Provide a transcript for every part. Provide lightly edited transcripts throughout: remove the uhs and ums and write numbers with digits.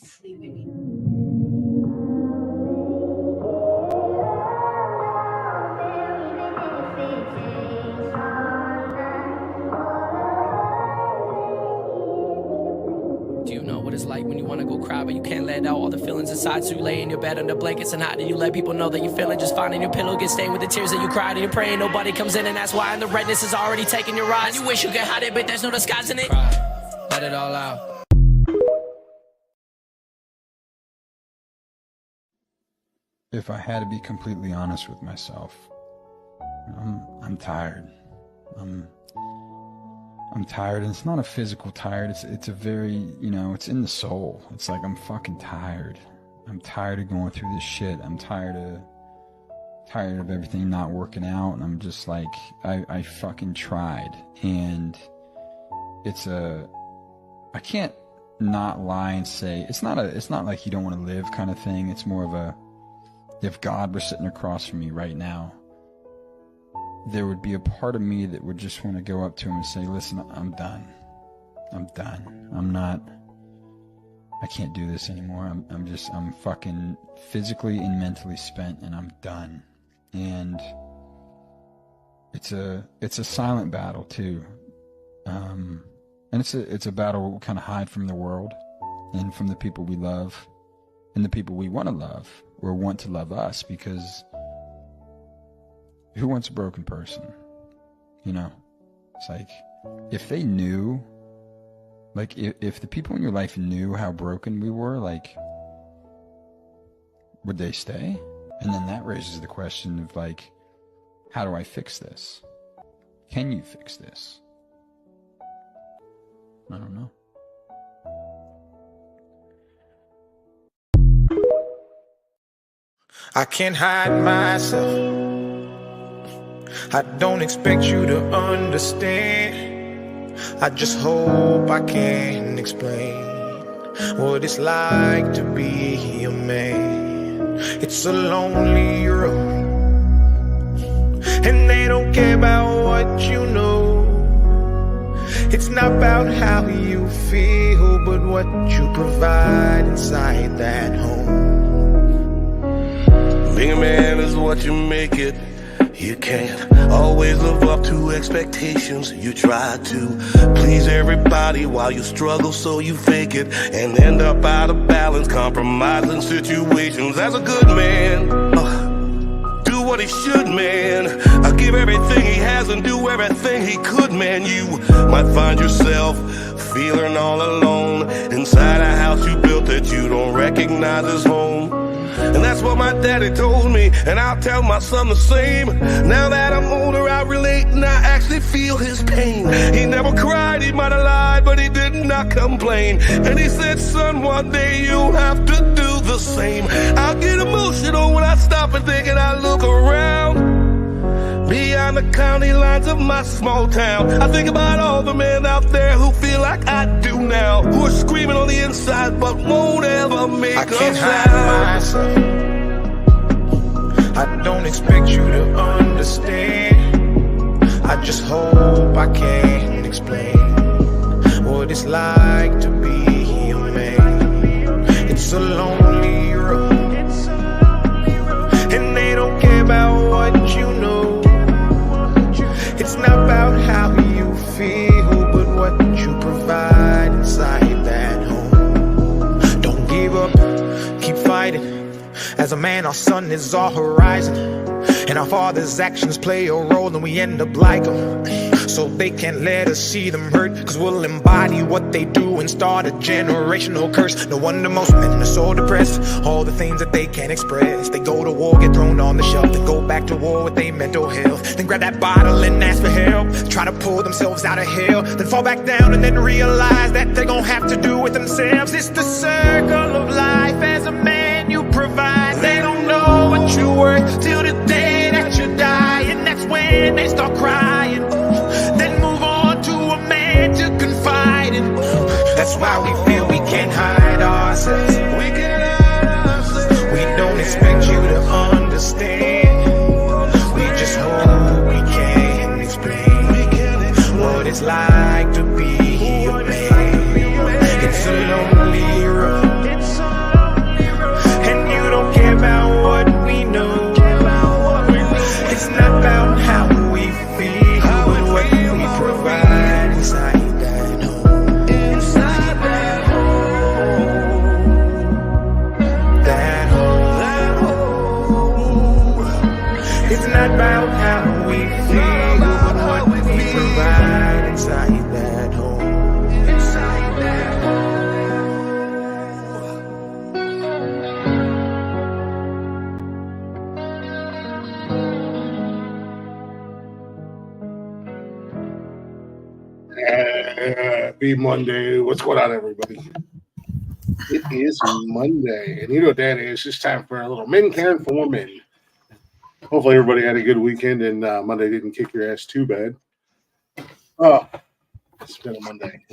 Sleep with me. Do you know what it's like when you wanna go cry, but you can't let out all the feelings inside? So you lay in your bed under blankets and hide, and you let people know that you're feeling just fine. And your pillow gets stained with the tears that you cried, and you're praying nobody comes in, and that's why. And the redness is already taking your eyes. You wish you could hide it, but there's no disguising it. Cry. Let it all out. If I had to be completely honest with myself, I'm tired. I'm tired, and it's not a physical tired. It's a very, it's in the soul. It's like I'm fucking tired. I'm tired of going through this shit. I'm tired of everything not working out, and I'm just like, I fucking tried, and I can't not lie and say it's not like you don't want to live kind of thing. It's more of a, if God were sitting across from me right now, there would be a part of me that would just want to go up to him and say, listen, I'm done. I can't do this anymore. I'm fucking physically and mentally spent, and I'm done. And it's a silent battle too. And it's a battle we kind of hide from the world and from the people we love and the people we want to love or want to love us, because who wants a broken person? It's like, if they knew, like, if the people in your life knew how broken we were, like, would they stay? And then that raises the question of, like, how do I fix this? Can you fix this? I don't know. I can't hide myself. I don't expect you to understand. I just hope I can explain what it's like to be a man. It's a lonely road, and they don't care about what you know. It's not about how you feel, but what you provide inside that home. Being a man is what you make it. You can't always live up to expectations. You try to please everybody while you struggle, so you fake it and end up out of balance, compromising situations. As a good man, do what he should, man. Give everything he has and do everything he could, man. You might find yourself feeling all alone inside a house you built that you don't recognize as home. And that's what my daddy told me, and I'll tell my son the same. Now that I'm older, I relate and I actually feel his pain. He never cried, he might have lied, but he did not complain. And he said, son, one day you'll have to do the same. I'll get emotional when I stop and think, and I look around beyond the county lines of my small town. I think about all the men out there who feel like I do now, who are screaming on the inside but won't ever make a sound. I can't hide myself. I don't expect you to understand. I just hope I can explain what it's like to be a man. It's a lonely road, and they don't care about what you know. It's not about how you feel, but what you provide inside that home. Don't give up, keep fighting. As a man, our sun is our horizon, and our father's actions play a role, and we end up like them. So they can't let us see them hurt, cause we'll embody what they do and start a generational curse. No wonder most men are so depressed, all the things that they can't express. They go to war, get thrown on the shelf, then go back to war with their mental health. Then grab that bottle and ask for help, try to pull themselves out of hell, then fall back down and then realize that they're gonna have to do it themselves. It's the circle of life. As a man you provide. They don't know what you're worth till the day that you die, and that's when they start crying. Then move on to a man to confide in. That's why we feel we can't hide ourselves. We don't expect you to understand. We just hope we can explain what it's like to be a man. It's a lonely road, not about how we feel, but what we provide inside that home. Happy Monday. What's going on, everybody? It is Monday, and you know what that is. It's time for a little men caring for men. Hopefully, everybody had a good weekend, and Monday didn't kick your ass too bad. Oh, it's been a Monday.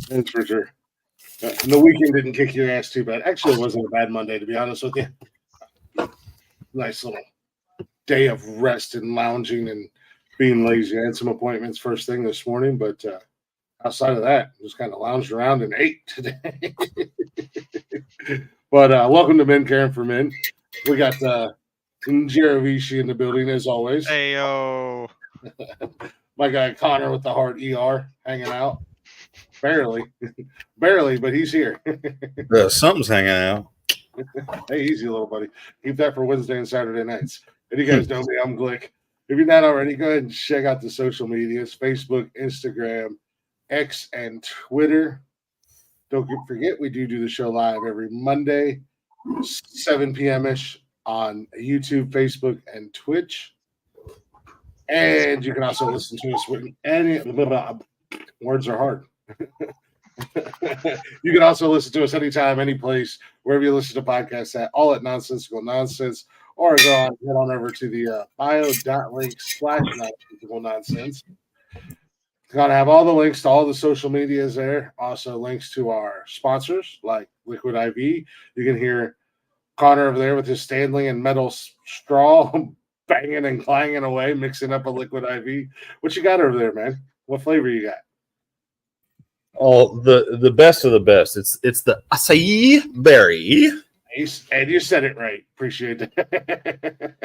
That's for sure. And the weekend didn't kick your ass too bad. Actually, it wasn't a bad Monday, to be honest with you. Nice little day of rest and lounging and being lazy. I had some appointments first thing this morning, but outside of that, just kind of lounged around and ate today. But welcome to Men Caring for Men. We got Jiravishi in the building as always. Hey yo, My guy Connor with the hard ER hanging out. Barely, but he's here. Something's hanging out. Hey, easy, little buddy. Keep that for Wednesday and Saturday nights. And you guys know me, I'm Glick. If you're not already, go ahead and check out the social medias, Facebook, Instagram, X, and Twitter. Don't forget, we do the show live every Monday, 7 p.m.-ish on YouTube, Facebook, and Twitch. And you can also listen to us with any words are hard. You can also listen to us anytime, any place, wherever you listen to podcasts at, all at Nonsensical Nonsense, or go on, head on over to the bio.link/nonsensical nonsense. Going to have all the links to all the social medias there. Also links to our sponsors like Liquid IV. You can hear Connor over there with his Stanley and metal straw banging and clanging away, mixing up a Liquid IV. What you got over there, man? What flavor you got? Oh, the best of the best. It's the acai berry. And you said it right. Appreciate that.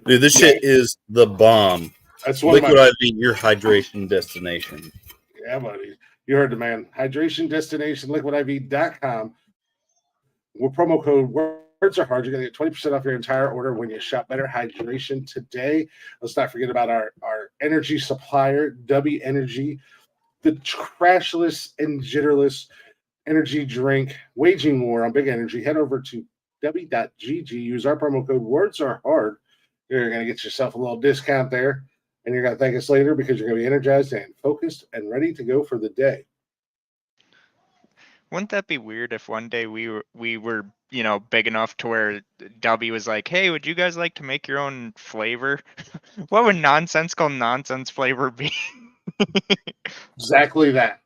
Dude, this shit is the bomb. That's what Liquid IV, your hydration destination. Yeah, buddy. You heard the man. Hydration destination, liquidiv.com. With promo code Words Are Hard, you're going to get 20% off your entire order when you shop Better Hydration today. Let's not forget about our energy supplier, W Energy, the trashless and jitterless energy drink waging war on big energy. Head over to w.gg. Use our promo code Words Are Hard. You're going to get yourself a little discount there, and you're going to thank us later because you're going to be energized and focused and ready to go for the day. wouldn't that be weird if one day we were big enough to where W was like, hey, would you guys like to make your own flavor? What would nonsensical nonsense flavor be? Exactly that.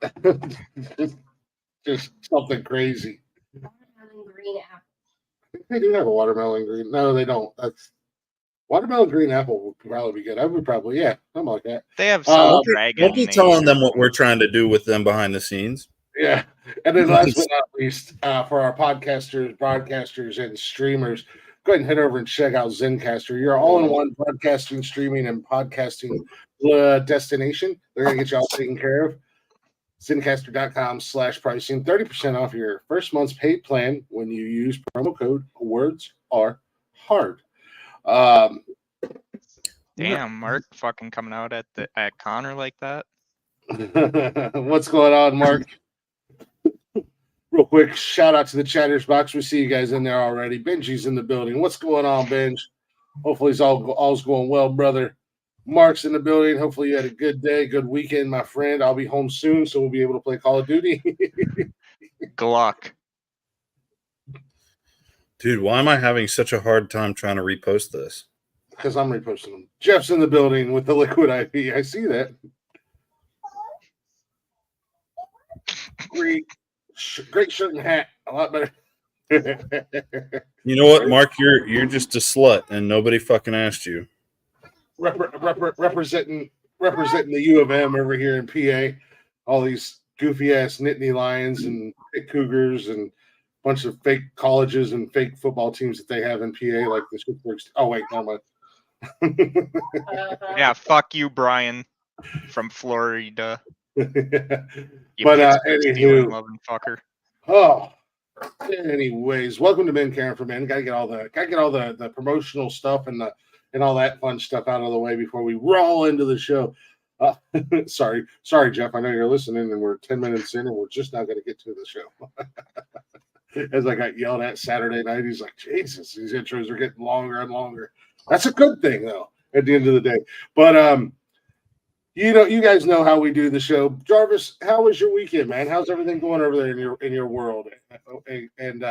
Just something crazy. Watermelon green apple. They do have a watermelon green. No, they don't. That's watermelon green apple would probably be good. I would probably, yeah, something like that. They have some Don't be telling them what we're trying to do with them behind the scenes. Yeah. And then last but not least, for our broadcasters, and streamers, go ahead and head over and check out Zencastr. Your all-in-one broadcasting, streaming, and podcasting destination. They're going to get you all taken care of. Zencastr.com/pricing. 30% off your first month's paid plan when you use promo code Words Are Hard. Damn, Mark fucking coming out at Connor like that. What's going on, Mark? Real quick, shout out to the chatters box. We see you guys in there already. Benji's in the building. What's going on, Benj? Hopefully, all's going well, brother. Mark's in the building. Hopefully, you had a good day, good weekend, my friend. I'll be home soon, so we'll be able to play Call of Duty. Gluck. Dude, why am I having such a hard time trying to repost this? Because I'm reposting them. Jeff's in the building with the Liquid IP. I see that. Great shirt and hat. A lot better. You know what, Mark? You're just a slut, and nobody fucking asked you. Representing the U of M over here in PA. All these goofy ass Nittany Lions and Cougars and a bunch of fake colleges and fake football teams that they have in PA, like the Pittsburgh. Oh wait, never mind. Yeah, fuck you, Brian, from Florida. You But Pittsburgh Steelers anywho, loving fucker. oh, Anyways, welcome to Men Caring for Men. Gotta get all the promotional stuff and all that fun stuff out of the way before we roll into the show. Sorry, Jeff. I know you're listening, and we're 10 minutes in, and we're just now going to get to the show. As I got yelled at Saturday night, he's like, "Jesus, these intros are getting longer and longer." That's a good thing, though. At the end of the day, but you guys know how we do the show. Jarvis, how was your weekend, man? How's everything going over there in your world? And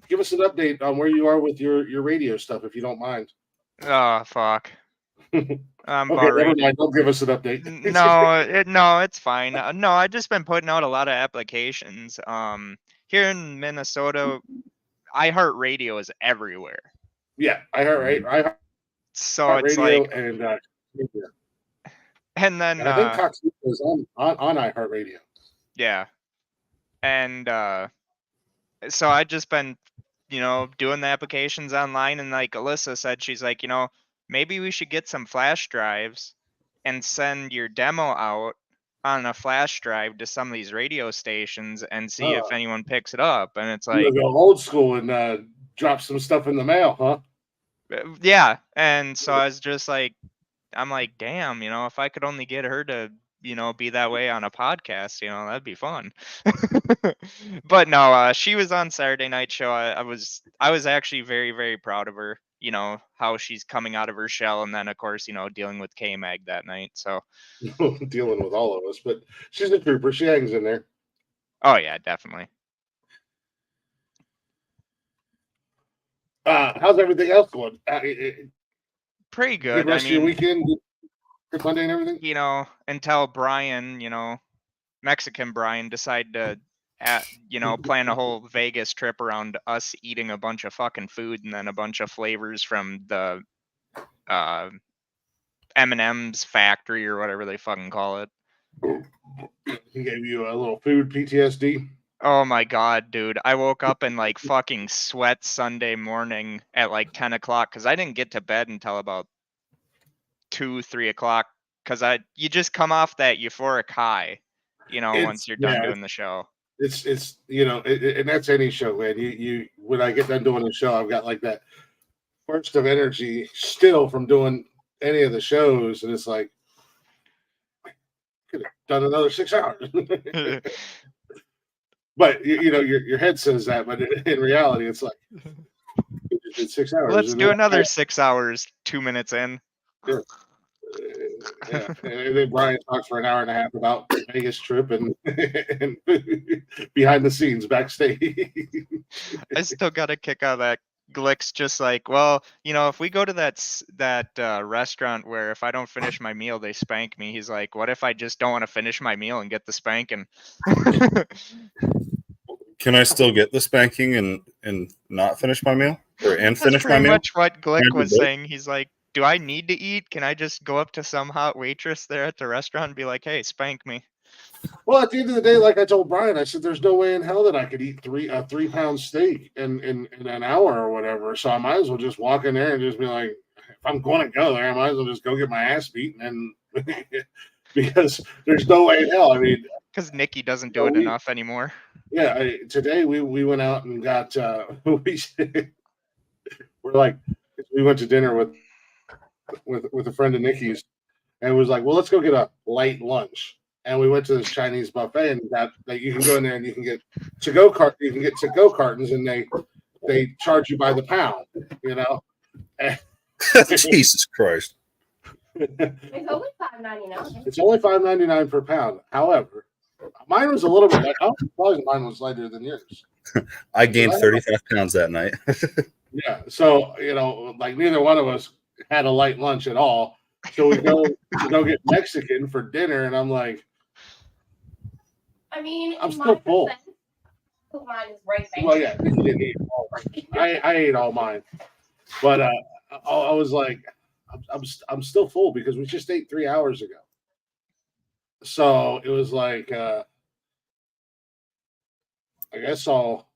give us an update on where you are with your radio stuff, if you don't mind. Oh, fuck. I'm Okay, about ready. never mind. Don't give us an update. No, it's fine. No, I just been putting out a lot of applications. Here in Minnesota, iHeartRadio is everywhere. Yeah, iHeartRadio. So it's like, and and then I think Cox is on iHeartRadio. Yeah, and so I just been, doing the applications online, and like Alyssa said, she's like, maybe we should get some flash drives and send your demo out on a flash drive to some of these radio stations and see if anyone picks it up. And it's like, go old school and drop some stuff in the mail, huh? Yeah. And so I was just like, I'm like, damn, if I could only get her to, be that way on a podcast, that'd be fun. But no, she was on Saturday Night Show. I was actually very, very proud of her, how she's coming out of her shell. And then, of course, dealing with K-Mag that night. So dealing with all of us, but she's a trooper. She hangs in there. Oh, yeah, definitely. How's everything else going? Pretty good. Good rest of your weekend, good Monday and everything? Until Brian, Mexican Brian decided to plan a whole Vegas trip around us eating a bunch of fucking food and then a bunch of flavors from the M&M's factory or whatever they fucking call it. He gave you a little food PTSD. Oh my god, dude. I woke up in like fucking sweat Sunday morning at like 10 o'clock because I didn't get to bed until about 2-3 o'clock because you just come off that euphoric high, once you're done doing the show. It's and that's any show, man. You when I get done doing the show, I've got like that burst of energy still from doing any of the shows, and it's like I could have done another 6 hours. But your head says that, but in reality, it's like you did 6 hours. Let's do another 6 hours, 2 minutes in. Sure. Yeah, and then Brian talks for an hour and a half about the Vegas trip and behind the scenes backstage. I still got a kick out of that. Glick's just like, well, if we go to that restaurant where if I don't finish my meal, they spank me. He's like, what if I just don't want to finish my meal and get the spanking? Can I still get the spanking and not finish my meal and finish my meal? That's pretty much what Glick was saying. He's like, do I need to eat? Can I just go up to some hot waitress there at the restaurant and be like, hey, spank me? Well, at the end of the day, like I told Brian, I said, there's no way in hell that I could eat a 3-pound steak in an hour or whatever. So I might as well just walk in there and just be like, if I'm going to go there, I might as well just go get my ass beaten. And because there's no way in hell. I mean, because Nikki doesn't do it enough anymore. Yeah. Today we went out and got, we went to dinner with a friend of Nikki's and was like, well, let's go get a light lunch. And we went to this Chinese buffet and got that you can go in there and you can get to-go cartons and they charge you by the pound, Jesus Christ. It's only $5.99. It's only $5.99 per pound. However, mine was a little bit I'm surprised mine was lighter than yours. I gained 35 pounds that night. Yeah. So, like neither one of us had a light lunch at all. So we go get Mexican for dinner, and I'm like, I mean, I'm still full. Mine is right there. Well, yeah, you didn't eat all. I ate all mine, but I was like, I'm still full because we just ate 3 hours ago. So it was like, I guess I'll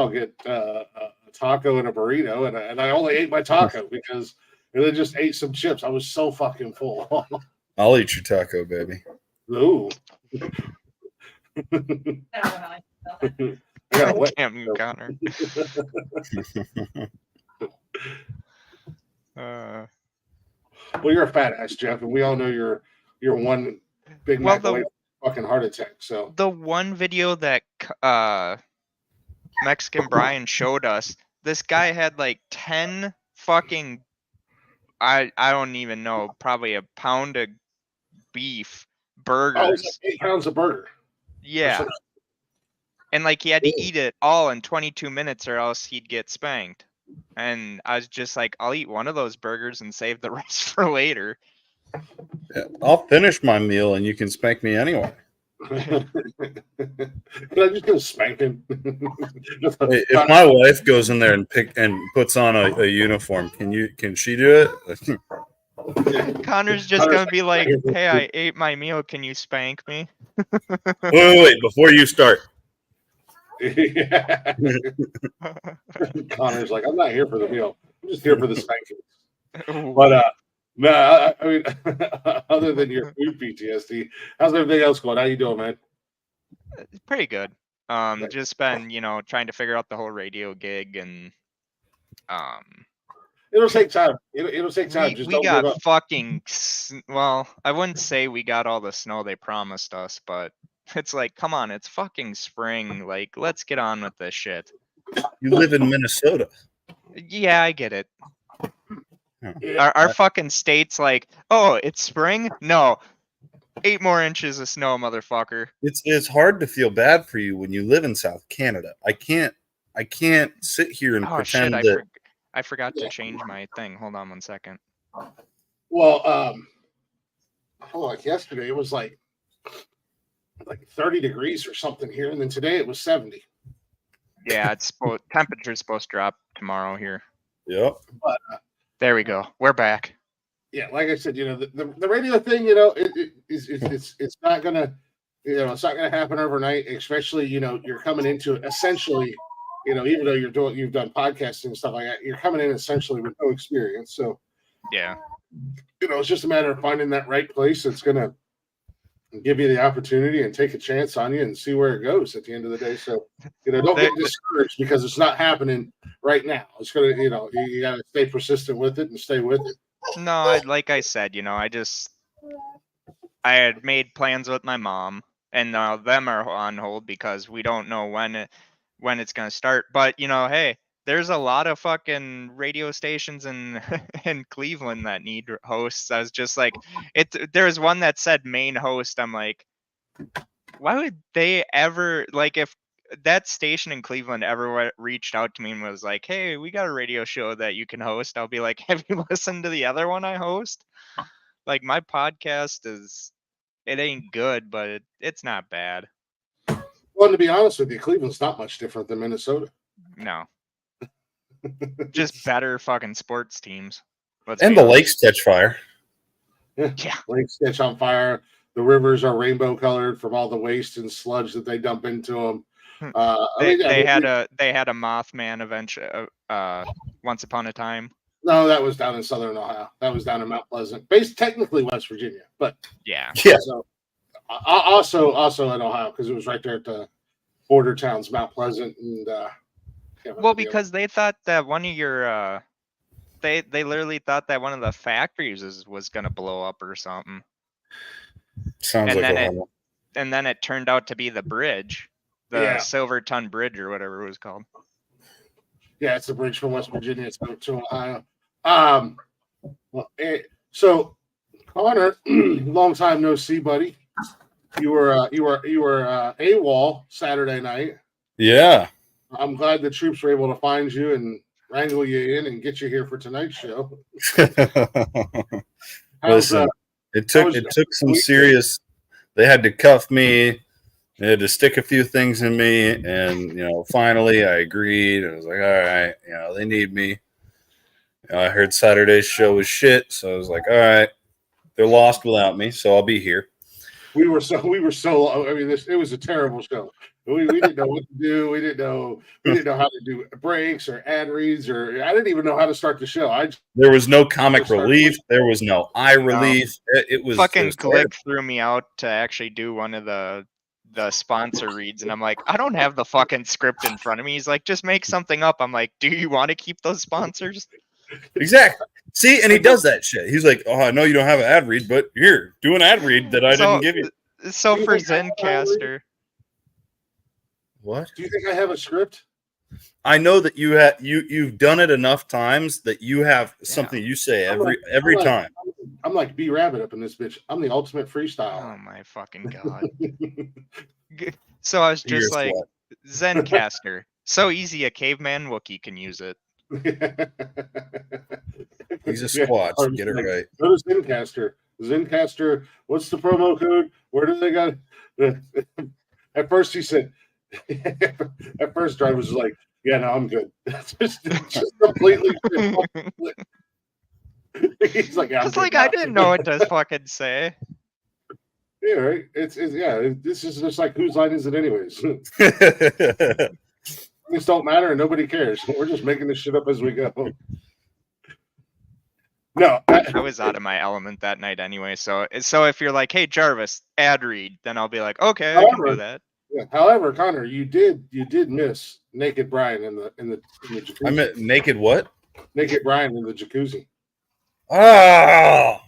get a taco and a burrito, and I only ate my taco because I just ate some chips. I was so fucking full. I'll eat your taco, baby. Ooh. I got a wet. Damn you, Connor. Well, you're a fat ass, Jeff, and we all know you're one Big Well, Mac away from a fucking heart attack. So the one video that Mexican Brian showed us, this guy had like 10 fucking, I don't even know, probably a pound of beef burgers. it's like 8 pounds of burger. Yeah. And like he had to eat it all in 22 minutes or else he'd get spanked. And I was just like, I'll eat one of those burgers and save the rest for later. Yeah, I'll finish my meal and you can spank me anyway. But I'm just gonna spank him. Hey, if my wife goes in there and puts on a uniform, can she do it? Connor's just gonna be like, hey, I ate my meal, can you spank me? Wait, before you start. Yeah. Connor's like, I'm not here for the meal. I'm just here for the spanking. But no, I mean, other than your food PTSD, how's everything else going? How you doing, man? Pretty good. Just been, trying to figure out the whole radio gig and it'll take time. It'll take time. We got fucking, well, I wouldn't say we got all the snow they promised us, but it's like, come on, it's fucking spring. Like, let's get on with this shit. You live in Minnesota. Yeah, I get it. Our fucking state's like, oh, it's spring? No. 8 more inches of snow, motherfucker. It's hard to feel bad for you when you live in South Canada. I can't sit here and pretend shit, that I forgot to change my thing. Hold on 1 second. Well, like yesterday it was like 30 degrees or something here, and then today it was 70. Yeah, temperature's supposed to drop tomorrow here. Yep. But there we go. We're back. Yeah, like I said, the radio thing, it's not gonna, it's not gonna happen overnight. Especially, you're coming into it essentially, even though you've done podcasting and stuff like that, you're coming in essentially with no experience. So yeah, it's just a matter of finding that right place that's gonna give you the opportunity and take a chance on you and see where it goes at the end of the day. So, don't get discouraged because it's not happening right now. It's gonna, you gotta stay persistent with it and stay with it. No, like I said, I had made plans with my mom, and now them are on hold because we don't know when it's gonna start. But hey, there's a lot of fucking radio stations in Cleveland that need hosts. I was just like, there's one that said main host. I'm like, why would they ever, like, if that station in Cleveland ever reached out to me and was like, hey, we got a radio show that you can host, I'll be like, have you listened to the other one I host? Like, my podcast it ain't good, but it's not bad. Well, to be honest with you, Cleveland's not much different than Minnesota. No. Just better fucking sports teams. And the lakes catch fire. Yeah. Lakes catch on fire. The rivers are rainbow colored from all the waste and sludge that they dump into them. They had a Mothman eventually once upon a time. No, that was down in Southern Ohio. That was down in Mount Pleasant, based technically West Virginia, but yeah. So, also in Ohio because it was right there at the border towns, Mount Pleasant and. Well, because they thought that one of your, they literally thought that one of the factories was gonna blow up or something. Sounds and like then and then it turned out to be the bridge, the Silverton Bridge or whatever it was called. Yeah, it's a bridge from West Virginia to Ohio. So Connor, long time no see, buddy. You were AWOL Saturday night. Yeah. I'm glad the troops were able to find you and wrangle you in and get you here for tonight's show. Listen, it took some serious. They had to cuff me. They had to stick a few things in me, and finally I agreed. I was like, all right, they need me. I heard Saturday's show was shit, so I was like, all right, they're lost without me, so I'll be here. We were so. I mean, it was a terrible show. We didn't know what to do. We didn't know how to do breaks or ad reads, or I didn't even know how to start the show. There was no comic relief. There was no eye relief. It was fucking Glick threw me out to actually do one of the the sponsor reads, and I'm like, I don't have the fucking script in front of me. He's like, just make something up. I'm like, do you want to keep those sponsors? Exactly. See, and he does that shit. He's like, oh, I know you don't have an ad read, but here, do an ad read that I didn't give you. So Do you for think I have an ad Zencaster, What? Do you think I have a script? I know that you've done it enough times that you have something you say every time. I'm like B Rabbit up in this bitch. I'm the ultimate oh freestyler. my fucking god. So I was just You're a like, slut. Zencaster, so easy a caveman Wookiee can use it. He's a Yeah, squatch. or Get it like, right. Go to Zencaster. Zencaster, what's the promo code? Where do they got? At first he said. At first, Drive was like, "Yeah, no, I'm good." just completely. He's like, "Yeah, I'm It's good like now." I didn't know what to fucking say. Yeah, right. It's yeah. This is just like whose line is it, anyways? Things don't matter and nobody cares. We're just making this shit up as we go. No, I was out of my element that night anyway. So if you're like, hey Jarvis, ad read, then I'll be like, okay, I can do that. Yeah. However, Connor, you did miss Naked Brian in the jacuzzi. I meant naked what? Naked Brian in the jacuzzi. Oh,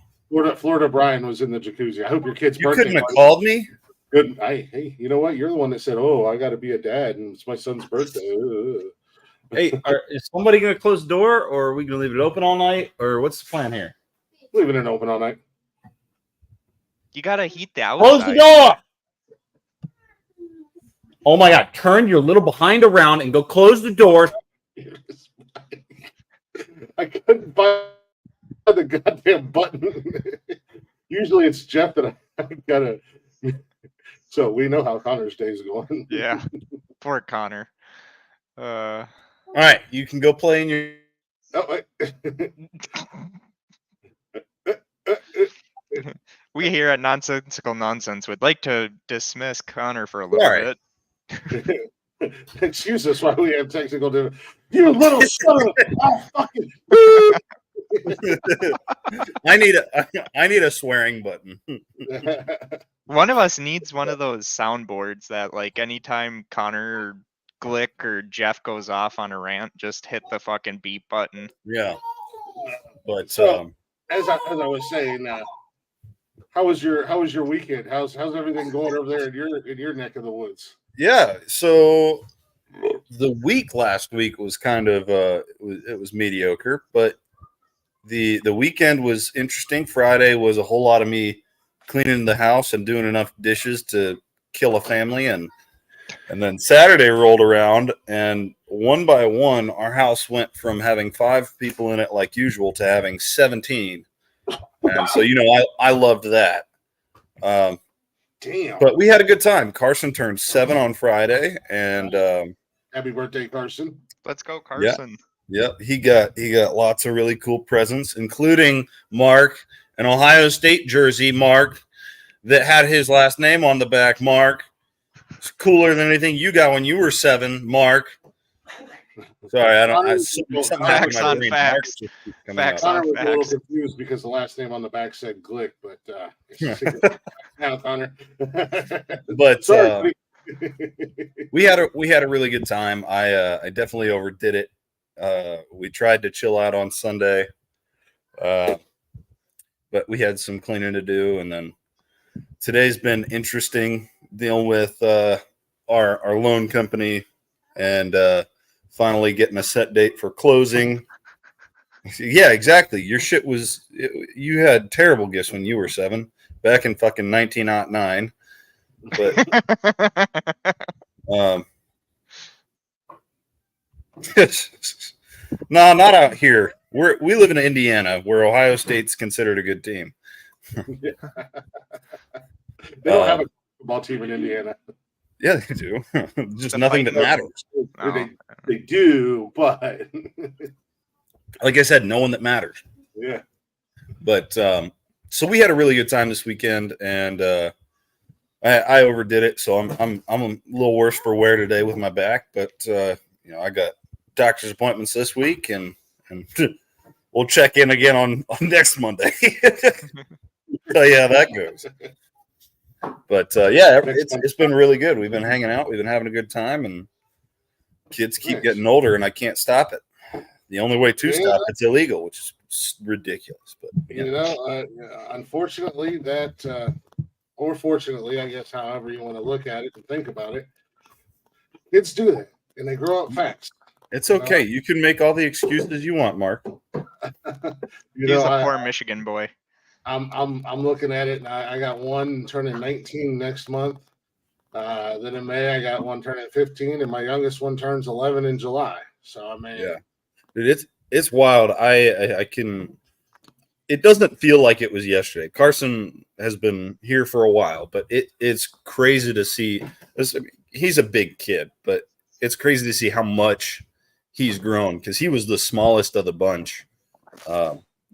Florida Brian was in the jacuzzi. I hope your kid's you birthday couldn't have party- called me. Good. Hey, you know what? You're the one that said, "Oh, I got to be a dad, and it's my son's birthday." Hey, is somebody going to close the door, or are we going to leave it open all night, or what's the plan here? Leaving it open all night. You gotta heat the outside. Close the door. Oh my God! Turn your little behind around and go close the door. I couldn't find the goddamn button. Usually it's Jeff that I gotta. So we know how Connor's day's going. Yeah, poor Connor. All right, you can go play in your. Oh, We here at Nonsensical Nonsense would like to dismiss Connor for a little Sorry. bit. excuse us while we have technical difficulties. You little son of a fucking. I need a swearing button. One of us needs one of those soundboards that, like, anytime Connor or Glick or Jeff goes off on a rant, just hit the fucking beep button. Yeah, but So, as I was saying, how was your weekend? How's everything going over there in your neck of the woods? yeah. So the week last week was kind of it was mediocre, but the weekend was interesting. Friday was a whole lot of me cleaning the house and doing enough dishes to kill a family, and then Saturday rolled around, and one by one our house went from having 5 people in it like usual to having 17. And so I loved that. Damn. But we had a good time. Carson turned 7 on Friday, and Happy birthday, Carson. Let's go, Carson. yeah, he got lots of really cool presents, including Mark, an Ohio State jersey, Mark, that had his last name on the back. Mark, it's cooler than anything you got when you were 7, Mark. Sorry, I don't. Something happened to my brain. Facts. Facts Connor on was a little facts. confused because the last name on the back said Glick, but now Connor. But Sorry. we had a really good time. I definitely overdid it. We tried to chill out on Sunday, but we had some cleaning to do, and then today's been interesting dealing with our loan company and finally getting a set date for closing. Yeah, exactly. Your shit was you had terrible gifts when you were 7 back in fucking 1909. But no, not out here. We live in Indiana, where Ohio State's considered a good team. They don't have a football team in Indiana. Yeah, they do. Just The nothing that fight- matters. Oh. They do, but Like I said, no one that matters. yeah. But so we had a really good time this weekend, and I overdid it, so I'm a little worse for wear today with my back. But I got doctor's appointments this week, and we'll check in again on next Monday. Tell you how that goes. But yeah, it's been really good. We've been hanging out. We've been having a good time, and kids keep getting older, and I can't stop it. The only way to stop it's illegal, which is ridiculous. But unfortunately, or fortunately, I guess, however you want to look at it and think about it, kids do that, and they grow up fast. It's okay. You can make all the excuses you want, Mark. He's a poor Michigan boy. I'm looking at it, and I got one turning 19 next month. Then in May, I got one turning 15, and my youngest one turns 11 in July. So I mean, yeah, dude, it's wild. I can. It doesn't feel like it was yesterday. Carson has been here for a while, but it's crazy to see. He's a big kid, but it's crazy to see how much he's grown because he was the smallest of the bunch.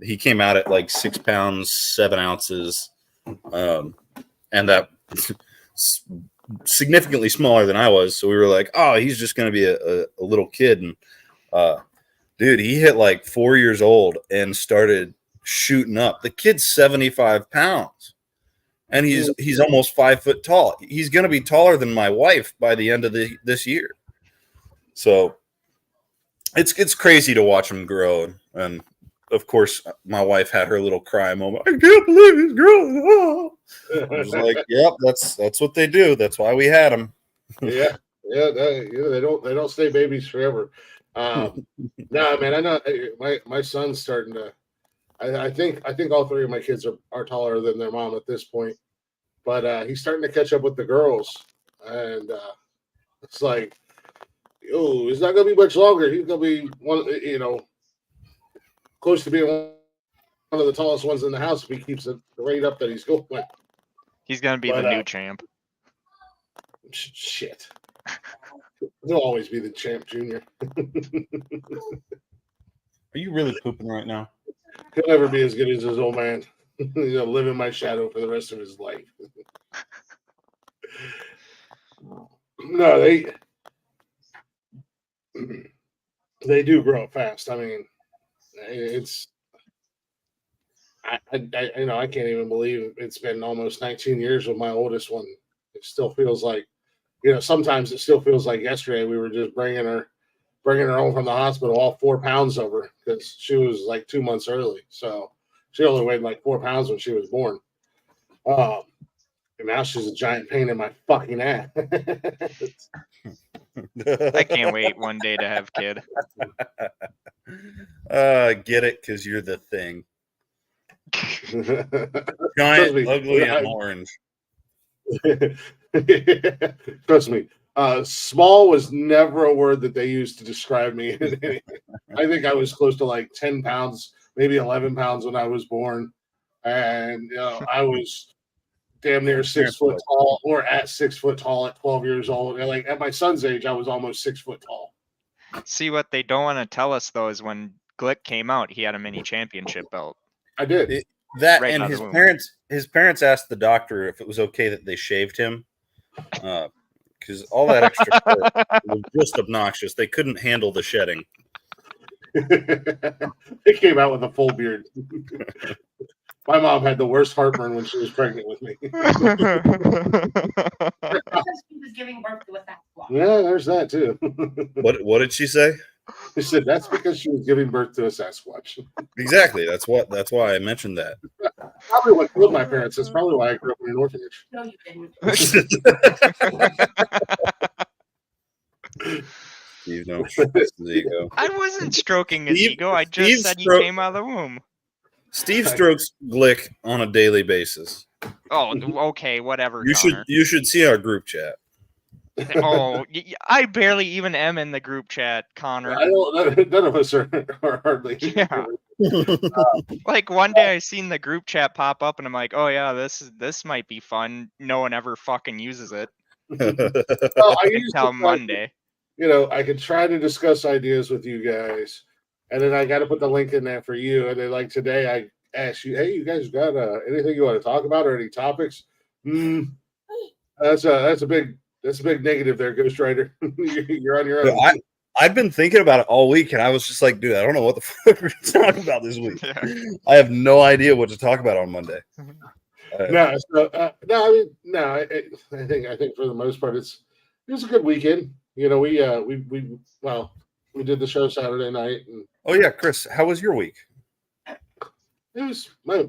He came out at like 6 pounds, 7 ounces, and that significantly smaller than I was. So we were like, oh, he's just going to be a little kid. And dude, he hit like 4 years old and started shooting up. The kid's 75 pounds and he's almost 5 foot tall. He's going to be taller than my wife by the end of this year. So it's crazy to watch him grow. And of course, my wife had her little cry moment. I can't believe he's growing up. I was like, "Yep, that's what they do. That's why we had him." Yeah, they don't stay babies forever. No, man, I know my son's starting to. I think all three of my kids are taller than their mom at this point, but he's starting to catch up with the girls, and it's like, oh, it's not gonna be much longer. He's gonna be one, close to being one of the tallest ones in the house if he keeps the rate up that he's going. He's going to be the new champ. Shit. He'll always be the champ, Junior. Are you really pooping right now? He'll never be as good as his old man. He'll live in my shadow for the rest of his life. No, they do grow up fast. I mean, it's I can't even believe it's been almost 19 years with my oldest one. It still feels like, sometimes it still feels like yesterday we were just bringing her home from the hospital, all 4 pounds over, because she was like 2 months early. So she only weighed like 4 pounds when she was born. And now she's a giant pain in my fucking ass. I can't wait one day to have kid. Get it? Because you're the thing. Giant, ugly, and orange. Trust me. Small was never a word that they used to describe me. I think I was close to like 10 pounds, maybe 11 pounds when I was born. And I was damn near 6 foot tall, or at 6 foot tall at 12 years old. And like at my son's age, I was almost 6 foot tall. See, what they don't want to tell us though is when Glick came out, he had a mini championship belt. I did. Right and his parents asked the doctor if it was okay that they shaved him, because all that extra fur was just obnoxious. They couldn't handle the shedding. He came out with a full beard. My mom had the worst heartburn when she was pregnant with me. Because she was giving birth to a Sasquatch. Yeah, there's that too. What did she say? She said that's because she was giving birth to a Sasquatch. Exactly. That's why I mentioned that. Probably what killed my parents. That's probably why I grew up in an orphanage. No, you didn't. Steve, don't stroke his ego. I wasn't stroking his ego. I just said he came out of the womb. Steve strokes Glick on a daily basis. Oh, okay, whatever. You should see our group chat. Oh, I barely even am in the group chat, Connor. None of us are hardly. Yeah. Like one day I seen the group chat pop up and I'm like, oh yeah, this might be fun. No one ever fucking uses it. Well, I use until Monday. I could try to discuss ideas with you guys, and then I got to put the link in there for you. And then like today, I asked you, hey, you guys got anything you want to talk about or any topics? That's a big negative there, Ghostwriter. You're on your own. I've been thinking about it all week, and I was just like, dude, I don't know what the fuck we're talking about this week. Yeah. I have no idea what to talk about on Monday. No, so, no, I mean, no, I think for the most part, it was a good weekend. You know, we did the show Saturday night, and Oh yeah, Chris, how was your week? it was my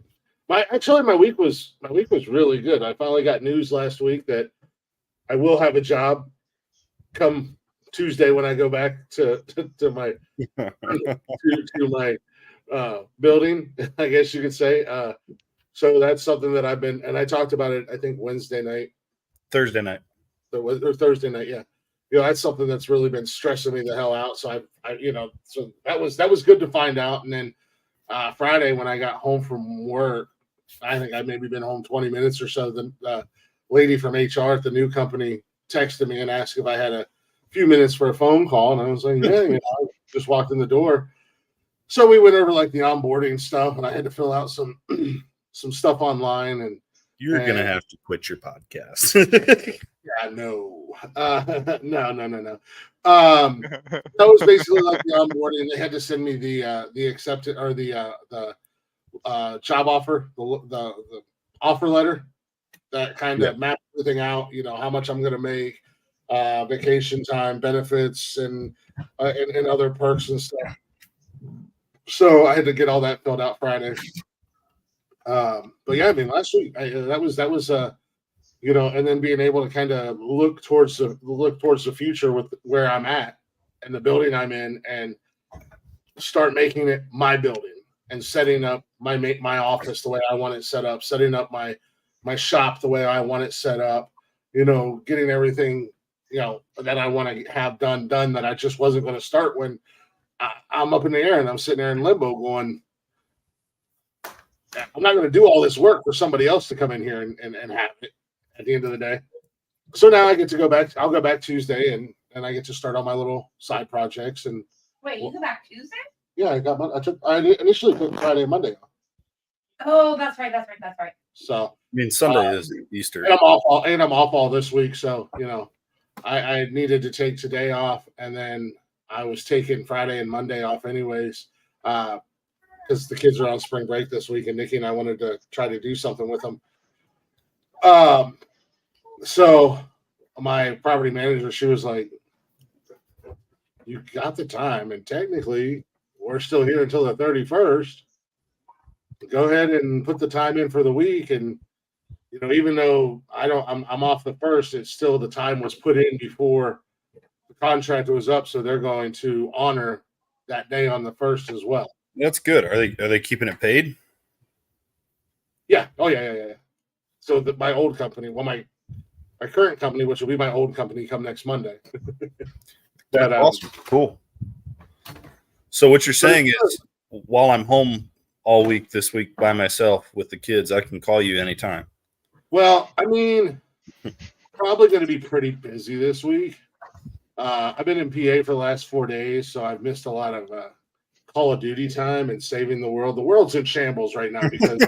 week was really good. I finally got news last week that I will have a job come Tuesday when I go back to my to my building, I guess you could say. So that's something that I've been, and I talked about it, I think Thursday night, or Thursday night, yeah. You know, that's something that's really been stressing me the hell out. So so that was good to find out. And then Friday when I got home from work, I think I maybe been home 20 minutes or so. The lady from HR at the new company texted me and asked if I had a few minutes for a phone call, and I was like, yeah, I just walked in the door. So we went over like the onboarding stuff, and I had to fill out some stuff online, and you're gonna have to quit your podcast. Yeah, no. No. That was basically like the onboarding. They had to send me the accepted or the job offer, the offer letter that kind of mapped everything out. You know how much I'm going to make, vacation time, benefits, and other perks and stuff. So I had to get all that filled out Friday. But yeah, I mean, last week that was and then being able to kind of look towards the future with where I'm at and the building I'm in, and start making it my building and setting up my office the way I want it set up, setting up my shop the way I want it set up, getting everything, that I want to have done that I just wasn't going to start when I'm up in the air and I'm sitting there in limbo going, I'm not going to do all this work for somebody else to come in here and have it at the end of the day. So now I get to go back. I'll go back Tuesday and I get to start all my little side projects. And wait, you go back Tuesday? Yeah, I initially took Friday and Monday off. Oh, that's right. So I mean, Sunday is Easter. And I'm off all this week. So, I needed to take today off, and then I was taking Friday and Monday off anyways. Because the kids are on spring break this week, and Nikki and I wanted to try to do something with them. So my property manager, she was like, you got the time, and technically we're still here until the 31st. Go ahead and put the time in for the week. And, even though I'm off the 1st, it's still the time was put in before the contract was up. So they're going to honor that day on the 1st as well. That's good. Are they keeping it paid? Yeah. Oh yeah. So my old company, my current company, which will be my old company, come next Monday. Awesome. Cool. So what you're saying is, while I'm home all week this week by myself with the kids, I can call you anytime. Well, I mean, probably going to be pretty busy this week. I've been in PA for the last 4 days, so I've missed a lot of Call of Duty time and saving the world. The world's in shambles right now because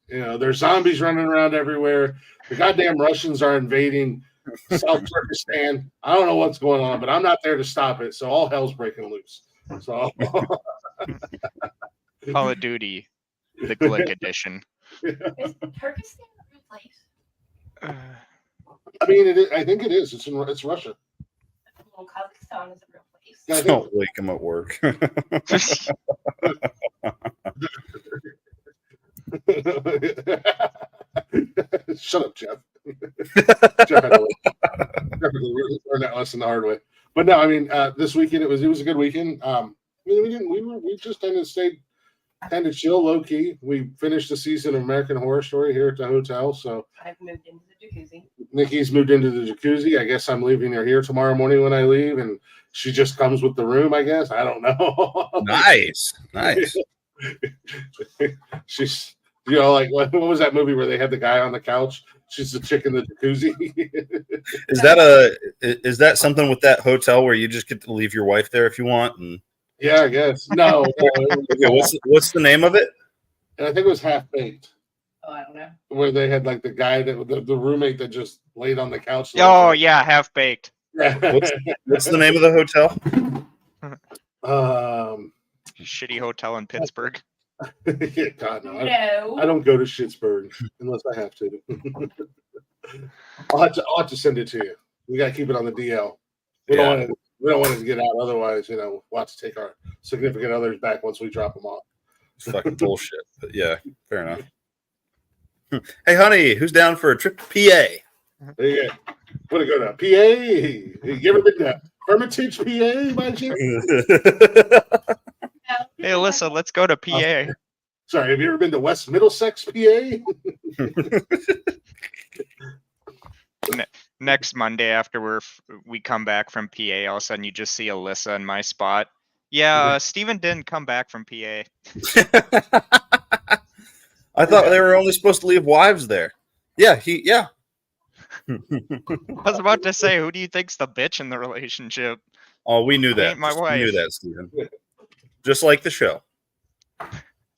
there's zombies running around everywhere. The goddamn Russians are invading South Turkestan. I don't know what's going on, but I'm not there to stop it. So all hell's breaking loose. So Call of Duty, the Glick edition. Is Turkestan a real place? I mean, it is, I think it is. It's Russia. Well, Kazakhstan is a real place. Yeah, Don't wake him at work. Shut up, Jeff. Jeff had to learn that lesson the hard way. But no, I mean, this weekend it was a good weekend. We just kind of chill, low key. We finished the season of American Horror Story here at the hotel. So I've moved into the jacuzzi. Nikki's moved into the jacuzzi. I guess I'm leaving her here tomorrow morning when I leave, and she just comes with the room. I guess I don't know. Nice. She's like what was that movie where they had the guy on the couch? She's the chick in the jacuzzi. Is that something with that hotel where you just get to leave your wife there if you want? And yeah, I guess. No. Okay, what's the name of it? And I think it was Half Baked. Oh, I don't know. Where they had like the guy the roommate that just laid on the couch. Oh yeah, Half Baked. What's the name of the hotel? Shitty hotel in Pittsburgh. Yeah, God, no. No. I don't go to Schittsburg unless I have to. I'll have to send it to you. We got to keep it on the DL. We don't want it to get out. Otherwise, we'll have to take our significant others back once we drop them off. It's fucking bullshit. But yeah, fair enough. Hey, honey, who's down for a trip to PA? There you go. Want to go to PA? You ever been to Hermitage, PA, by chance? Hey, Alyssa, let's go to PA. Sorry, have you ever been to West Middlesex, PA? Next Monday after we come back from PA, all of a sudden you just see Alyssa in my spot. Yeah, Steven didn't come back from PA. I thought they were only supposed to leave wives there. Yeah. I was about to say, who do you think's the bitch in the relationship? Oh, we knew that. Ain't my wife. We knew that, Steven. Just like the show.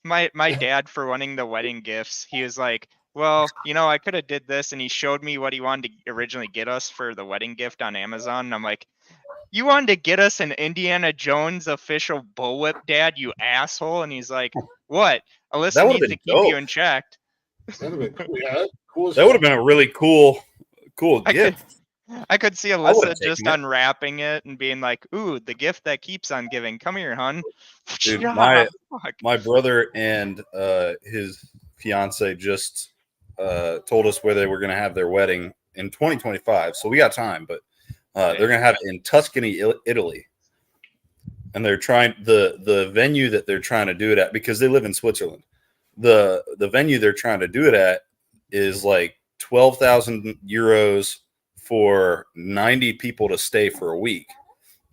My dad, for wanting the wedding gifts, he was like, well, I could have did this, and he showed me what he wanted to originally get us for the wedding gift on Amazon, and I'm like, you wanted to get us an Indiana Jones official bullwhip, Dad, you asshole? And he's like, what? Alyssa needs to keep you in check. That would have been cool. Yeah, cool. That would have been a really cool gift. I could see Alyssa just unwrapping it and being like, ooh, the gift that keeps on giving. Come here, hun. Dude, my brother and his fiance just told us where they were going to have their wedding in 2025. So we got time, but they're going to have it in Tuscany, Italy. And they're trying the venue that they're trying to do it at, because they live in Switzerland. The venue they're trying to do it at is like 12,000 euros for 90 people to stay for a week.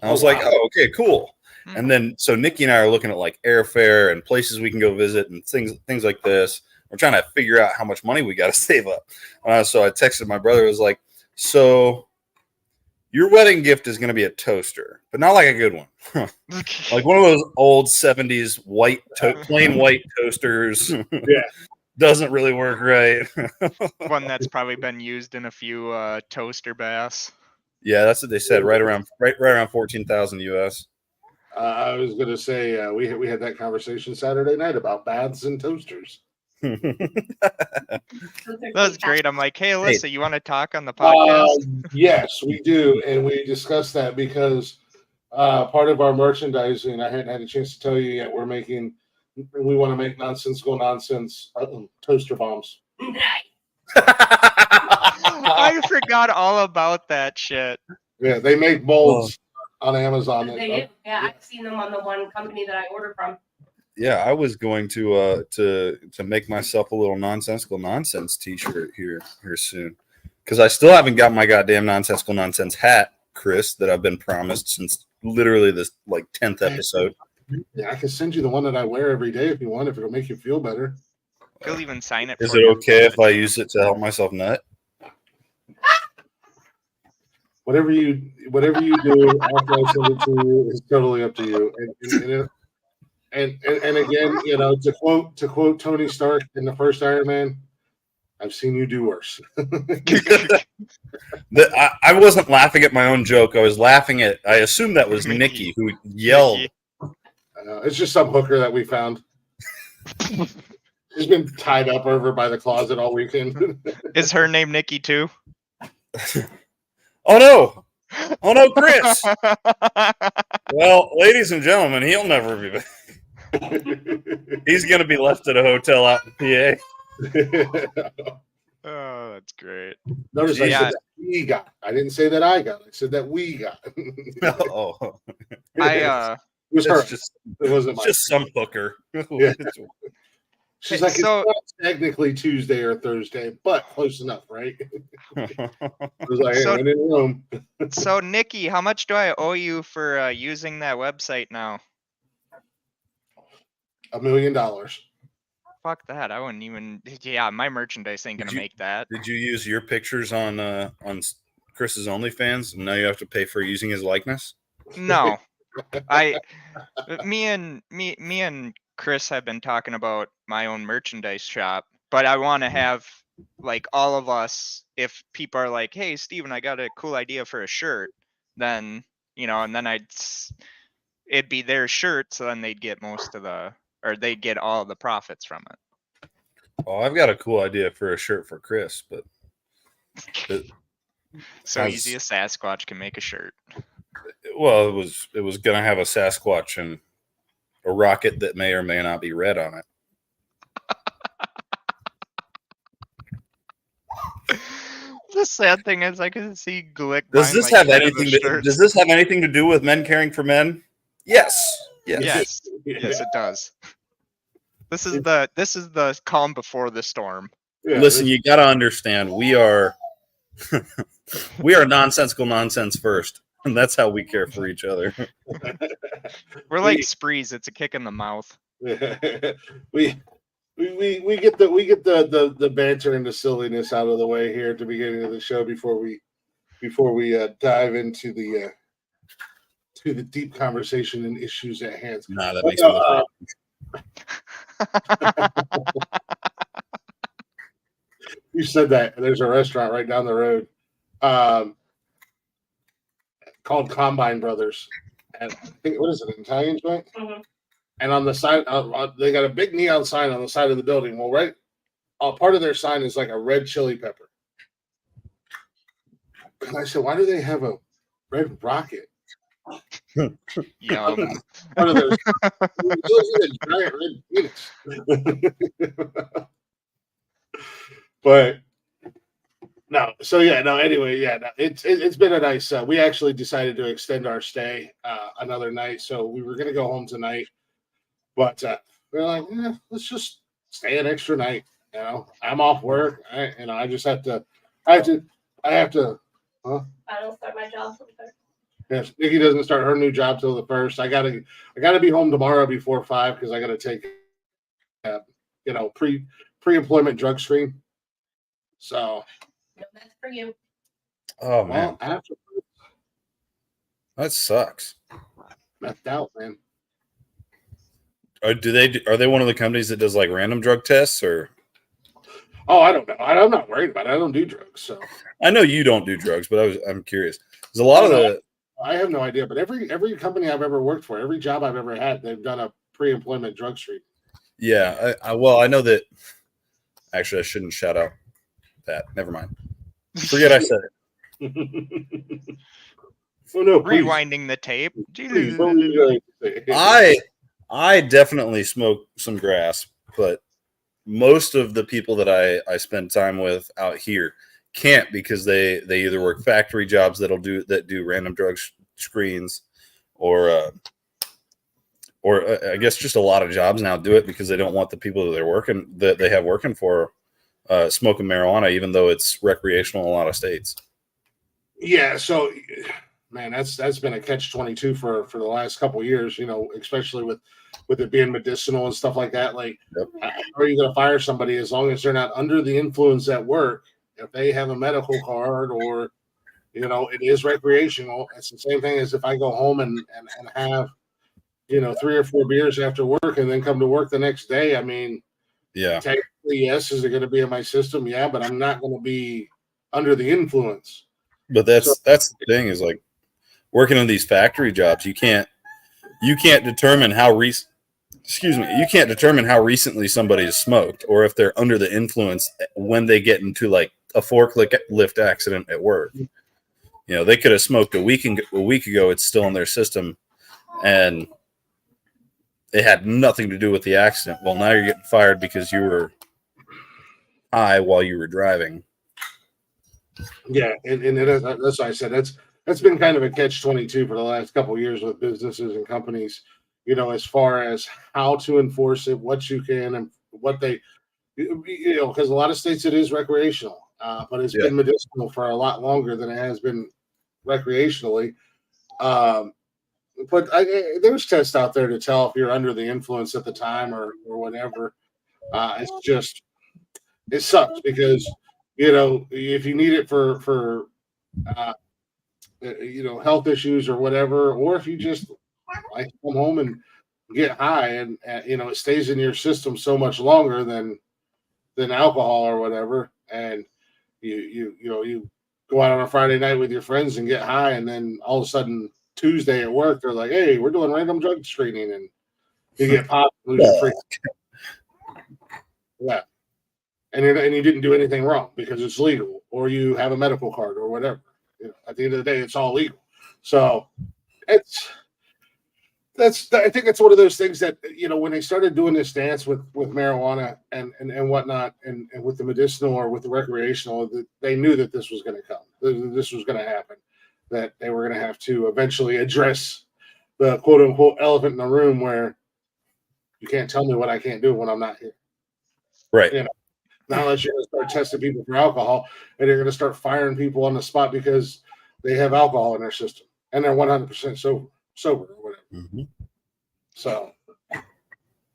And I was like, oh, okay, cool. And then so Nikki and I are looking at like airfare and places we can go visit and things like this. We're trying to figure out how much money we got to save up. So I texted my brother. Was like, so your wedding gift is going to be a toaster, but not like a good one. Like one of those old 70s plain white toasters. Yeah. Doesn't really work right. One that's probably been used in a few toaster baths. Yeah, that's what they said. Right around 14,000 US. I was going to say we had that conversation Saturday night about baths and toasters. That was great. I'm like, hey, Alyssa, you want to talk on the podcast? Yes, we do, and we discussed that because part of our merchandising, I hadn't had a chance to tell you yet. We want to make nonsensical nonsense toaster bombs. I forgot all about that shit. Yeah, they make molds on Amazon. They do. Yeah, I've seen them on the one company that I order from. Yeah, I was going to make myself a little nonsensical nonsense t-shirt here soon, because I still haven't got my goddamn nonsensical nonsense hat, Chris, that I've been promised since literally this like 10th episode. Yeah, I can send you the one that I wear every day if you want, if it'll make you feel better. He'll even sign it. Is it okay if I use it to help myself nut? Whatever you do after I send it to you is totally up to you. And again, to quote Tony Stark in the first Iron Man, I've seen you do worse. I wasn't laughing at my own joke. I was laughing at. I assume that was Nikki who yelled. It's just some hooker that we found. She's been tied up over by the closet all weekend. Is her name Nikki too? Oh no, Chris. Well, ladies and gentlemen, he'll never be back. He's gonna be left at a hotel out in PA. Oh, that's great. Notice I said that we got. I didn't say that I got. I said that we got. Oh, it was her. It wasn't just some hooker. Yeah. She's like, it's not technically Tuesday or Thursday, but close enough, right? I was like, I went in the room. So, Nikki, how much do I owe you for using that website now? $1 million. Fuck that! I wouldn't even. Yeah, my merchandise ain't gonna make that. Did you use your pictures on Chris's OnlyFans, and now you have to pay for using his likeness? No, me and Chris have been talking about my own merchandise shop, but I want to have like all of us. If people are like, "Hey, Steven, I got a cool idea for a shirt," then and then it'd be their shirt, so then they'd get most of the or they get all the profits from it. Oh, I've got a cool idea for a shirt for Chris, but So easy a Sasquatch can make a shirt. Well, it was gonna have a Sasquatch and a rocket that may or may not be red on it. The sad thing is, I can see Glick. Does this have anything? Does this have anything to do with men caring for men? Yes. Yes, it does. This is the calm before the storm. Yeah, listen, you got to understand, we are nonsensical nonsense first, and that's how we care for each other. We're like sprees. It's a kick in the mouth. we get the banter and the silliness out of the way here at the beginning of the show before we dive into the deep conversation and issues at hand. Nah, that makes me look You said that. There's a restaurant right down the road called Combine Brothers. And I think, what is it, an Italian joint? Mm-hmm. And on the side, they got a big neon sign on the side of the building. Well, right, part of their sign is like a red chili pepper. And I said, why do they have a red rocket? Yum. Part of their it looks like a giant red penis. But no, so yeah, no. Anyway, yeah, no, it's been a nice. We actually decided to extend our stay another night, so we were gonna go home tonight, but we're like, let's just stay an extra night. You know, I'm off work. I have to. Huh? I don't start my job till the 1st. Yes, Nikki doesn't start her new job till the 1st. I gotta be home tomorrow before 5 because I gotta take, pre-employment drug screen. So no, that's for you. Oh man, after that sucks. Left out, man. Are they one of the companies that does like random drug tests or? Oh, I don't know. I'm not worried about it. I don't do drugs, so I know you don't do drugs, but I'm curious. There's a lot of the. I have no idea, but every company I've ever worked for, every job I've ever had, they've done a pre-employment drug screen. Yeah, I know that. Actually, I shouldn't shout out that. Never mind. Forget I said it. Oh no! Rewinding the tape. Please, I definitely smoke some grass, but most of the people that I spend time with out here can't because they either work factory jobs that do random drug screens, or I guess just a lot of jobs now do it because they don't want the people that they have working for smoking marijuana, even though it's recreational in a lot of states. Yeah, so man, that's been a catch-22 for the last couple of years, especially with it being medicinal and stuff like that. Like, yep. How are you going to fire somebody as long as they're not under the influence at work? If they have a medical card or, it is recreational, it's the same thing as if I go home and have, 3 or 4 beers after work and then come to work the next day. I mean, yeah, technically, yes, is it going to be in my system? Yeah, but I'm not going to be under the influence. But that's the thing is like working in these factory jobs, you can't determine how you can't determine how recently somebody has smoked or if they're under the influence when they get into like a forklift accident at work. They could have smoked a week ago. It's still in their system, and it had nothing to do with the accident. Well, now you're getting fired because you were high while you were driving. Yeah, and that's why I said that's been kind of a catch-22 for the last couple of years with businesses and companies. As far as how to enforce it, what you can and what they, because a lot of states it is recreational, but it's been medicinal for a lot longer than it has been recreationally. But there's tests out there to tell if you're under the influence at the time or whatever. It sucks because, if you need it for health issues or whatever, or if you just like come home and get high and it stays in your system so much longer than alcohol or whatever, and you go out on a Friday night with your friends and get high, and then all of a sudden Tuesday at work they're like, hey, we're doing random drug screening, and You get popped, lose your free. Yeah. And you didn't do anything wrong because it's legal, or you have a medical card or whatever. At the end of the day, it's all legal. So I think it's one of those things that, when they started doing this dance with marijuana and whatnot, and with the medicinal or with the recreational, they knew that this was going to come. This was going to happen. That they were going to have to eventually address the quote unquote elephant in the room, where you can't tell me what I can't do when I'm not here. Right. Not unless you're going to start testing people for alcohol, and you're going to start firing people on the spot because they have alcohol in their system and they're 100% sober or whatever. Mm-hmm. So,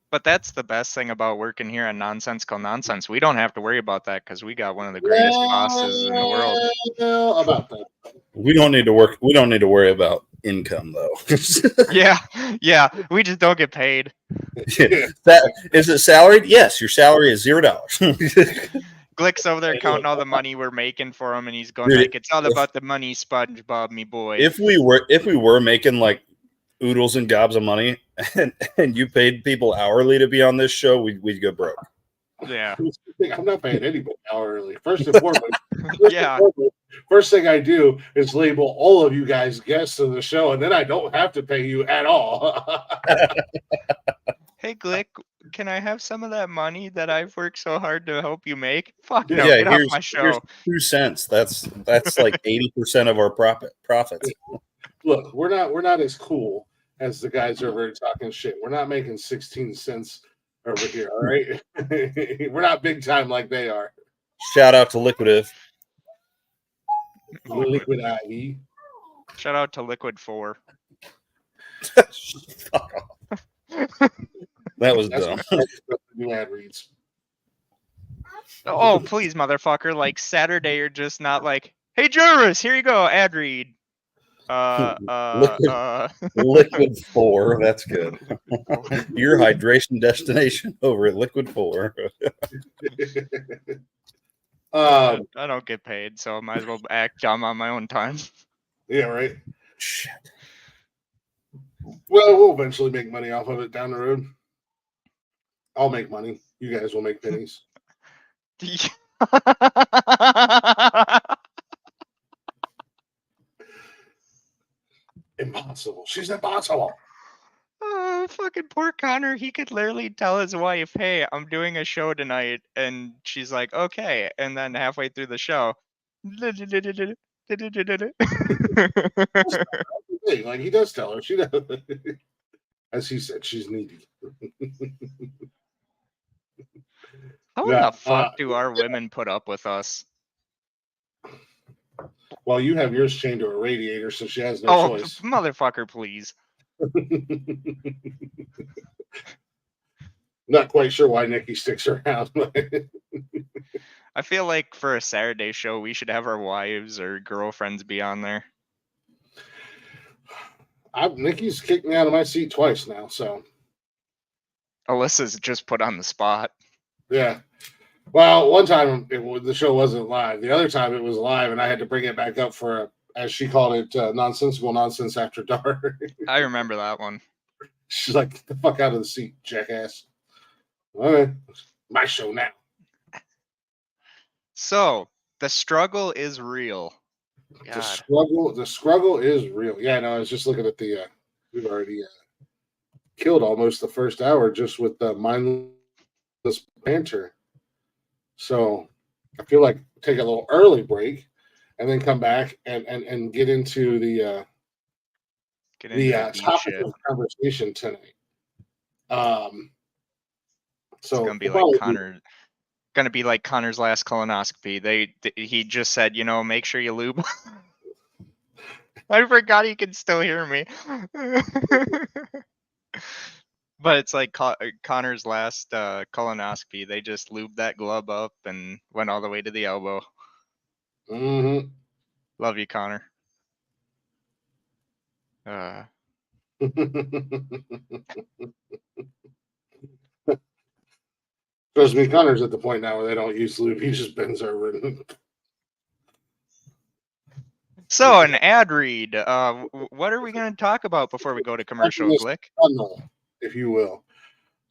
but that's the best thing about working here on Nonsensical Nonsense. We don't have to worry about that because we got one of the greatest bosses in the world. About that, we don't need to work. We don't need to worry about income though. Yeah. We just don't get paid. That is it salaried? Yes, your salary is $0. Glick's over there counting all the money we're making for him, and he's going like, "It's all about the money, SpongeBob, me boy." If we were making like oodles and gobs of money, and you paid people hourly to be on this show, we'd go broke. Yeah, I'm not paying anybody hourly. First and foremost, yeah. First thing I do is label all of you guys guests of the show, and then I don't have to pay you at all. Hey, Glick, can I have some of that money that I've worked so hard to help you make? Fuck no, Yeah, get off my show. Here's 2 cents. That's like 80% of our profits. Look, we're not as cool as the guys over here talking shit. We're not making 16 cents over here, all right? We're not big time like they are. Shout out to Liquidative. Liquid IE. Shout out to Liquid 4. Fuck off. That was dumb. New ad reads. Oh, please, motherfucker. Like, Saturday, you're just not like, "Hey, Jervis, here you go, ad read." Liquid 4. That's good. Your hydration destination over at Liquid 4. I don't get paid, so I might as well act dumb on my own time. Yeah, right. Shit. Well, we'll eventually make money off of it down the road. I'll make money. You guys will make pennies. Impossible. She's impossible. Oh, fucking poor Connor. He could literally tell his wife, "Hey, I'm doing a show tonight," and she's like, "Okay," and then halfway through the show, like he does tell her. She does. As he said, she's needy. How in the fuck do our women put up with us? Well, you have yours chained to a radiator, so she has no choice. Motherfucker, please. Not quite sure why Nikki sticks around. I feel like for a Saturday show, we should have our wives or girlfriends be on there. Nikki's kicked me out of my seat twice now, so. Alyssa's just put on the spot. Yeah. Well, one time the show wasn't live. The other time it was live, and I had to bring it back up for, as she called it, nonsensical nonsense after dark. I remember that one. She's like, "Get the fuck out of the seat, jackass." All right, my show now. So the struggle is real. God. The struggle is real. Yeah, no, I was just looking at the. We've already killed almost the first hour just with the mindless banter. So I feel like take a little early break and then come back and get into the topic of conversation tonight. So it's gonna be like Connor. Gonna be like Connor's last colonoscopy. He just said, make sure you lube. I forgot he can still hear me. But it's like Connor's last colonoscopy. They just lubed that glove up and went all the way to the elbow. Mm-hmm. Love you, Connor. Trust me, Connor's at the point now where they don't use lube. He just bends over. So, an ad read. What are we going to talk about before we go to commercial, Glick? Funnel, if you will.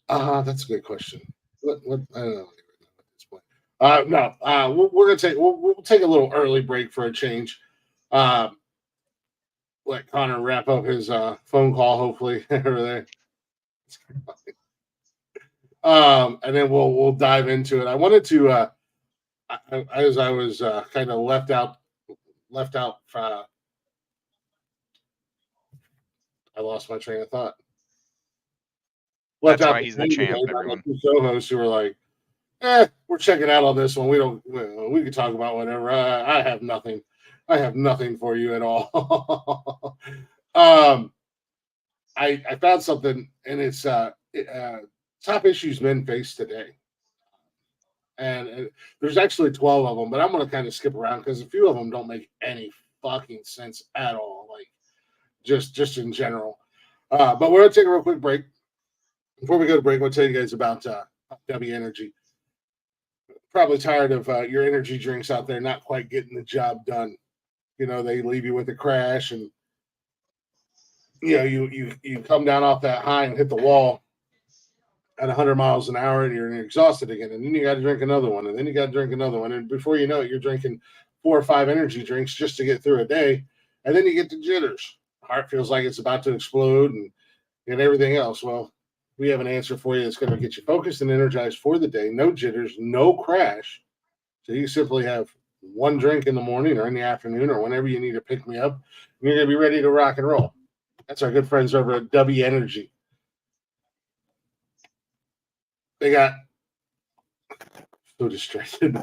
That's a good question. What I don't know at this point. No, we're gonna take we'll take a little early break for a change. Let Connor wrap up his phone call, hopefully over there. And then we'll dive into it. I wanted to as I was kind of left out. I lost my train of thought. That's why he's the champ, everyone. Two co-hosts who were like, we're checking out on this one. We can talk about whatever. I have nothing. I have nothing for you at all. I found something, and it's top issues men face today. And there's actually 12 of them, but I'm going to kind of skip around because a few of them don't make any fucking sense at all. Like just in general. But we're going to take a real quick break. Before we go to break, I'll tell you guys about W Energy. Probably tired of your energy drinks out there not quite getting the job done. You know, they leave you with a crash, and you know you come down off that high and hit the wall at 100 miles an hour, and you're exhausted again, and then you got to drink another one, and then you got to drink another one, and before you know it, you're drinking 4 or 5 energy drinks just to get through a day, and then you get the jitters. Heart feels like it's about to explode, and everything else. Well, we have an answer for you that's going to get you focused and energized for the day. No jitters, no crash. So you simply have one drink in the morning or in the afternoon or whenever you need to pick me up, and you're going to be ready to rock and roll. That's our good friends over at W Energy. They got so distracted.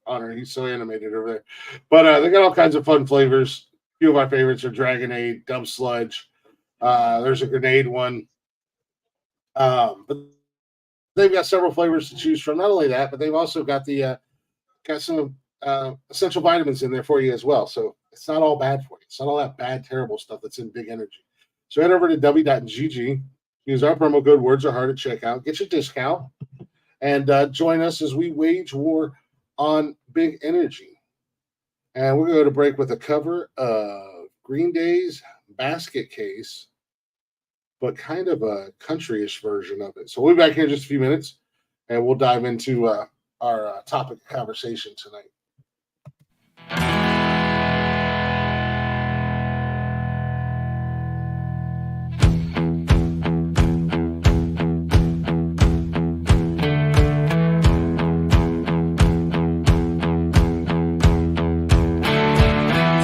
Connor, he's so animated over there. But they got all kinds of fun flavors. A few of our favorites are Dragonade, Dub Sludge. There's a grenade one. But they've got several flavors to choose from. Not only that, but they've also got got some essential vitamins in there for you as well. So it's not all bad for you. It's not all that bad, terrible stuff that's in Big Energy. So head over to w.gg. Use our promo code Words Are Hard at checkout. Get your discount and join us as we wage war on Big Energy. And we're going to go to break with a cover of Green Day's Basket Case, but kind of a country-ish version of it. So we'll be back here in just a few minutes, and we'll dive into our topic of conversation tonight.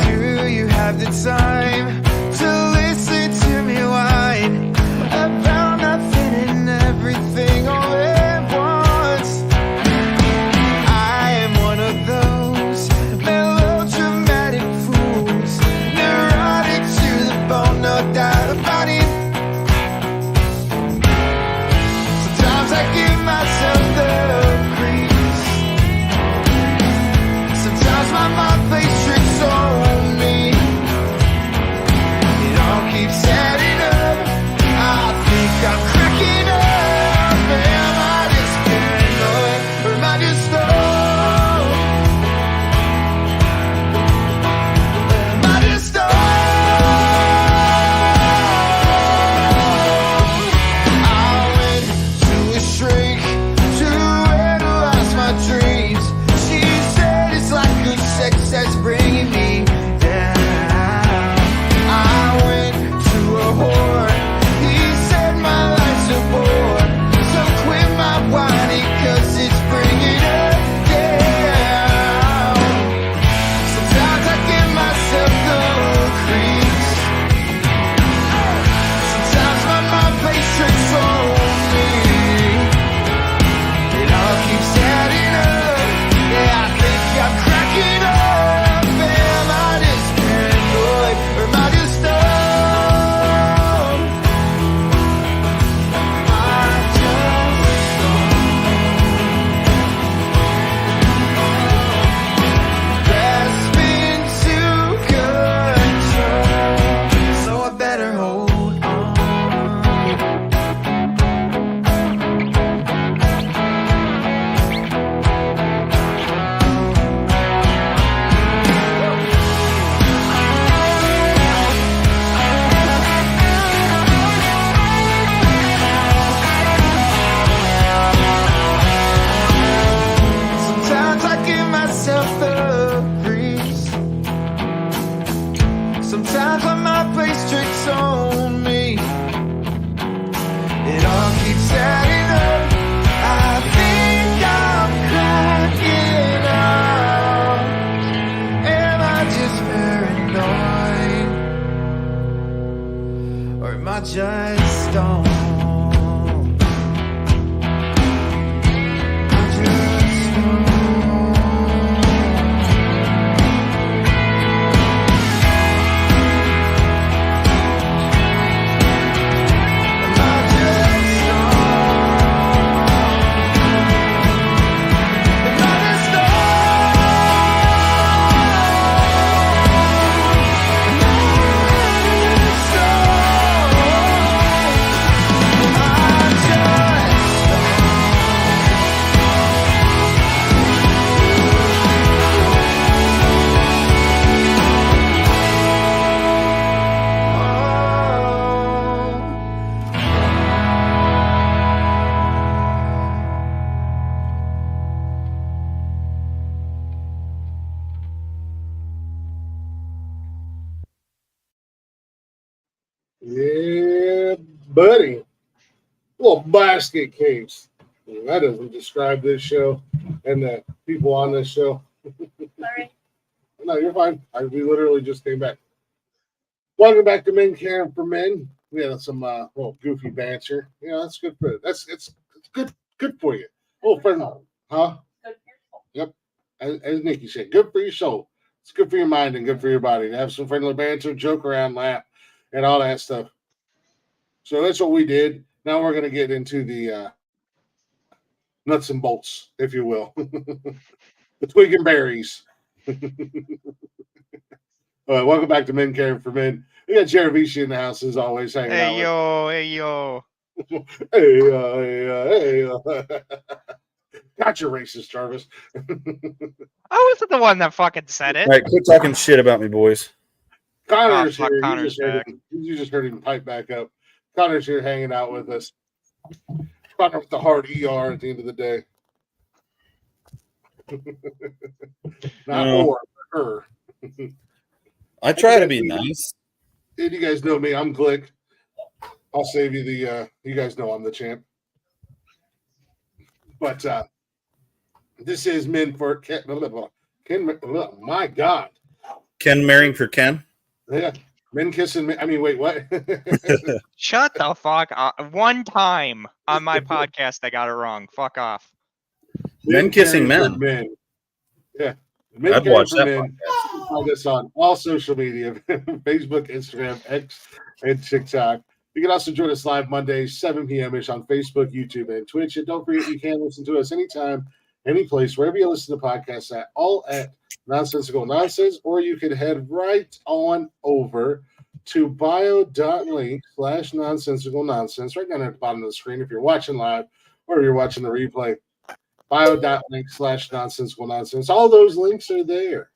Do you have the time to listen to me whine about nothing and everything all at once? I am one of those mellow Sometimes when my face tricks on me, it all keeps adding up. I think I'm cracking up. Am I just paranoid? Or am I just stoned? Yeah, buddy. Little basket case. That doesn't describe this show and the people on this show. Sorry. No, you're fine. We literally just came back. Welcome back to Men Caring for Men. We had some little goofy banter. Yeah, that's good for it's good for you. Oh, friend, huh? Yep. As Nikki said, good for your soul. It's good for your mind and good for your body to have some friendly banter, joke around, laugh, and all that stuff. So that's what we did. Now we're going to get into the nuts and bolts, if you will. The twig and berries. Welcome back to Men Caring for Men. We got Jaravici in the house as always, hanging out. Hey yo, hey yo. Hey. Gotcha, racist, Jarvis. I wasn't the one that fucking said it. All right, quit talking shit about me, boys. Connor's fuck, here. Connor's You just heard him pipe back up. Connor's here hanging out with us. Connor with the hard ER at the end of the day. Not or, but her. I try to be nice. And you guys know me. I'm Glick. I'll save you the. You guys know I'm the champ. But this is Men for Ken. My God. Ken marrying for Ken? Yeah. Men kissing men. I mean, wait, what? Shut the fuck up. One time on my podcast, I got it wrong. Fuck off. Men kissing men. Men. Yeah. Men I'd caring watch for that men. Find us on all social media Facebook, Instagram, X, and TikTok. You can also join us live Mondays, 7 p.m.ish on Facebook, YouTube, and Twitch. And don't forget, you can listen to us anytime, any place, wherever you listen to podcasts at, all at Nonsensical Nonsense, or you can head right on over to bio.link/nonsensical nonsense, right down at the bottom of the screen if you're watching live or if you're watching the replay. Bio.link/nonsensical nonsense. All those links are there,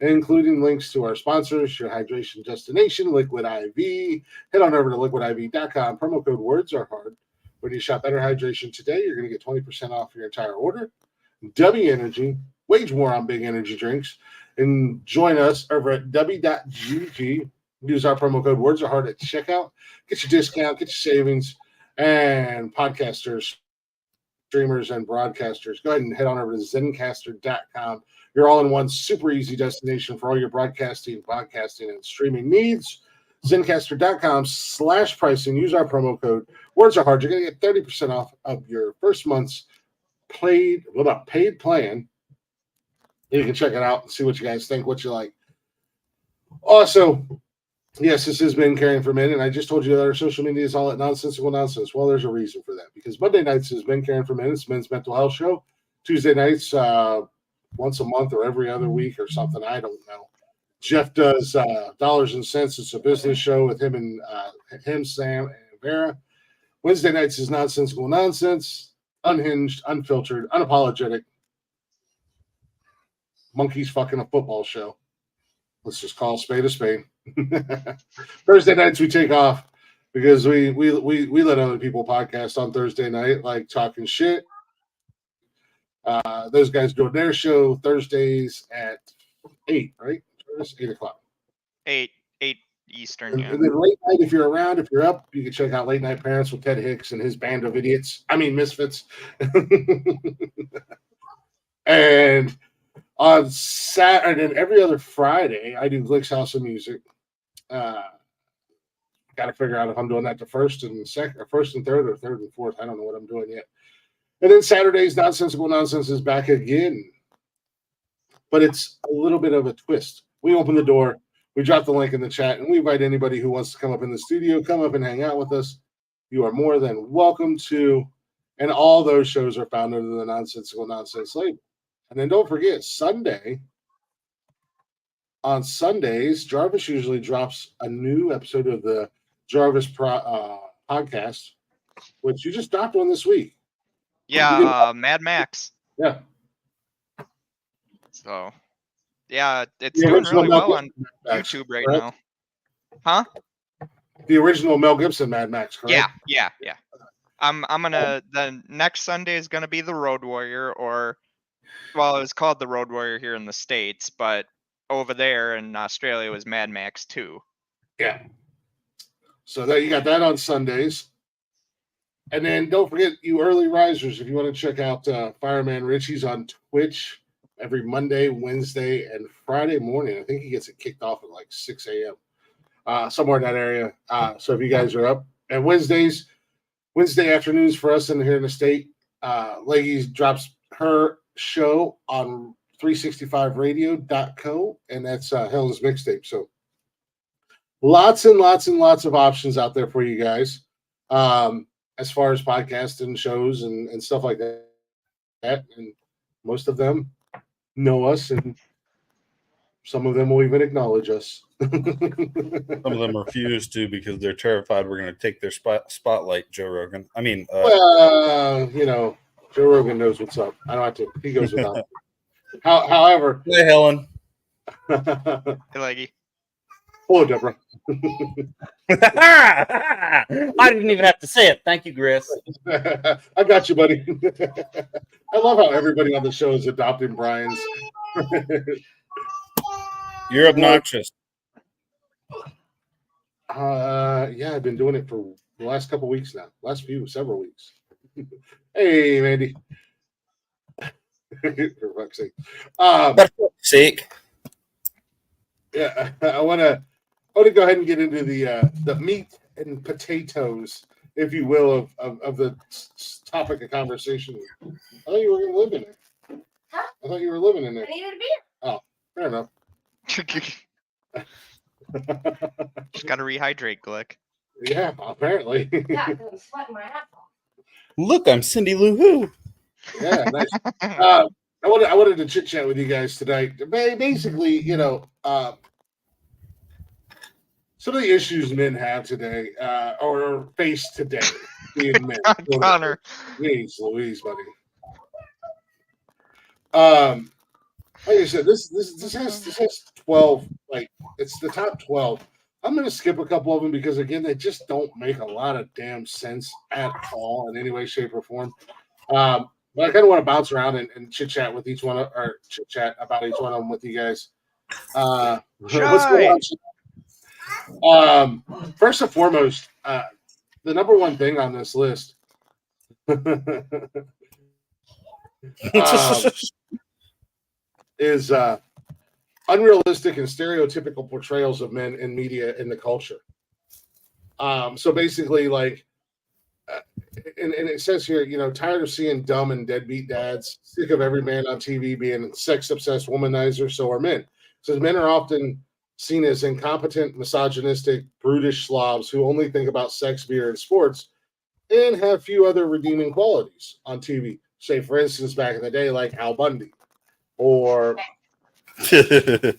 including links to our sponsors, your hydration destination, Liquid IV. Head on over to liquidiv.com. Promo code words are hard. When you shop Better Hydration today, you're going to get 20% off your entire order. W Energy, wage war on big energy drinks, and join us over at w.gg. Use our promo code words are hard at checkout. Get your discount, get your savings, and podcasters, streamers, and broadcasters. Go ahead and head on over to zencaster.com. Your all-in-one super easy destination for all your broadcasting, podcasting, and streaming needs. Zencaster.com/pricing. Use our promo code words are hard. You're going to get 30% off of your first month's paid plan. You can check it out and see what you guys think, what you like. Also, yes, this has been Caring for Men, and I just told you that our social media is all at Nonsensical Nonsense. Well, there's a reason for that, because Monday nights has been Caring for Men. It's Men's Mental Health Show. Tuesday nights, once a month or every other week or something. I don't know. Jeff does Dollars and Cents. It's a business show with him, Sam, and Vera. Wednesday nights is Nonsensical Nonsense. Unhinged, unfiltered, unapologetic. Monkeys fucking a football show. Let's just call a spade a spade. Thursday nights we take off because we let other people podcast on Thursday night, like Talking Shit. Those guys doing their show Thursdays at 8, right? 8 o'clock. 8 Eastern. Yeah. And then late night, if you're around, if you're up, you can check out Late Night Parents with Ted Hicks and his band of idiots. I mean, misfits. And on Saturday and every other Friday, I do Glick's House of Music. Got to figure out if I'm doing that the first and second, or first and third, or third and fourth. I don't know what I'm doing yet. And then Saturday's Nonsensical Nonsense is back again, but it's a little bit of a twist. We open the door, we drop the link in the chat, and we invite anybody who wants to come up in the studio, come up and hang out with us. You are more than welcome to. And all those shows are found under the Nonsensical Nonsense label. And then don't forget, on Sundays, Jarvis usually drops a new episode of the Jarvis podcast, which you just dropped one this week. Yeah, Mad Max. Yeah. So, yeah, it's doing really well on YouTube right now. Huh? The original Mel Gibson Mad Max, correct? Yeah. I'm gonna the next Sunday is gonna be the Road Warrior, or well, it was called the Road Warrior here in the States, but over there in Australia it was Mad Max 2. Yeah. So that you got that on Sundays. And then don't forget, you early risers, if you want to check out Fireman Richie's on Twitch every Monday, Wednesday, and Friday morning. I think he gets it kicked off at like 6 a.m. Somewhere in that area. So if you guys are up. And Wednesday afternoons for us here in the state, Leggy drops her show on 365radio.co, and that's Helen's Mixtape. So lots and lots and lots of options out there for you guys, as far as podcasts and shows and stuff like that. And most of them know us, and some of them will even acknowledge us. Some of them refuse to because they're terrified we're going to take their spotlight, Joe Rogan. I mean, well, Joe Rogan knows what's up. I don't have to. He goes without. However, hey, Helen. Hey, Leggy. Hello, Deborah. I didn't even have to say it. Thank you, Chris. I got you, buddy. I love how everybody on the show is adopting Brian's. You're obnoxious. Yeah, I've been doing it for the last couple weeks now. Several weeks. Hey, Mandy. For fuck's sake. For fuck's sake. Yeah, I want to go ahead and get into the meat and potatoes, if you will, of the topic of conversation. I thought you were going to live in it. Huh? I thought you were living in there. I needed a beer. Oh, fair enough. Just gotta rehydrate, Glick. Yeah, apparently. Yeah, I'm sweating my ass off. Look, I'm Cindy Lou Who. Yeah, nice. I wanted to chit chat with you guys tonight. Basically, some of the issues men have today, or face today, being men. Connor. Jeez Louise, buddy. Like I said, this has 12. Like, it's the top 12. I'm going to skip a couple of them because, again, they just don't make a lot of damn sense at all in any way, shape, or form. But I kind of want to bounce around and chit chat with each one, or chit chat about each one of them with you guys. What's going on? First and foremost, the number one thing on this list is unrealistic and stereotypical portrayals of men in media in the culture. So basically, like, and it says here, tired of seeing dumb and deadbeat dads, sick of every man on TV being sex-obsessed womanizer, so are men. It says men are often seen as incompetent, misogynistic, brutish slobs who only think about sex, beer, and sports, and have few other redeeming qualities on TV. Say, for instance, back in the day, like Al Bundy, or yeah,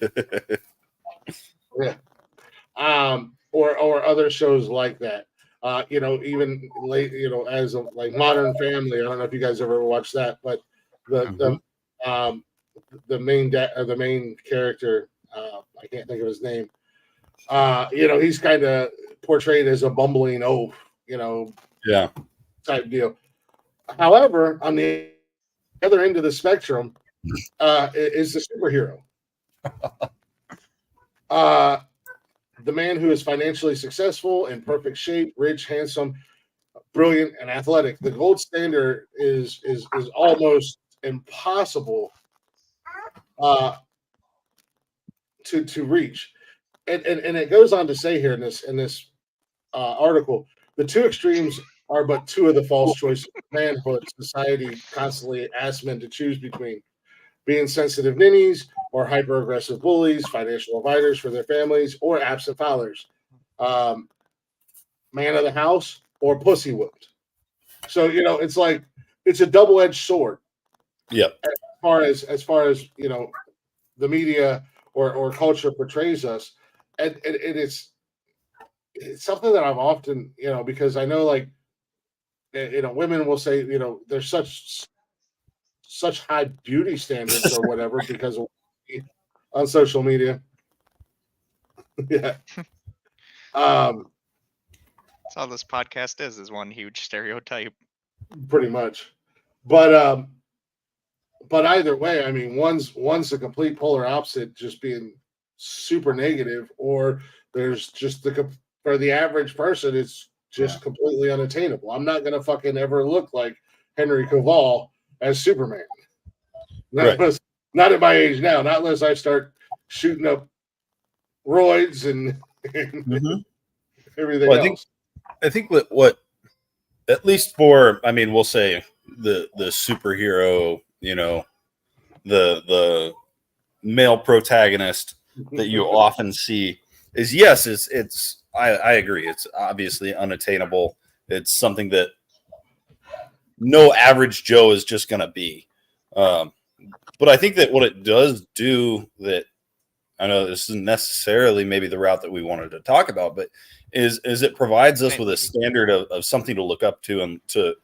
or other shows like that. Even late, as a, like Modern Family. I don't know if you guys ever watched that, but the main the main character, I can't think of his name. He's kind of portrayed as a bumbling oaf, yeah, type deal. However, on the other end of the spectrum, is the superhero. the man who is financially successful, in perfect shape, rich, handsome, brilliant, and athletic. The gold standard is almost impossible to reach. And it goes on to say here in this article, the two extremes are but two of the false choices manhood society constantly asks men to choose between: being sensitive ninnies or hyper aggressive bullies, financial providers for their families, or absent fathers, man of the house or pussy whipped. So it's like it's a double edged sword. Yep. As far as the media or culture portrays us, and it's something that I've often because I know like women will say there's such high beauty standards or whatever because of on social media. Yeah. That's all this podcast is one huge stereotype. Pretty much. But either way, I mean, one's the complete polar opposite, just being super negative, or there's just for the average person, it's just completely unattainable. I'm not gonna fucking ever look like Henry Cavill as Superman. Not at my age now, not unless I start shooting up roids and everything else. I think what at least for, I mean, we'll say the superhero, the male protagonist that you often see is, yes, it's I agree. It's obviously unattainable. It's something that no average Joe is just going to be. But I think that what it does do, that I know this isn't necessarily maybe the route that we wanted to talk about, but is it provides us with a standard of something to look up to and to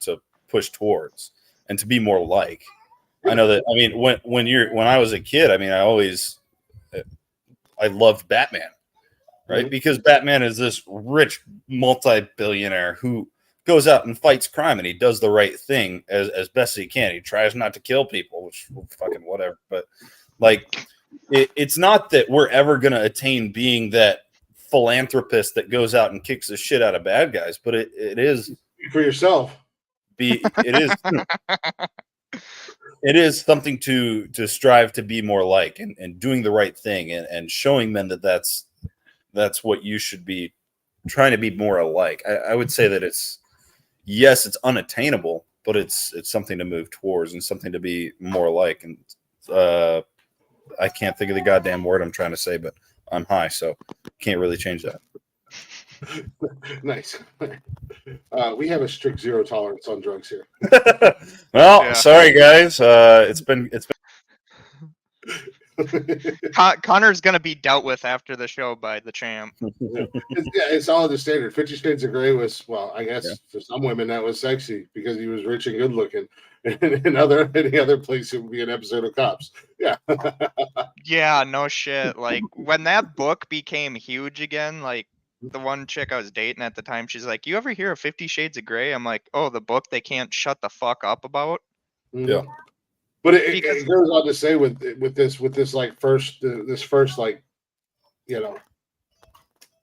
push towards and to be more like. I know that, I mean, when I was a kid, I mean, I loved Batman, right? Because Batman is this rich multi-billionaire who goes out and fights crime, and he does the right thing as best he can. He tries not to kill people, which fucking whatever. But like, it's not that we're ever going to attain being that philanthropist that goes out and kicks the shit out of bad guys, but it is for yourself. It is something to strive to be more like, and doing the right thing, and showing men that that's what you should be trying to be more alike. I would say that it's unattainable, but it's something to move towards and something to be more like. And I can't think of the goddamn word I'm trying to say, but I'm high, so can't really change that. Nice. We have a strict zero tolerance on drugs here. Well, sorry guys. It's been Connor's gonna be dealt with after the show by the champ. It's all the standard. 50 Shades of Grey was, well, I guess for some women that was sexy because he was rich and good looking. And any other place it would be an episode of Cops. Yeah. Yeah, no shit. Like when that book became huge again, like the one chick I was dating at the time, she's like, "You ever hear of 50 Shades of Grey?" I'm like, "Oh, the book they can't shut the fuck up about." Yeah. But it goes on to say with this like this first like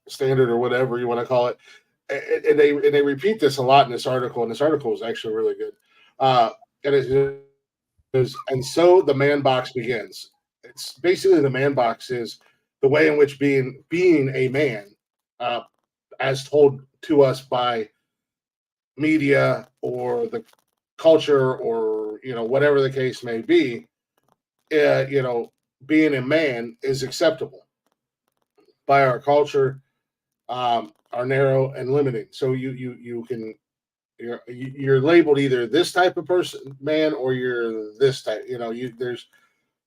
standard or whatever you want to call it, and they repeat this a lot in this article, and this article is actually really good. And it is, and so the man box begins. It's basically the man box is the way in which being a man, as told to us by media or the culture or whatever the case may be, being a man is acceptable by our culture, are narrow and limiting. So you're labeled either this type of person, man, or you're this type.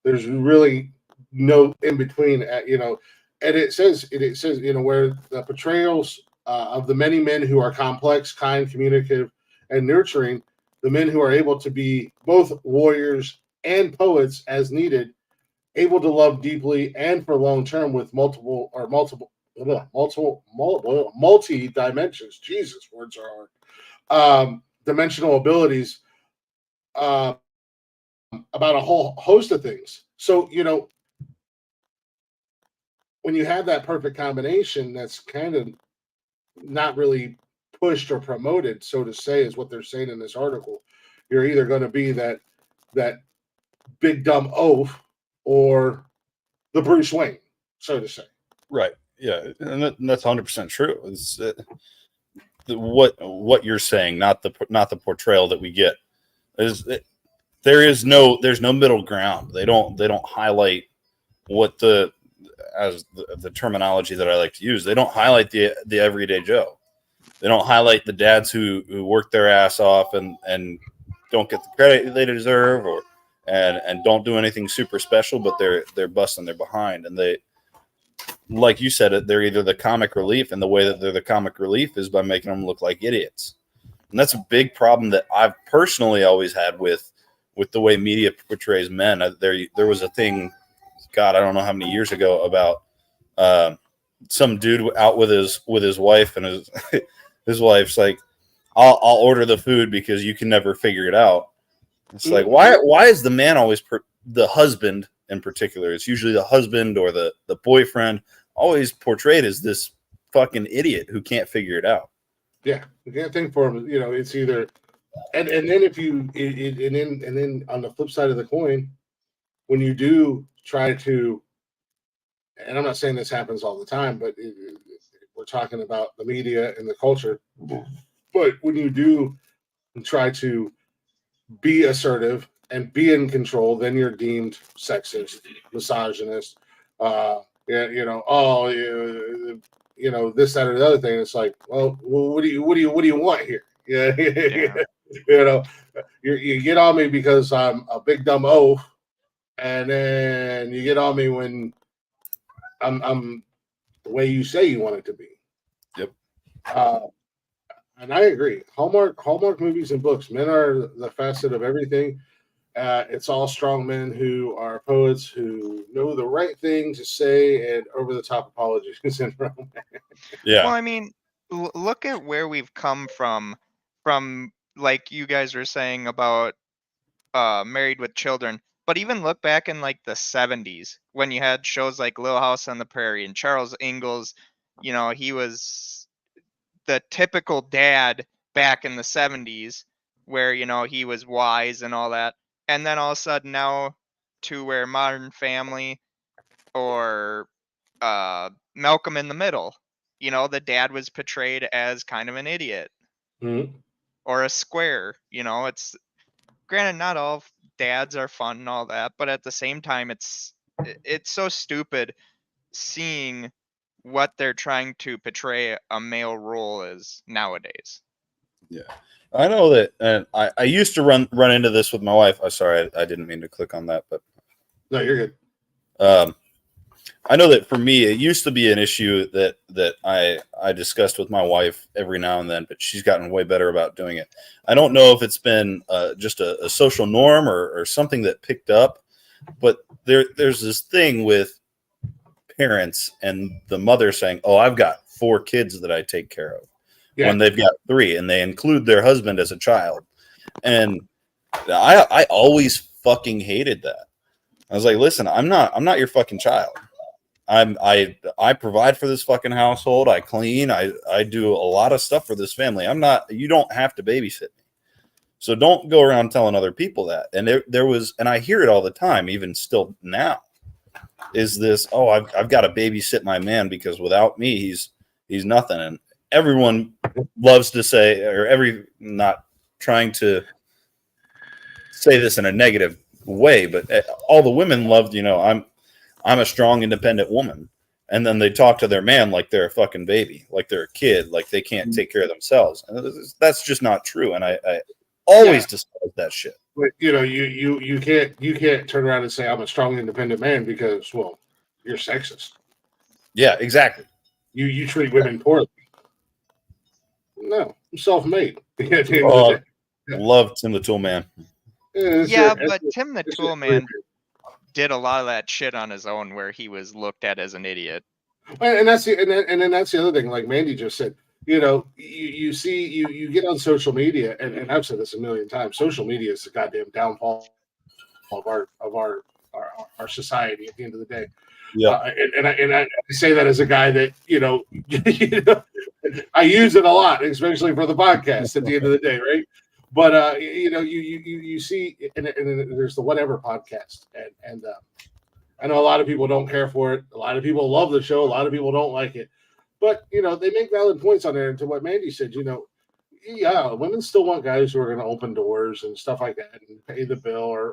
There's really no in between. And it says where the portrayals of the many men who are complex, kind, communicative, and nurturing, the men who are able to be both warriors and poets as needed, able to love deeply and for long term with multi dimensions. Jesus, words are hard. Dimensional abilities about a whole host of things. So when you have that perfect combination, that's kind of not really pushed or promoted, so to say, is what they're saying in this article. You're either going to be that big dumb oaf or the Bruce Wayne, so to say. Right. Yeah, and that's 100% true. It's what you're saying, not the portrayal that we get. There's no middle ground. They don't highlight what the terminology that I like to use. They don't highlight the everyday Joe. They don't highlight the dads who work their ass off and don't get the credit they deserve, or and don't do anything super special, but they're busting their behind. And they, like you said, they're either the comic relief, and the way that they're the comic relief is by making them look like idiots. And that's a big problem that I've personally always had with the way media portrays men. There was a thing, God, I don't know how many years ago, about some dude out with his wife, and his wife's like, I'll order the food because you can never figure it out. It's like, why is the man always the husband in particular? It's usually the husband or the boyfriend always portrayed as this fucking idiot who can't figure it out. Yeah, you can't think for him. You know, it's either, and then if you, and then on the flip side of the coin, when you do try to, and I'm not saying this happens all the time, but we're talking about the media and the culture. But when you do try to be assertive and be in control, then you're deemed sexist, misogynist. You know, this, that, or the other thing. It's like, well, what do you want here? Yeah, you know, you get on me because I'm a big dumb oaf, and then you get on me when I'm the way you say you want it to be. Yep. And I agree. Hallmark movies and books. Men are the facet of everything. It's all strong men who are poets who know the right thing to say and over the top apologies and Yeah. Well, I mean, look at where we've come from like you guys were saying about Married with Children. But even look back in like the 70s when you had shows like Little House on the Prairie, and Charles Ingalls, you know, he was the typical dad back in the 70s where, you know, he was wise and all that. And then all of a sudden now to where Modern Family or Malcolm in the Middle, you know, the dad was portrayed as kind of an idiot or a square. You know, it's granted not all dads are fun and all that, but at the same time it's so stupid seeing what they're trying to portray a male role as nowadays. Yeah, I know that, and I used to run into this with my wife. I'm sorry, I didn't mean to click on that, but no, you're good. I know that for me, it used to be an issue that I discussed with my wife every now and then, but she's gotten way better about doing it. I don't know if it's been just a social norm or something that picked up, but there's this thing with parents and the mother saying, "Oh, I've got 4 kids that I take care of," when they've got 3, and they include their husband as a child. And I always fucking hated that. I was like, listen, I'm not your fucking child. I provide for this fucking household. I clean. I do a lot of stuff for this family. You don't have to babysit me. So don't go around telling other people that. And there was, and I hear it all the time, even still now, is this, oh, I've got to babysit my man because without me, he's nothing. And everyone loves to say, or not trying to say this in a negative way, but all the women loved, you know, I'm a strong, independent woman. And then they talk to their man like they're a fucking baby, like they're a kid, like they can't take care of themselves. And that's just not true. And I always despise that shit. But you know, you can't turn around and say I'm a strong, independent man because, well, you're sexist. Yeah, exactly. You treat women poorly. No, I'm self-made. Love Tim the Tool Man. But Tim the Tool Man did a lot of that shit on his own, where he was looked at as an idiot. And that's then that's the other thing. Like Mandy just said, you know, you get on social media, and I've said this a million times. Social media is the goddamn downfall of our society. At the end of the day, Yeah. And I say that as a guy that I use it a lot, especially for the podcast. At the end of the day, right? But you see, and there's the Whatever podcast, and I know a lot of people don't care for it. A lot of people love the show. A lot of people don't like it. But they make valid points on there. And to what Mandy said, yeah, women still want guys who are going to open doors and stuff like that and pay the bill or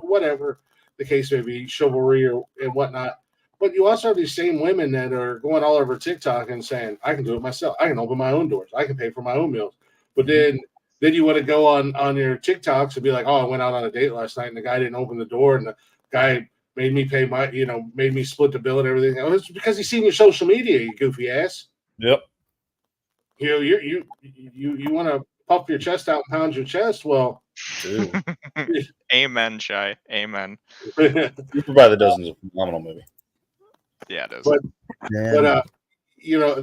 whatever the case may be, chivalry and whatnot. But you also have these same women that are going all over TikTok and saying, I can do it myself. I can open my own doors. I can pay for my own meals. But then you want to go on your TikToks and be like, oh, I went out on a date last night and the guy didn't open the door and the guy made me pay made me split the bill and everything. It's because he's seen your social media, you goofy ass. Yep. You want to puff your chest out and pound your chest? Well, amen, Shy. Amen. Superbad the Dozen is a phenomenal movie. Yeah, it is. But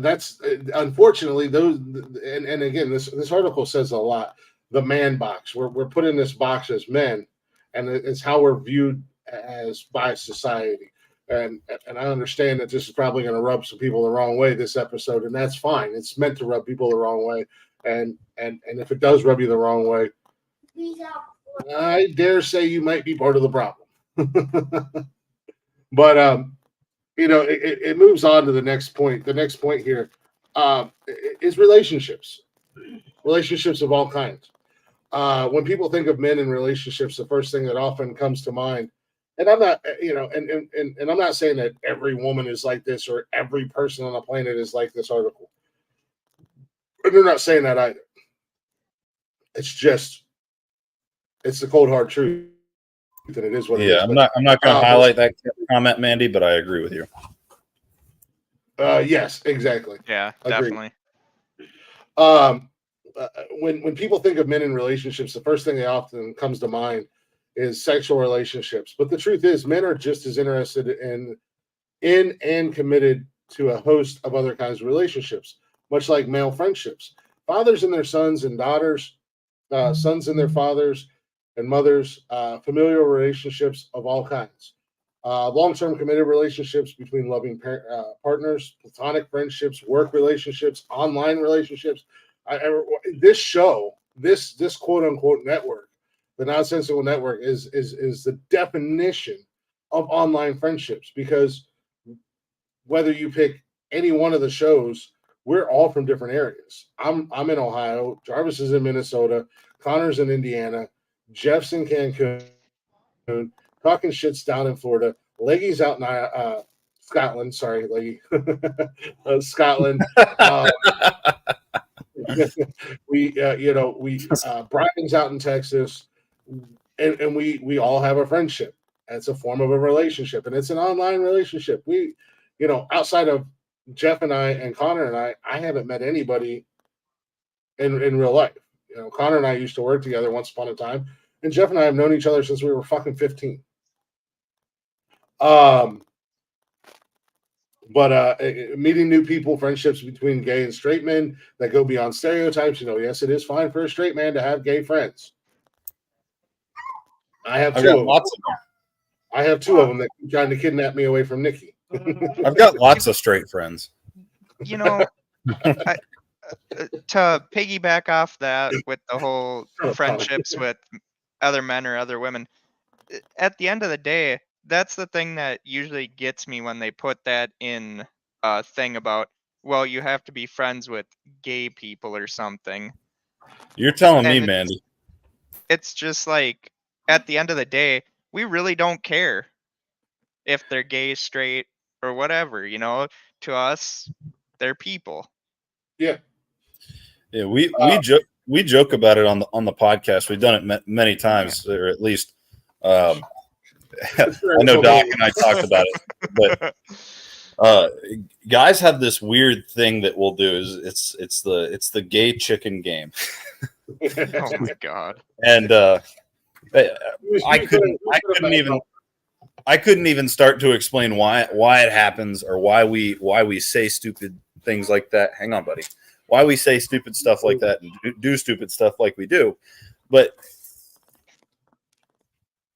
that's unfortunately those, and again, this article says a lot. The man box. We're put in this box as men, and it's how we're viewed as by society. And I understand that this is probably going to rub some people the wrong way this episode, and that's fine. It's meant to rub people the wrong way, and if it does rub you the wrong way, I dare say you might be part of the problem. But it moves on to the next point. The next point here is relationships of all kinds. When people think of men in relationships, the first thing that often comes to mind. And I'm not, and I'm not saying that every woman is like this or every person on the planet is like this article. And they're not saying that either. It's the cold hard truth, and it is what it is. Yeah, I'm not going to highlight that comment, Mandy, but I agree with you. Yes, exactly. Yeah, Agreed. definitely. When people think of men in relationships, the first thing that often comes to mind is sexual relationships. But the truth is, men are just as interested in and committed to a host of other kinds of relationships, much like male friendships. Fathers and their sons and daughters, sons and their fathers and mothers, familial relationships of all kinds. Long-term committed relationships between loving partners, platonic friendships, work relationships, online relationships. This show, this quote-unquote network, the Nonsensical Network is the definition of online friendships, because whether you pick any one of the shows, we're all from different areas. I'm in Ohio, Jarvis is in Minnesota, Connor's in Indiana, Jeff's in Cancun, Talking Shit's down in Florida, Leggy's out in Scotland. Sorry, Leggy, Scotland. Brian's out in Texas. And we all have a friendship. It's a form of a relationship, and it's an online relationship. We, outside of Jeff and I and Connor and I haven't met anybody in real life. Connor and I used to work together once upon a time, and Jeff and I have known each other since we were fucking 15. But meeting new people, friendships between gay and straight men that go beyond stereotypes. Yes, it is fine for a straight man to have gay friends. I've got lots of them. I have two of them that keep trying to kidnap me away from Nikki. I've got lots of straight friends. To piggyback off that with the whole friendships with other men or other women, at the end of the day, that's the thing that usually gets me when they put that in a thing about, well, you have to be friends with gay people or something. You're telling me, Mandy. It's just like, at the end of the day, we really don't care if they're gay, straight, or whatever. To us, they're people. Yeah. Yeah, we joke about it on the podcast. We've done it many times, or at least I know Doc and I talked about it. But guys have this weird thing that we'll do is it's the gay chicken game. Oh my god! And I couldn't even start to explain why it happens or why we say stupid things like that. Hang on, buddy. Why we say stupid stuff like that and do stupid stuff like we do. But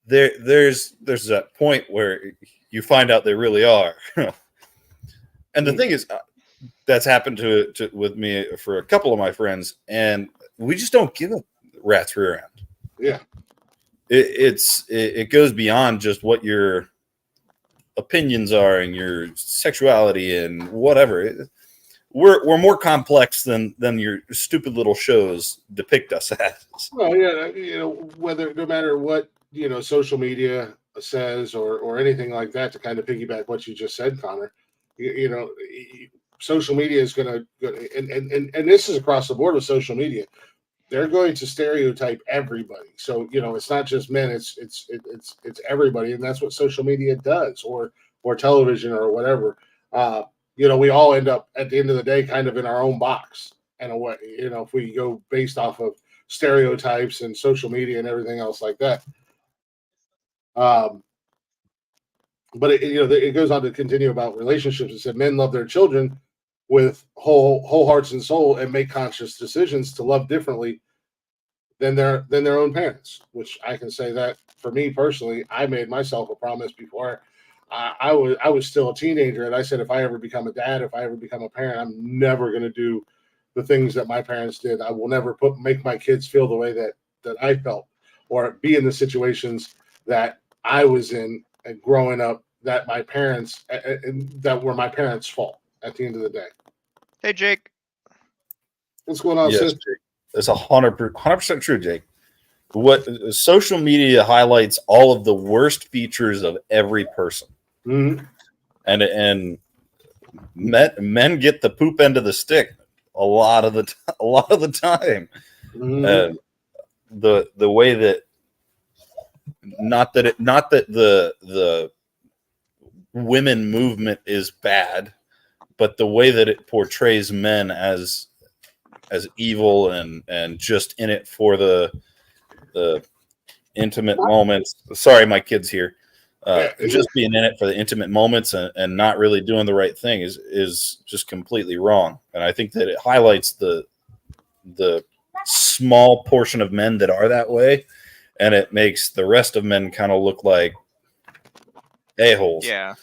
there's that point where you find out they really are. And the thing is, that's happened with me for a couple of my friends, and we just don't give a rat's rear end. Yeah. It goes beyond just what your opinions are and your sexuality and whatever. We're more complex than your stupid little shows depict us as. Well, yeah, no matter what, social media says or anything like that, to kind of piggyback what you just said, Connor, social media is going to, and this is across the board with social media. They're going to stereotype everybody. So, it's not just men, it's everybody. And that's what social media does, or television or whatever. We all end up at the end of the day kind of in our own box in a way, if we go based off of stereotypes and social media and everything else like that. But it goes on to continue about relationships. It said men love their children with whole hearts and soul and make conscious decisions to love differently than their own parents. Which I can say that for me personally, I made myself a promise before I was still a teenager, and I said, if I ever become a dad, if I ever become a parent, I'm never going to do the things that my parents did. I will never make my kids feel the way that I felt, or be in the situations that I was in growing up, that my parents that were my parents' fault at the end of the day. Hey, Jake. What's going on, Yes, sis? Jake. That's 100% true, Jake. What social media highlights all of the worst features of every person. Mm-hmm. And men get the poop end of the stick a lot of the time. Mm-hmm. The way that not that the women movement is bad, but the way that it portrays men as evil and just in it for the intimate moments. Sorry, my kid's here. Just being in it for the intimate moments and not really doing the right thing is just completely wrong. And I think that it highlights the small portion of men that are that way, and it makes the rest of men kind of look like a-holes. Yeah.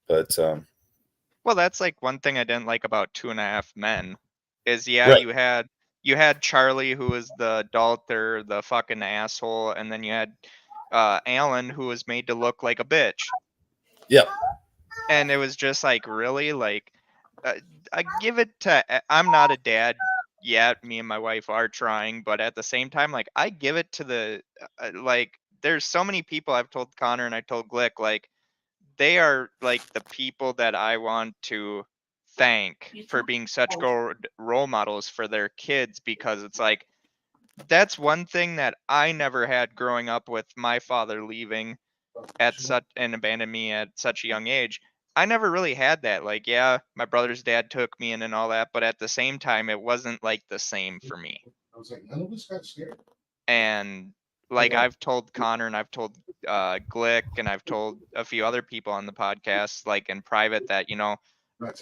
But well, that's like one thing I didn't like about 2.5 Men is right. you had Charlie, who was the adulterer, the fucking asshole, and then you had Alan, who was made to look like a bitch. Yep. And it was just like, really, like, I give it to. I'm not a dad yet. Me and my wife are trying, but at the same time, like, I give it to the like. There's so many people I've told Connor and I told Glick, like, they are like the people that I want to thank for being such good role models for their kids, because it's like, that's one thing that I never had growing up, with my father leaving at such and abandoned me at such a young age. I never really had that. Like, yeah, my brother's dad took me in and all that, but at the same time, it wasn't like the same for me. I was like, none of us got scared. And like, I've told Connor and I've told Glick and I've told a few other people on the podcast, like in private, that,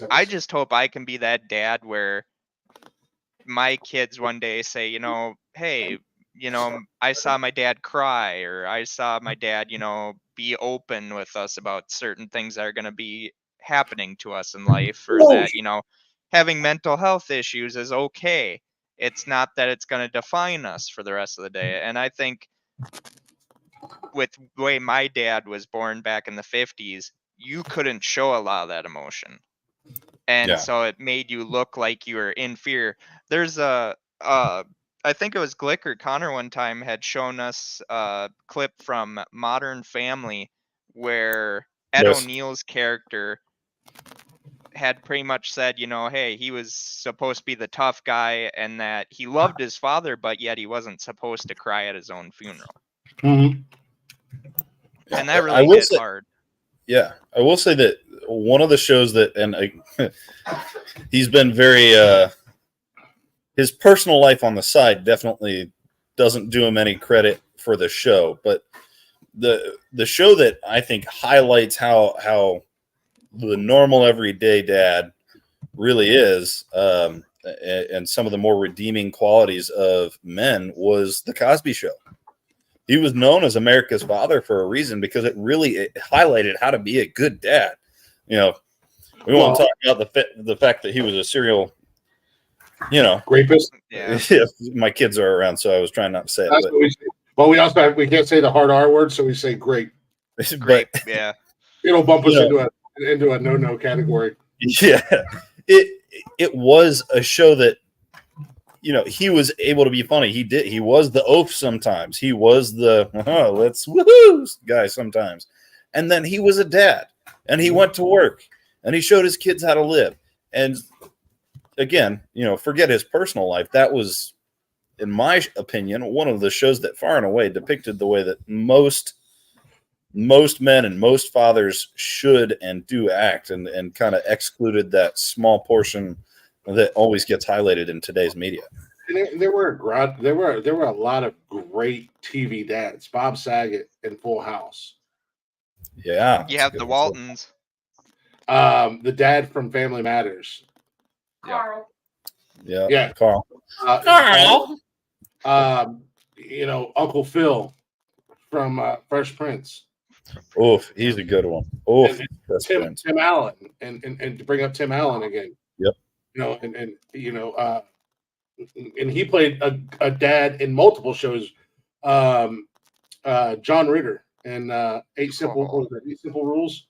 I just hope I can be that dad where my kids one day say, hey, I saw my dad cry, or I saw my dad, be open with us about certain things that are going to be happening to us in life, or that, having mental health issues is okay. It's not that it's going to define us for the rest of the day. And I think with the way my dad was born back in the 50s, you couldn't show a lot of that emotion. And so it made you look like you were in fear. There's I think it was Glick or Connor one time had shown us a clip from Modern Family where Ed O'Neill's character had pretty much said, hey, he was supposed to be the tough guy and that he loved his father, but yet he wasn't supposed to cry at his own funeral. Mm-hmm. And that really hit hard. Yeah, I will say that one of the shows that, and he's been very, his personal life on the side definitely doesn't do him any credit for the show, but the show that I think highlights how the normal everyday dad really is, and some of the more redeeming qualities of men, was The Cosby Show. He was known as America's father for a reason, because it highlighted how to be a good dad. You know, we won't talk about the fact that he was a serial, rapist. Yeah. My kids are around, so I was trying not to say it. That's what we say. But we also we can't say the hard R word, so we say grape. Grape, yeah. It'll bump us into a no category. Yeah, it was a show that, he was able to be funny. He was the oaf sometimes. He was the let's woohoo guy sometimes. And then he was a dad, and he went to work, and he showed his kids how to live. And again, forget his personal life. That was, in my opinion, one of the shows that far and away depicted the way that most men and most fathers should and do act, and kind of excluded that small portion that always gets highlighted in today's media. And there were a lot of great TV dads. Bob Saget in Full House. Yeah, you have the Waltons. The dad from Family Matters. Carl. Yeah, Carl. Carl. Uncle Phil from Fresh Prince. Oh, he's a good one. Oh, Tim Allen, and to bring up Tim Allen again. Yep. And he played a dad in multiple shows. John Ritter and Eight Simple Rules.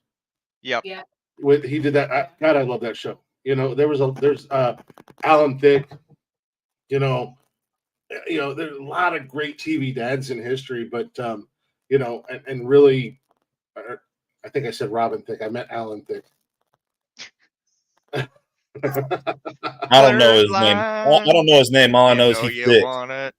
Yep. Yeah. He did that. God, I love that show. There's Alan Thicke. There's a lot of great TV dads in history, but and really, I think I said Robin Thicke. I meant Alan Thicke. I don't know his name. I don't know his name. All I know is he's thick. Want it.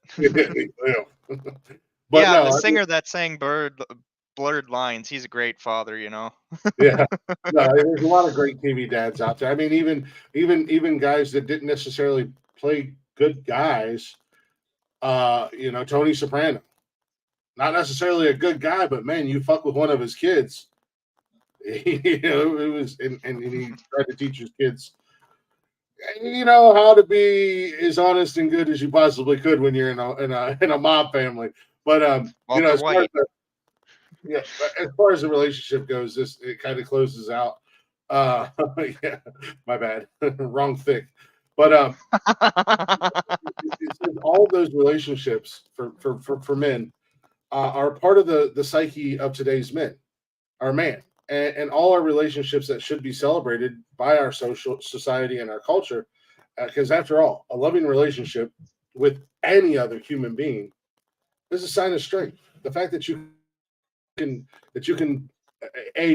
But yeah, no, the singer that sang Blurred Lines, he's a great father, Yeah, no, there's a lot of great TV dads out there. I mean, even guys that didn't necessarily play good guys. Tony Soprano, not necessarily a good guy, but man, you fuck with one of his kids. It was, and he tried to teach his kids, how to be as honest and good as you possibly could when you're in a mob family. But as far as the relationship goes, it kind of closes out. Yeah, my bad, wrong thing. But all those relationships for men are part of the psyche of today's men, our man, and all our relationships that should be celebrated by our society and our culture. Because after all, a loving relationship with any other human being is a sign of strength. The fact that you can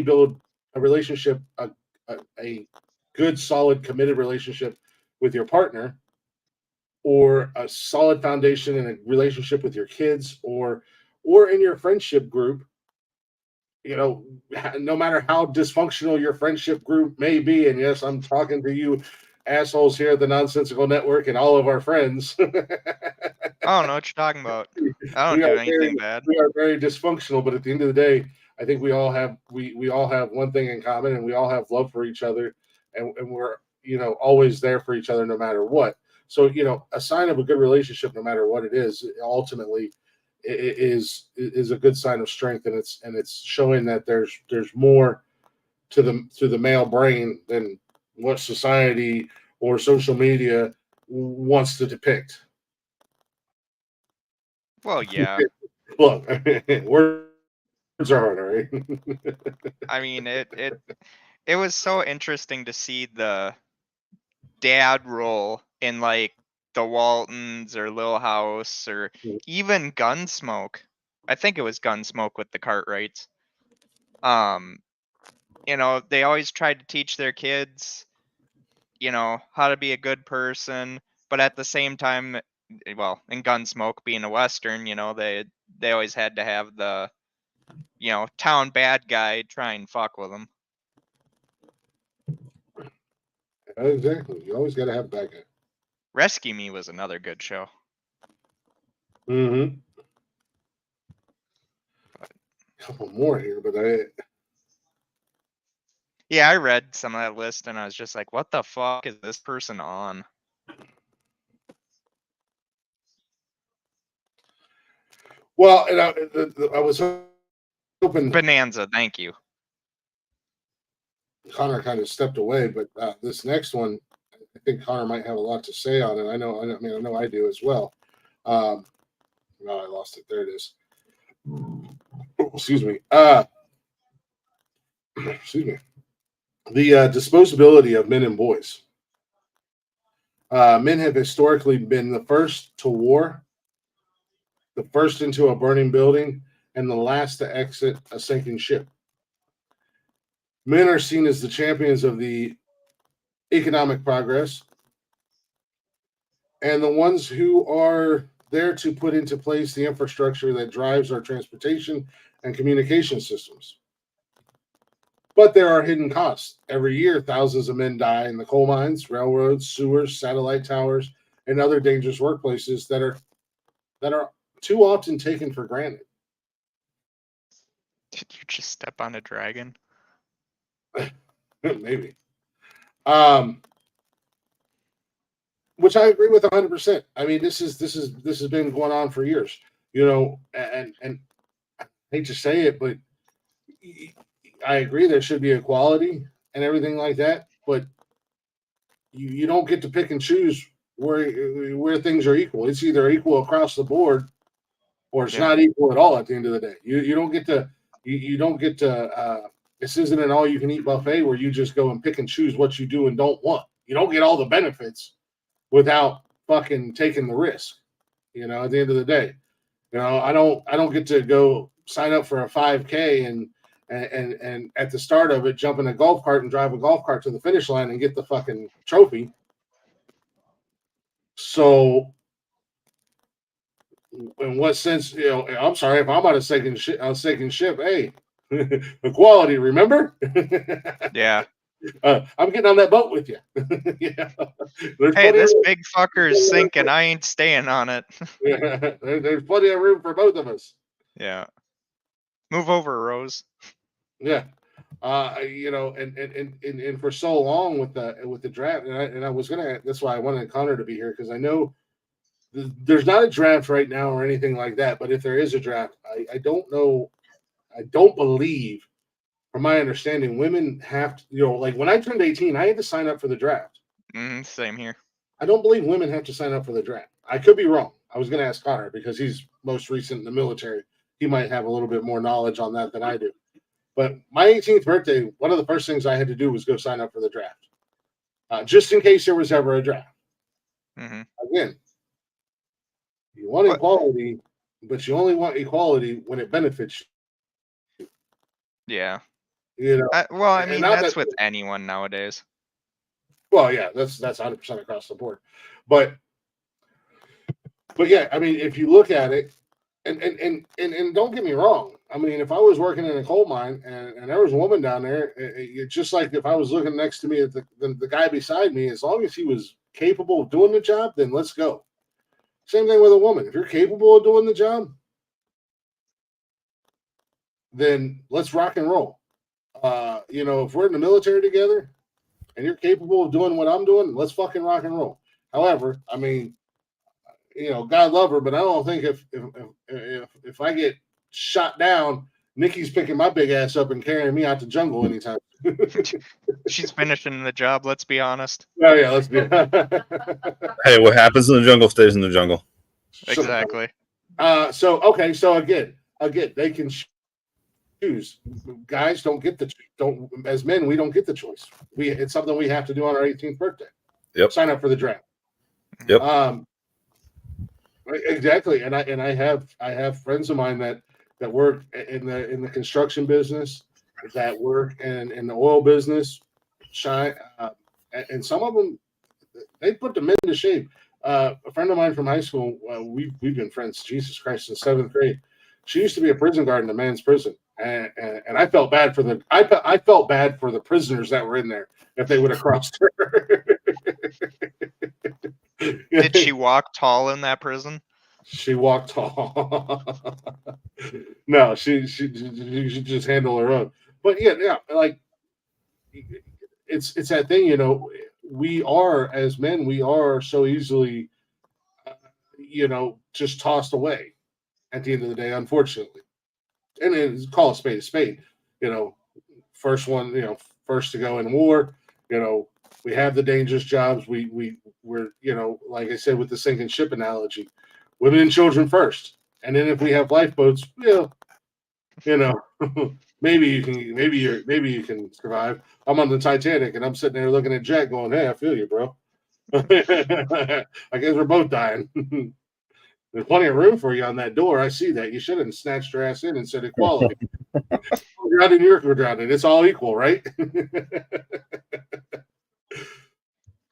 build a relationship, a good, solid, committed relationship with your partner, or a solid foundation in a relationship with your kids, or in your friendship group. No matter how dysfunctional your friendship group may be, and yes, I'm talking to you assholes here at the Nonsensical Network and all of our friends. I don't know what you're talking about. I don't do anything bad. We are very dysfunctional, but at the end of the day, I think we all have one thing in common, and we all have love for each other, and we're always there for each other no matter what. So a sign of a good relationship, no matter what it is, ultimately it is a good sign of strength, and it's showing that there's more to the male brain than what society or social media wants to depict. Well, yeah. Look, words are hard, all right? I mean, it was so interesting to see the dad role in like the Waltons or Lil House or even Gunsmoke. I think it was Gunsmoke with the Cartwrights. They always tried to teach their kids, how to be a good person, but at the same time, well, in Gunsmoke being a Western, they always had to have the, town bad guy try and fuck with them. Exactly. You always got to have a bad guy. Rescue Me was another good show. Mm-hmm. A couple more here, but Yeah, I read some of that list and I was just like, what the fuck is this person on? Well, and I was hoping Bonanza. Thank you. Connor kind of stepped away, but this next one, I think Connor might have a lot to say on it. I know I do as well. No, I lost it. There it is. Excuse me. Excuse me. The disposability of men and boys. Men have historically been the first to war, the first into a burning building, and the last to exit a sinking ship. Men are seen as the champions of the economic progress and the ones who are there to put into place the infrastructure that drives our transportation and communication systems. But there are hidden costs. Every year, thousands of men die in the coal mines, railroads, sewers, satellite towers, and other dangerous workplaces that are too often taken for granted. Did you just step on a dragon? Maybe. Which I agree with 100%. I mean, this has been going on for years, and I hate to say it, but I agree there should be equality and everything like that, but you don't get to pick and choose where things are equal. It's either equal across the board or it's not equal at all at the end of the day. You don't get to this isn't an all you can eat buffet where you just go and pick and choose what you do and don't want. You don't get all the benefits without fucking taking the risk. At the end of the day, I don't get to go sign up for a 5K and at the start of it, jump in a golf cart and drive a golf cart to the finish line and get the fucking trophy. So, in what sense, I'm sorry if I'm on a sinking ship. Hey, equality, remember? Yeah. I'm getting on that boat with you. Yeah. Hey, this big fucker's sinking. I ain't staying on it. Yeah, there's plenty of room for both of us. Yeah. Move over, Rose. Yeah. And for so long with the draft, and I was that's why I wanted Connor to be here, because I know there's not a draft right now or anything like that, but if there is a draft, I don't know, I don't believe, from my understanding, women have to, like when I turned 18, I had to sign up for the draft. Same here. I don't believe women have to sign up for the draft. I could be wrong. I was going to ask Connor because he's most recent in the military. He might have a little bit more knowledge on that than I do. But my 18th birthday, one of the first things I had to do was go sign up for the draft, just in case there was ever a draft. Mm-hmm. Again, you want equality, but you only want equality when it benefits you. Yeah. Well, I mean, that's with anyone nowadays. Well, yeah, that's 100% across the board. But yeah, I mean, if you look at it, and don't get me wrong. I mean, if I was working in a coal mine and there was a woman down there, it's just like if I was looking next to me at the guy beside me, as long as he was capable of doing the job, then let's go. Same thing with a woman. If you're capable of doing the job, then let's rock and roll. If we're in the military together and you're capable of doing what I'm doing, let's fucking rock and roll. However, I mean, God love her, but I don't think if I get shot down, Nikki's picking my big ass up and carrying me out the jungle anytime. She's finishing the job. Let's be honest. Oh yeah, let's be. Hey, what happens in the jungle stays in the jungle. Exactly. So again, they can choose. Guys don't as men, we don't get the choice. It's something we have to do on our 18th birthday. Yep. Sign up for the draft. Yep. Exactly, and I have friends of mine that work in the construction business, that work in the oil business, and some of them they put them into shape. A friend of mine from high school, we've been friends, Jesus Christ, since 7th grade. She used to be a prison guard in a men's prison, and I felt bad for the prisoners that were in there if they would have crossed her. Did she walk tall in that prison? She walked tall. No, she just handle her own. But yeah, like it's that thing, we are, as men, we are so easily, just tossed away. at the end of the day, unfortunately. And it's call a spade a spade. First one, first to go in war. We have the dangerous jobs. We're like I said with the sinking ship analogy, women and children first, and then if we have lifeboats, maybe you can survive. I'm on the Titanic and I'm sitting there looking at Jack, going, "Hey, I feel you, bro." I guess we're both dying. There's plenty of room for you on that door. I see that. You should have snatched your ass in and said equality. You're out in Europe, we're drowning. It's all equal, right?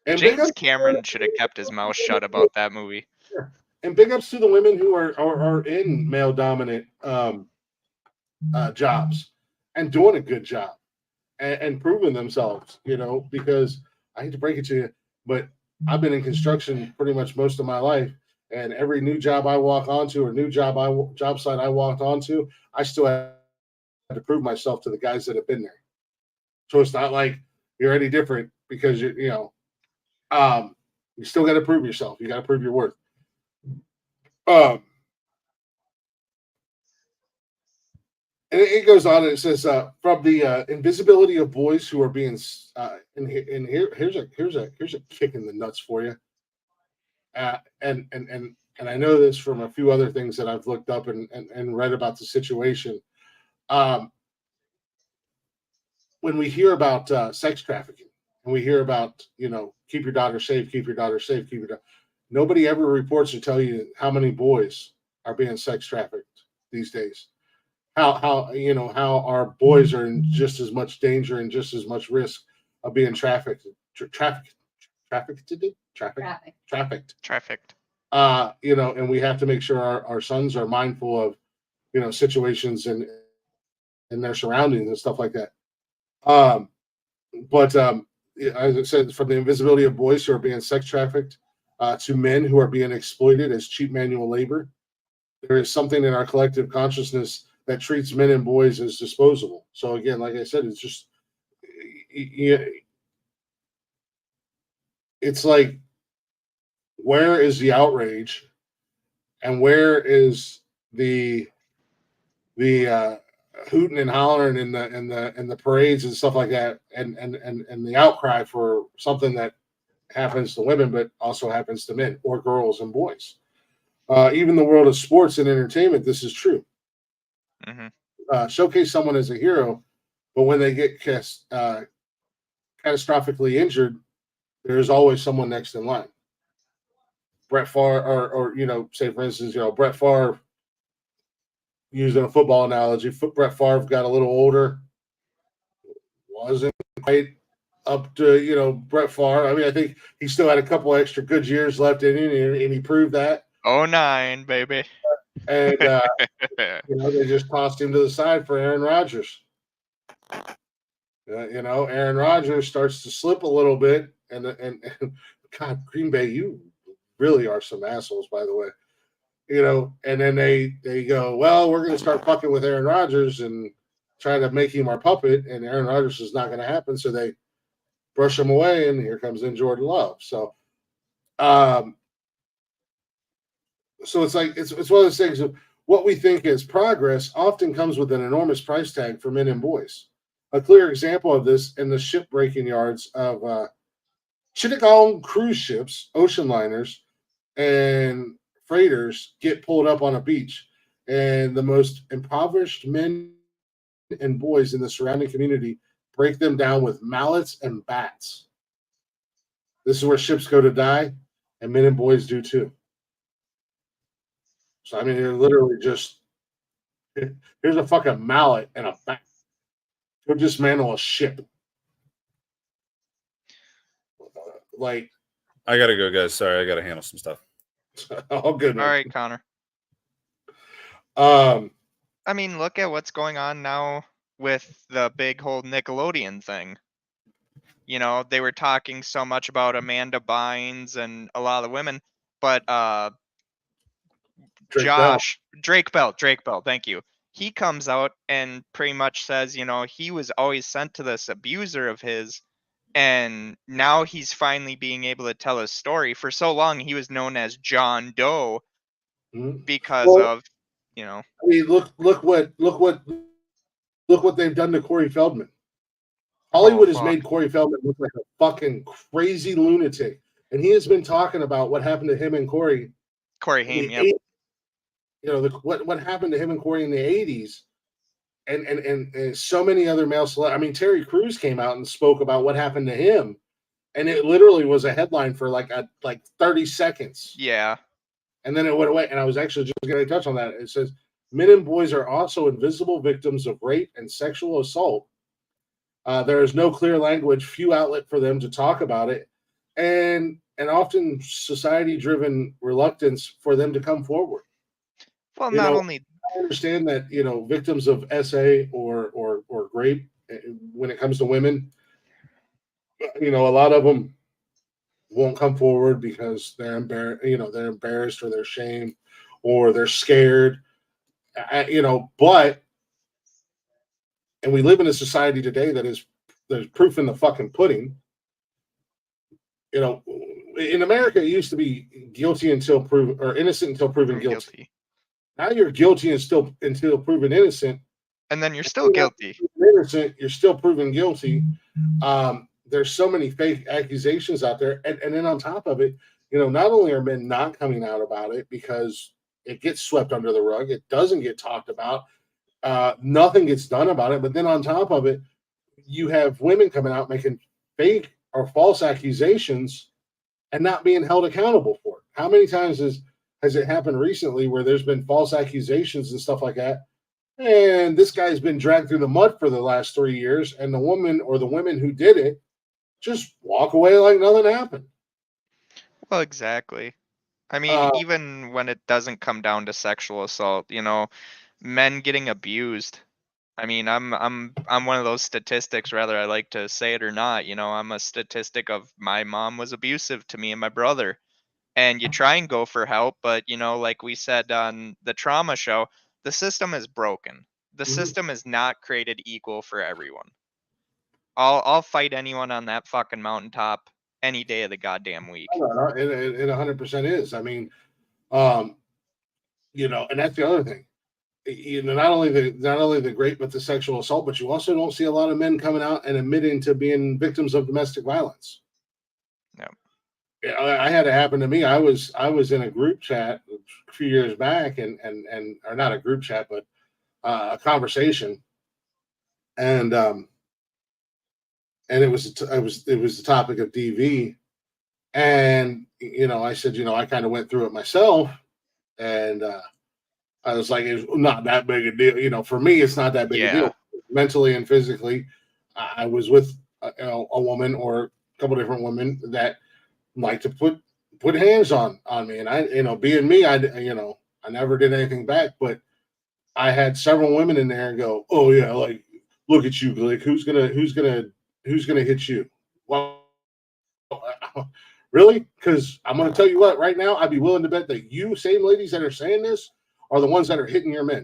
And James Cameron should have kept his mouth shut about that movie. And big ups to the women who are in male dominant jobs and doing a good job and proving themselves, because I hate to break it to you, but I've been in construction pretty much most of my life. And every new job I walk onto or new job site I walked onto, I still have to prove myself to the guys that have been there. So it's not like you're any different because you still got to prove yourself. You got to prove your worth. And it goes on and it says from the invisibility of boys who are being and here's a kick in the nuts for you. And I know this from a few other things that I've looked up and read about the situation. When we hear about sex trafficking and we hear about, keep your daughter safe, nobody ever reports or tell you how many boys are being sex trafficked these days. How our boys are in just as much danger and just as much risk of being trafficked. And we have to make sure our sons are mindful of, situations and their surroundings and stuff like that. But as I said, from the invisibility of boys who are being sex trafficked to men who are being exploited as cheap manual labor, there is something in our collective consciousness that treats men and boys as disposable. So again, like I said, it's just, it's like, where is the outrage, and where is the hooting and hollering in the parades and stuff like that, and the outcry for something that happens to women but also happens to men or girls and boys. Even the world of sports and entertainment, this is true. Mm-hmm. Showcase someone as a hero, but when they get catastrophically injured, there's always someone next in line. Brett Favre, or say for instance, Brett Favre, using a football analogy, Brett Favre got a little older, wasn't quite up to Brett Favre. I mean, I think he still had a couple extra good years left in him, and he proved that. 09, baby. And they just tossed him to the side for Aaron Rodgers. Aaron Rodgers starts to slip a little bit, and God, Green Bay, you really are some assholes, by the way. And then they go, well, we're going to start fucking with Aaron Rodgers and try to make him our puppet, and Aaron Rodgers is not going to happen. So they brush him away, and here comes in Jordan Love. So, so it's like it's one of those things of what we think is progress often comes with an enormous price tag for men and boys. A clear example of this in the shipbreaking yards of Chittagong cruise ships, ocean liners, and freighters get pulled up on a beach, and the most impoverished men and boys in the surrounding community break them down with mallets and bats. This is where ships go to die, and men and boys do too. So I mean, they're literally just, here's a fucking mallet and a bat. Go dismantle a ship. Like, I gotta go, guys. Sorry, I gotta handle some stuff. All good, man. All right, Connor. I mean, look at what's going on now with the big whole Nickelodeon thing. They were talking so much about Amanda Bynes and a lot of the women, but Drake Bell, thank you. He comes out and pretty much says, he was always sent to this abuser of his, and now he's finally being able to tell his story. For so long, he was known as John Doe because of, you know. I mean, look what they've done to Corey Feldman. Hollywood has made Corey Feldman look like a fucking crazy lunatic, and he has been talking about what happened to him and Corey. Haim, yep. You know, what happened to him and Corey in the 80s, and so many other male celebrities. I mean, Terry Crews came out and spoke about what happened to him, and it literally was a headline for like 30 seconds. Yeah. And then it went away. And I was actually just going to touch on that. It says men and boys are also invisible victims of rape and sexual assault. There is no clear language, few outlet for them to talk about it, and often society-driven reluctance for them to come forward. Well, not only I understand that victims of SA or rape, when it comes to women, a lot of them won't come forward because they're embarrassed. They're embarrassed or they're ashamed or they're scared. But and we live in a society today there's proof in the fucking pudding. In America, it used to be guilty until proven, or innocent until proven guilty. Now you're guilty until proven innocent, and then you're still guilty. Innocent, you're still proven guilty. There's so many fake accusations out there, and then on top of it, not only are men not coming out about it because it gets swept under the rug, it doesn't get talked about, nothing gets done about it, but then on top of it, you have women coming out making fake or false accusations and not being held accountable for it. How many times has it happened recently where there's been false accusations and stuff like that, and this guy's been dragged through the mud for the last 3 years, and the woman or the women who did it just walk away like nothing happened? Well, exactly. I mean, even when it doesn't come down to sexual assault, men getting abused. I mean, I'm one of those statistics, whether I like to say it or not. I'm a statistic of my mom was abusive to me and my brother. And you try and go for help, but like we said on the trauma show, the system is broken. The system is not created equal for everyone. I'll fight anyone on that fucking mountaintop any day of the goddamn week. It 100% is. I mean, and that's the other thing. Not only the rape, but the sexual assault, but you also don't see a lot of men coming out and admitting to being victims of domestic violence. No. I had it happen to me. I was in a group chat a few years back, and or not a group chat, but a conversation, and it was the topic of DV, and I said, I kind of went through it myself, and I was like, it's not that big a deal. For me, it's not that big a deal. Mentally and physically, I was with a woman or a couple different women that like to put hands on me, and I, being me, I never did anything back, but I had several women in there and go, oh yeah, like, look at you, Glick, who's gonna hit you? Well, really? Because I'm gonna tell you what, right now, I'd be willing to bet that you same ladies that are saying this are the ones that are hitting your men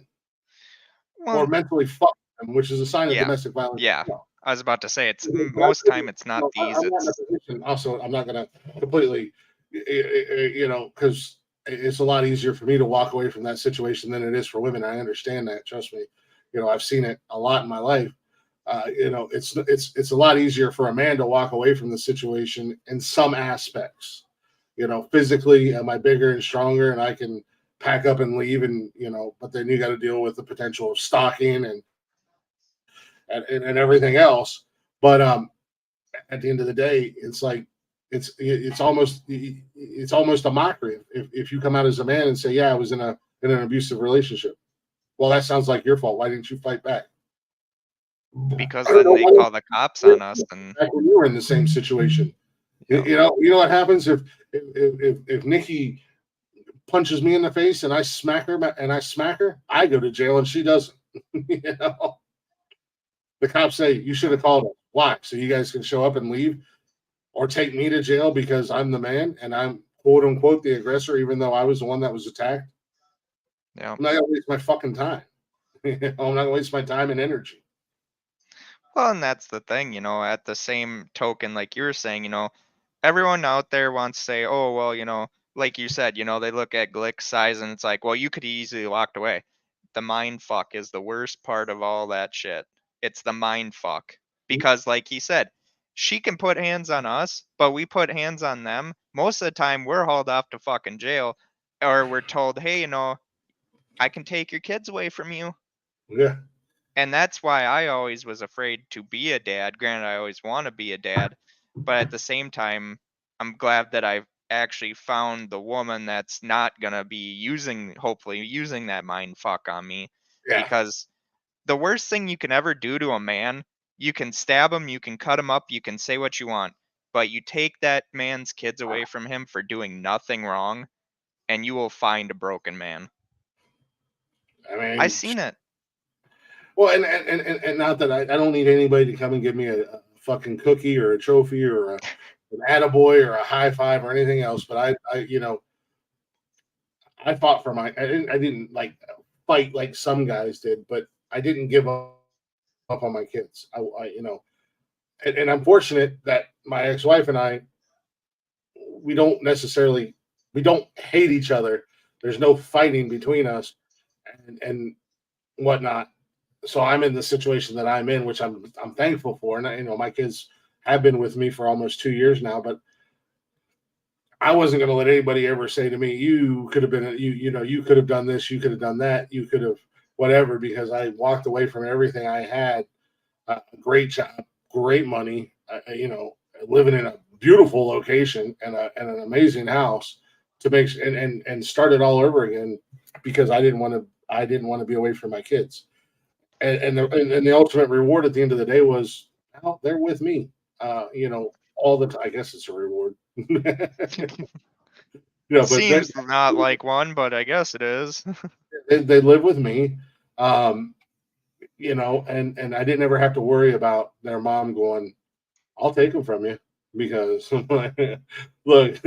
or mentally fucking them, which is a sign of domestic violence. Yeah. I was about to say, it's most time it's not these. Also, I'm not going to completely, because it's a lot easier for me to walk away from that situation than it is for women. I understand that. Trust me. I've seen it a lot in my life. It's a lot easier for a man to walk away from the situation in some aspects. Physically, am I bigger and stronger, and I can pack up and leave, and but then you got to deal with the potential of stalking and everything else. But at the end of the day, it's like it's almost a mockery if you come out as a man and say, yeah, I was in an abusive relationship. Well, that sounds like your fault. Why didn't you fight back? Because then they call the cops on us, and when you were in the same situation. You know what happens if Nikki punches me in the face and I smack her, I go to jail and she doesn't. The cops say, you should have called us. Why? So you guys can show up and leave, or take me to jail because I'm the man and I'm quote unquote the aggressor, even though I was the one that was attacked. Yeah. I'm not gonna waste my fucking time. I'm not gonna waste my time and energy. Well, and that's the thing, at the same token, like you were saying, everyone out there wants to say, oh, well, like you said, they look at Glick's size and it's like, well, you could easily walked away. the mind fuck is the worst part of all that shit. It's the mind fuck. Because like he said, she can put hands on us, but we put hands on them. Most of the time we're hauled off to fucking jail, or we're told, hey, you know, I can take your kids away from you. Yeah. And that's why I always was afraid to be a dad. Granted, I always want to be a dad, but at the same time, I'm glad that I've actually found the woman that's not gonna be hopefully using that mind fuck on me. Yeah. Because the worst thing you can ever do to a man, you can stab him, you can cut him up, you can say what you want, but you take that man's kids away from him for doing nothing wrong, and you will find a broken man. I mean, I seen it. well, and not that I don't need anybody to come and give me a fucking cookie or a trophy or an attaboy or a high five or anything else, but I you know, I fought for I didn't like fight like some guys did, but I didn't give up on my kids. I you know, and I'm fortunate that my ex-wife and I, we don't necessarily, we don't hate each other. There's no fighting between us and whatnot. So I'm in the situation that I'm in, which I'm thankful for. And you know, my kids have been with me for almost 2 years now, but I wasn't going to let anybody ever say to me, "You could have been, you know, you could have done this, you could have done that, you could have whatever," because I walked away from everything I had. A great job, great money, you know, living in a beautiful location and an amazing house to make and start it all over again because I didn't want to be away from my kids. And the ultimate reward at the end of the day was, well, they're with me. You know, all the time. I guess it's a reward. But Seems not like one, but I guess it is. they live with me. You know, and I didn't ever have to worry about their mom going, "I'll take them from you," because look,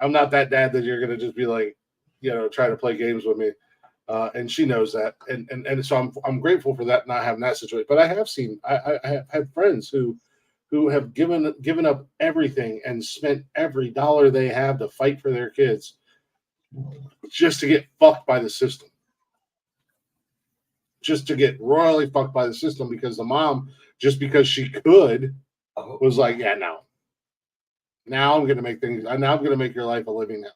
I'm not that dad that you're gonna just be like, you know, try to play games with me. And she knows that, and so I'm grateful for that, not having that situation. But I have seen, I have had friends who have given up everything and spent every dollar they have to fight for their kids just to get fucked by the system, just to get royally fucked by the system because the mom, just because she could, was like, yeah, no. Now I'm gonna make things. Now I'm gonna make your life a living now.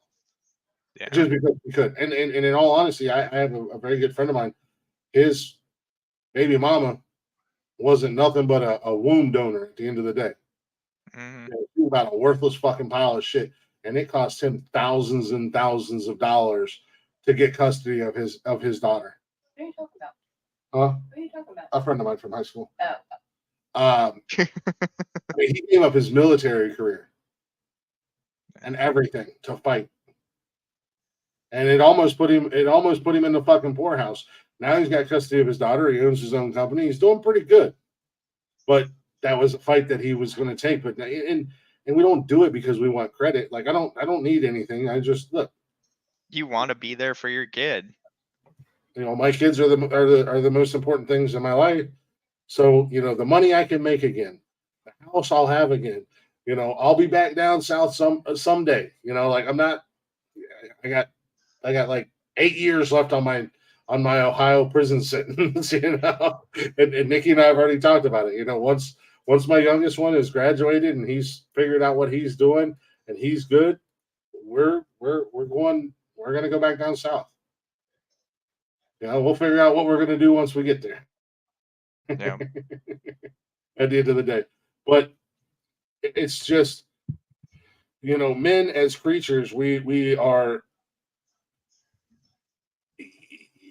Yeah. Just because we could. And in all honesty, I have a very good friend of mine. His baby mama wasn't nothing but a womb donor at the end of the day. Mm-hmm. You know, he was about a worthless fucking pile of shit. And it cost him thousands and thousands of dollars to get custody of his daughter. What are you talking about? Huh? What are you talking about? A friend of mine from high school. Oh. I mean, he gave up his military career and everything to fight. And it almost put him in the fucking poorhouse. Now he's got custody of his daughter. He owns his own company. He's doing pretty good. But that was a fight that he was going to take. But and we don't do it because we want credit. Like I don't need anything. I just look. You want to be there for your kid. You know, my kids are the most important things in my life. So, you know, the money I can make again, the house I'll have again, you know, I'll be back down south someday. You know, like I'm not. I got like 8 years left on my Ohio prison sentence. You know, and Nikki and I have already talked about it. You know, once my youngest one is graduated and he's figured out what he's doing and he's good, we're gonna go back down south. You know, we'll figure out what we're gonna do once we get there. Yeah. At the end of the day, but it's just, you know, men as creatures, we are.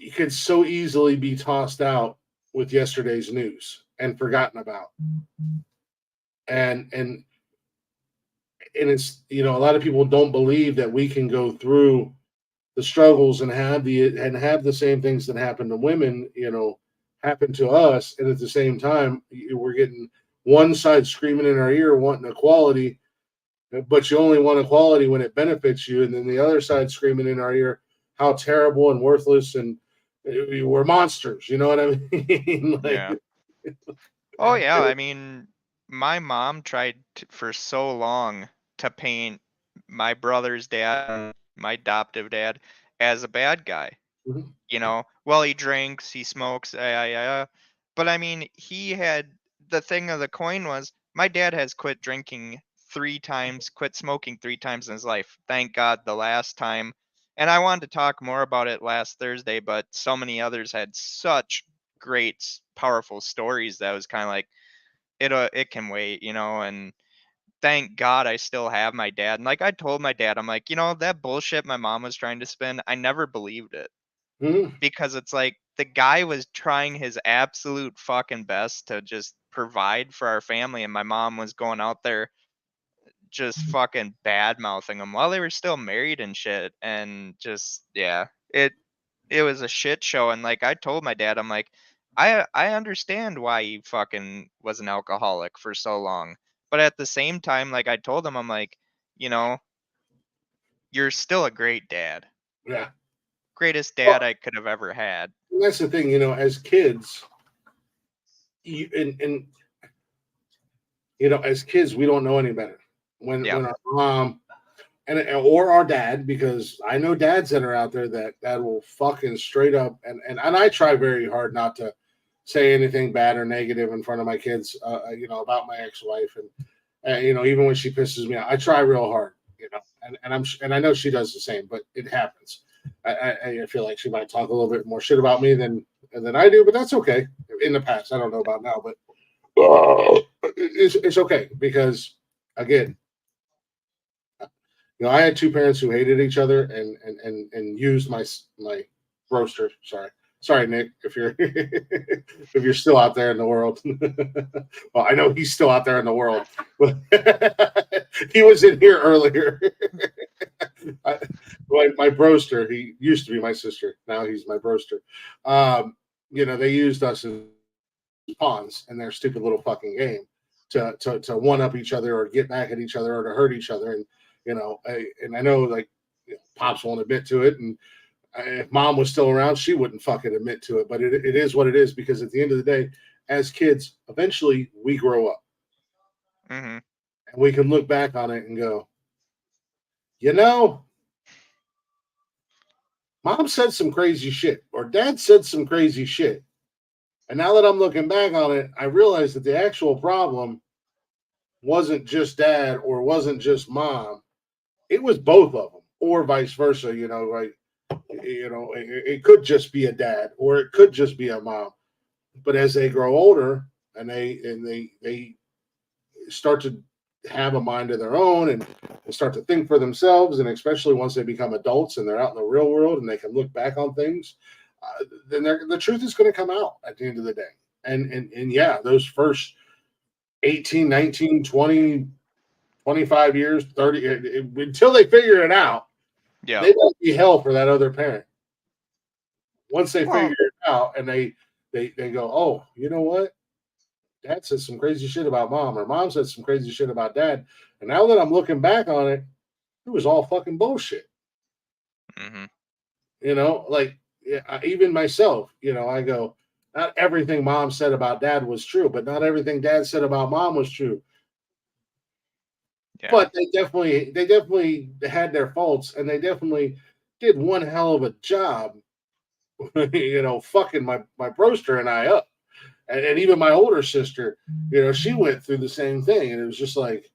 You could so easily be tossed out with yesterday's news and forgotten about, and it's, you know, a lot of people don't believe that we can go through the struggles and have the same things that happen to women, you know, happen to us, and at the same time we're getting one side screaming in our ear wanting equality, but you only want equality when it benefits you, and then the other side screaming in our ear how terrible and worthless and we're monsters. You know what I mean? Like, Yeah. Oh yeah. I mean, my mom tried for so long to paint my brother's dad, my adoptive dad, as a bad guy. You know, well, he drinks, he smokes, but I mean, he had the thing of the coin was my dad has quit drinking 3 times, quit smoking 3 times in his life. Thank God the last time. And I wanted to talk more about it last Thursday, but so many others had such great, powerful stories that was kind of like it can wait, you know, and thank God I still have my dad. And like I told my dad, I'm like, you know, that bullshit my mom was trying to spin, I never believed it because it's like the guy was trying his absolute fucking best to just provide for our family, and my mom was going out there just fucking bad mouthing him while they were still married and shit. And just yeah, it was a shit show. And like I told my dad, I'm like, I understand why he fucking was an alcoholic for so long, but at the same time, like I told him, I'm like, you know, you're still a great dad, Yeah. greatest Well, dad I could have ever had. that's the thing, you know, as kids, and you know, as kids, we don't know any better. Yeah. When our mom or our dad, because I know dads that are out there that will fucking straight up and I try very hard not to say anything bad or negative in front of my kids, you know, about my ex-wife, and you know, even when she pisses me off, I try real hard, you know, and I know she does the same, but it happens. I feel like she might talk a little bit more shit about me than I do, but that's okay. In the past, I don't know about now, but it's okay because again, you know, I had two parents who hated each other and used my roaster. Sorry, Nick, if you're if you're still out there in the world. Well, I know he's still out there in the world. He was in here earlier. My broster, he used to be my sister. Now he's my broster. You know, they used us as pawns in their stupid little fucking game to one up each other or get back at each other or to hurt each other. And you know, I know like you know, pops won't admit to it, and if mom was still around, she wouldn't fucking admit to it. But it is what it is because at the end of the day, as kids, eventually we grow up, and we can look back on it and go, you know, mom said some crazy shit or dad said some crazy shit. And now that I'm looking back on it, I realize that the actual problem wasn't just dad or wasn't just mom. It was both of them, or vice versa. You know, like you know, it could just be a dad or it could just be a mom. But as they grow older and they start to have a mind of their own and start to think for themselves, and especially once they become adults and they're out in the real world and they can look back on things, then the truth is going to come out at the end of the day. And yeah, those first 18, 19, 20, 25 years, 30, until they figure it out, Yeah. they might be hell for that other parent. Once they figure it out and they go, oh, you know what? Dad said some crazy shit about mom, or mom said some crazy shit about dad. And now that I'm looking back on it, it was all fucking bullshit. You know, like even myself, you know, I go, not everything mom said about dad was true, but not everything dad said about mom was true. Yeah. But they definitely had their faults, and they definitely did one hell of a job, you know, fucking my broster and I up. And even my older sister, you know, she went through the same thing. And it was just like,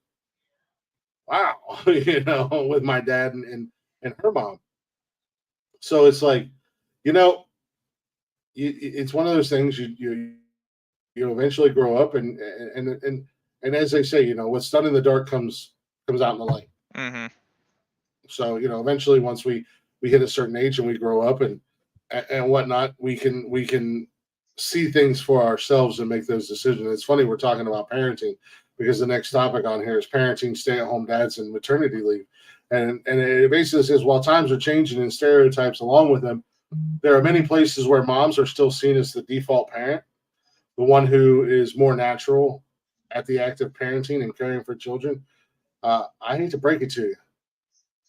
wow, you know, with my dad and her mom. So it's like, you know, it's one of those things you eventually grow up and as they say, you know, what's done in the dark comes out in the light. So, you know, eventually once we hit a certain age and we grow up and whatnot, we can see things for ourselves and make those decisions. It's funny we're talking about parenting because the next topic on here is parenting, stay-at-home dads, and maternity leave. And it basically says while times are changing and stereotypes along with them, there are many places where moms are still seen as the default parent, the one who is more natural at the act of parenting and caring for children. I hate to break it to you.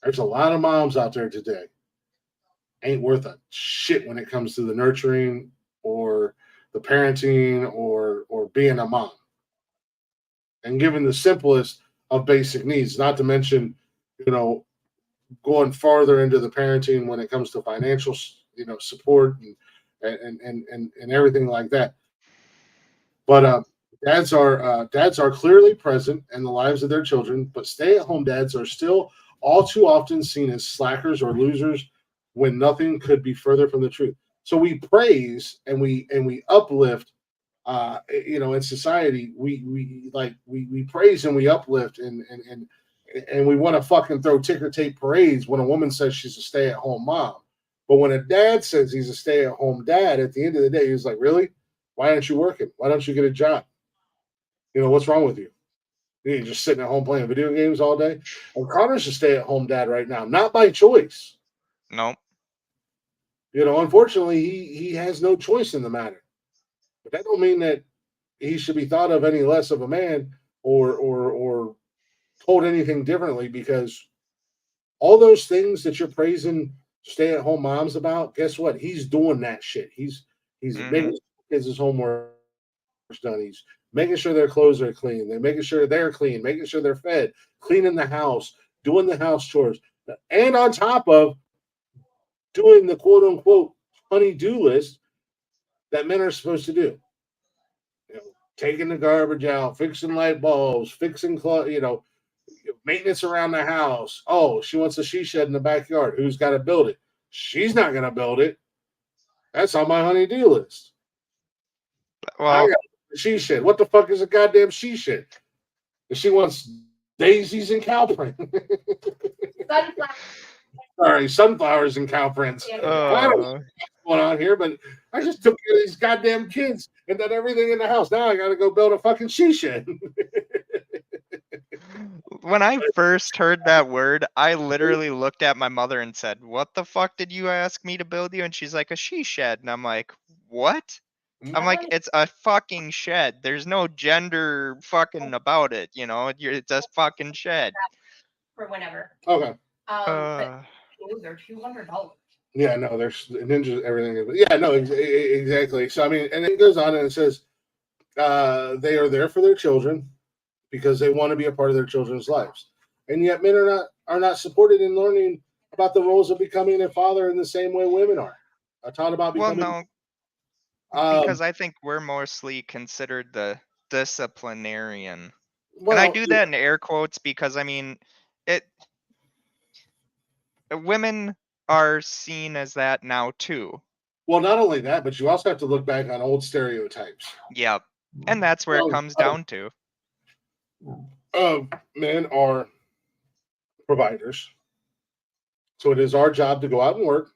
There's a lot of moms out there today ain't worth a shit when it comes to the nurturing or the parenting or being a mom. And given the simplest of basic needs, not to mention, you know, going farther into the parenting when it comes to financial support and everything like that. But dads are clearly present in the lives of their children, but stay-at-home dads are still all too often seen as slackers or losers when nothing could be further from the truth. So we praise and we uplift. In society, we praise and we uplift and we want to fucking throw ticker tape parades when a woman says she's a stay-at-home mom. But when a dad says he's a stay-at-home dad, at the end of the day, he's like, really? Why aren't you working? Why don't you get a job? What's wrong with you? You're just sitting at home playing video games all day. And Connor's a stay-at-home dad right now, not by choice. Nope. Unfortunately, he has no choice in the matter. But that don't mean that he should be thought of any less of a man or told anything differently, because all those things that you're praising stay-at-home moms about, guess what? He's doing that shit. He's making his homework done. He's making sure their clothes are clean. They're making sure they're clean, making sure they're fed, cleaning the house, doing the house chores, and on top of doing the quote-unquote honey-do list that men are supposed to do. Taking the garbage out, fixing light bulbs, fixing maintenance around the house. Oh, she wants a she shed in the backyard. Who's got to build it? She's not going to build it. That's on my honey-do list. Well, I got a she shed. What the fuck is a goddamn she shed? She wants daisies and cow print. Sunflowers and cow prints. I don't know what's going on here, but I just took care of these goddamn kids and done everything in the house. Now I got to go build a fucking she shed. When I first heard that word, I literally looked at my mother and said, "What the fuck did you ask me to build you?" And she's like, "A she shed." And I'm like, "What?" I'm like, "It's a fucking shed. There's no gender fucking about it, it's a fucking shed." For whenever. Okay. But those are $200. Yeah, no, there's ninjas, everything. Yeah, no, exactly. So, I mean, and it goes on and it says they are there for their children because they want to be a part of their children's lives. And yet men are not supported in learning about the roles of becoming a father in the same way women are. Taught about becoming. Well, no, because I think we're mostly considered the disciplinarian. And I do that in air quotes because, I mean, women are seen as that now too. Well, not only that, but you also have to look back on old stereotypes. Yep. And that's where it comes down to. Men are providers. So it is our job to go out and work.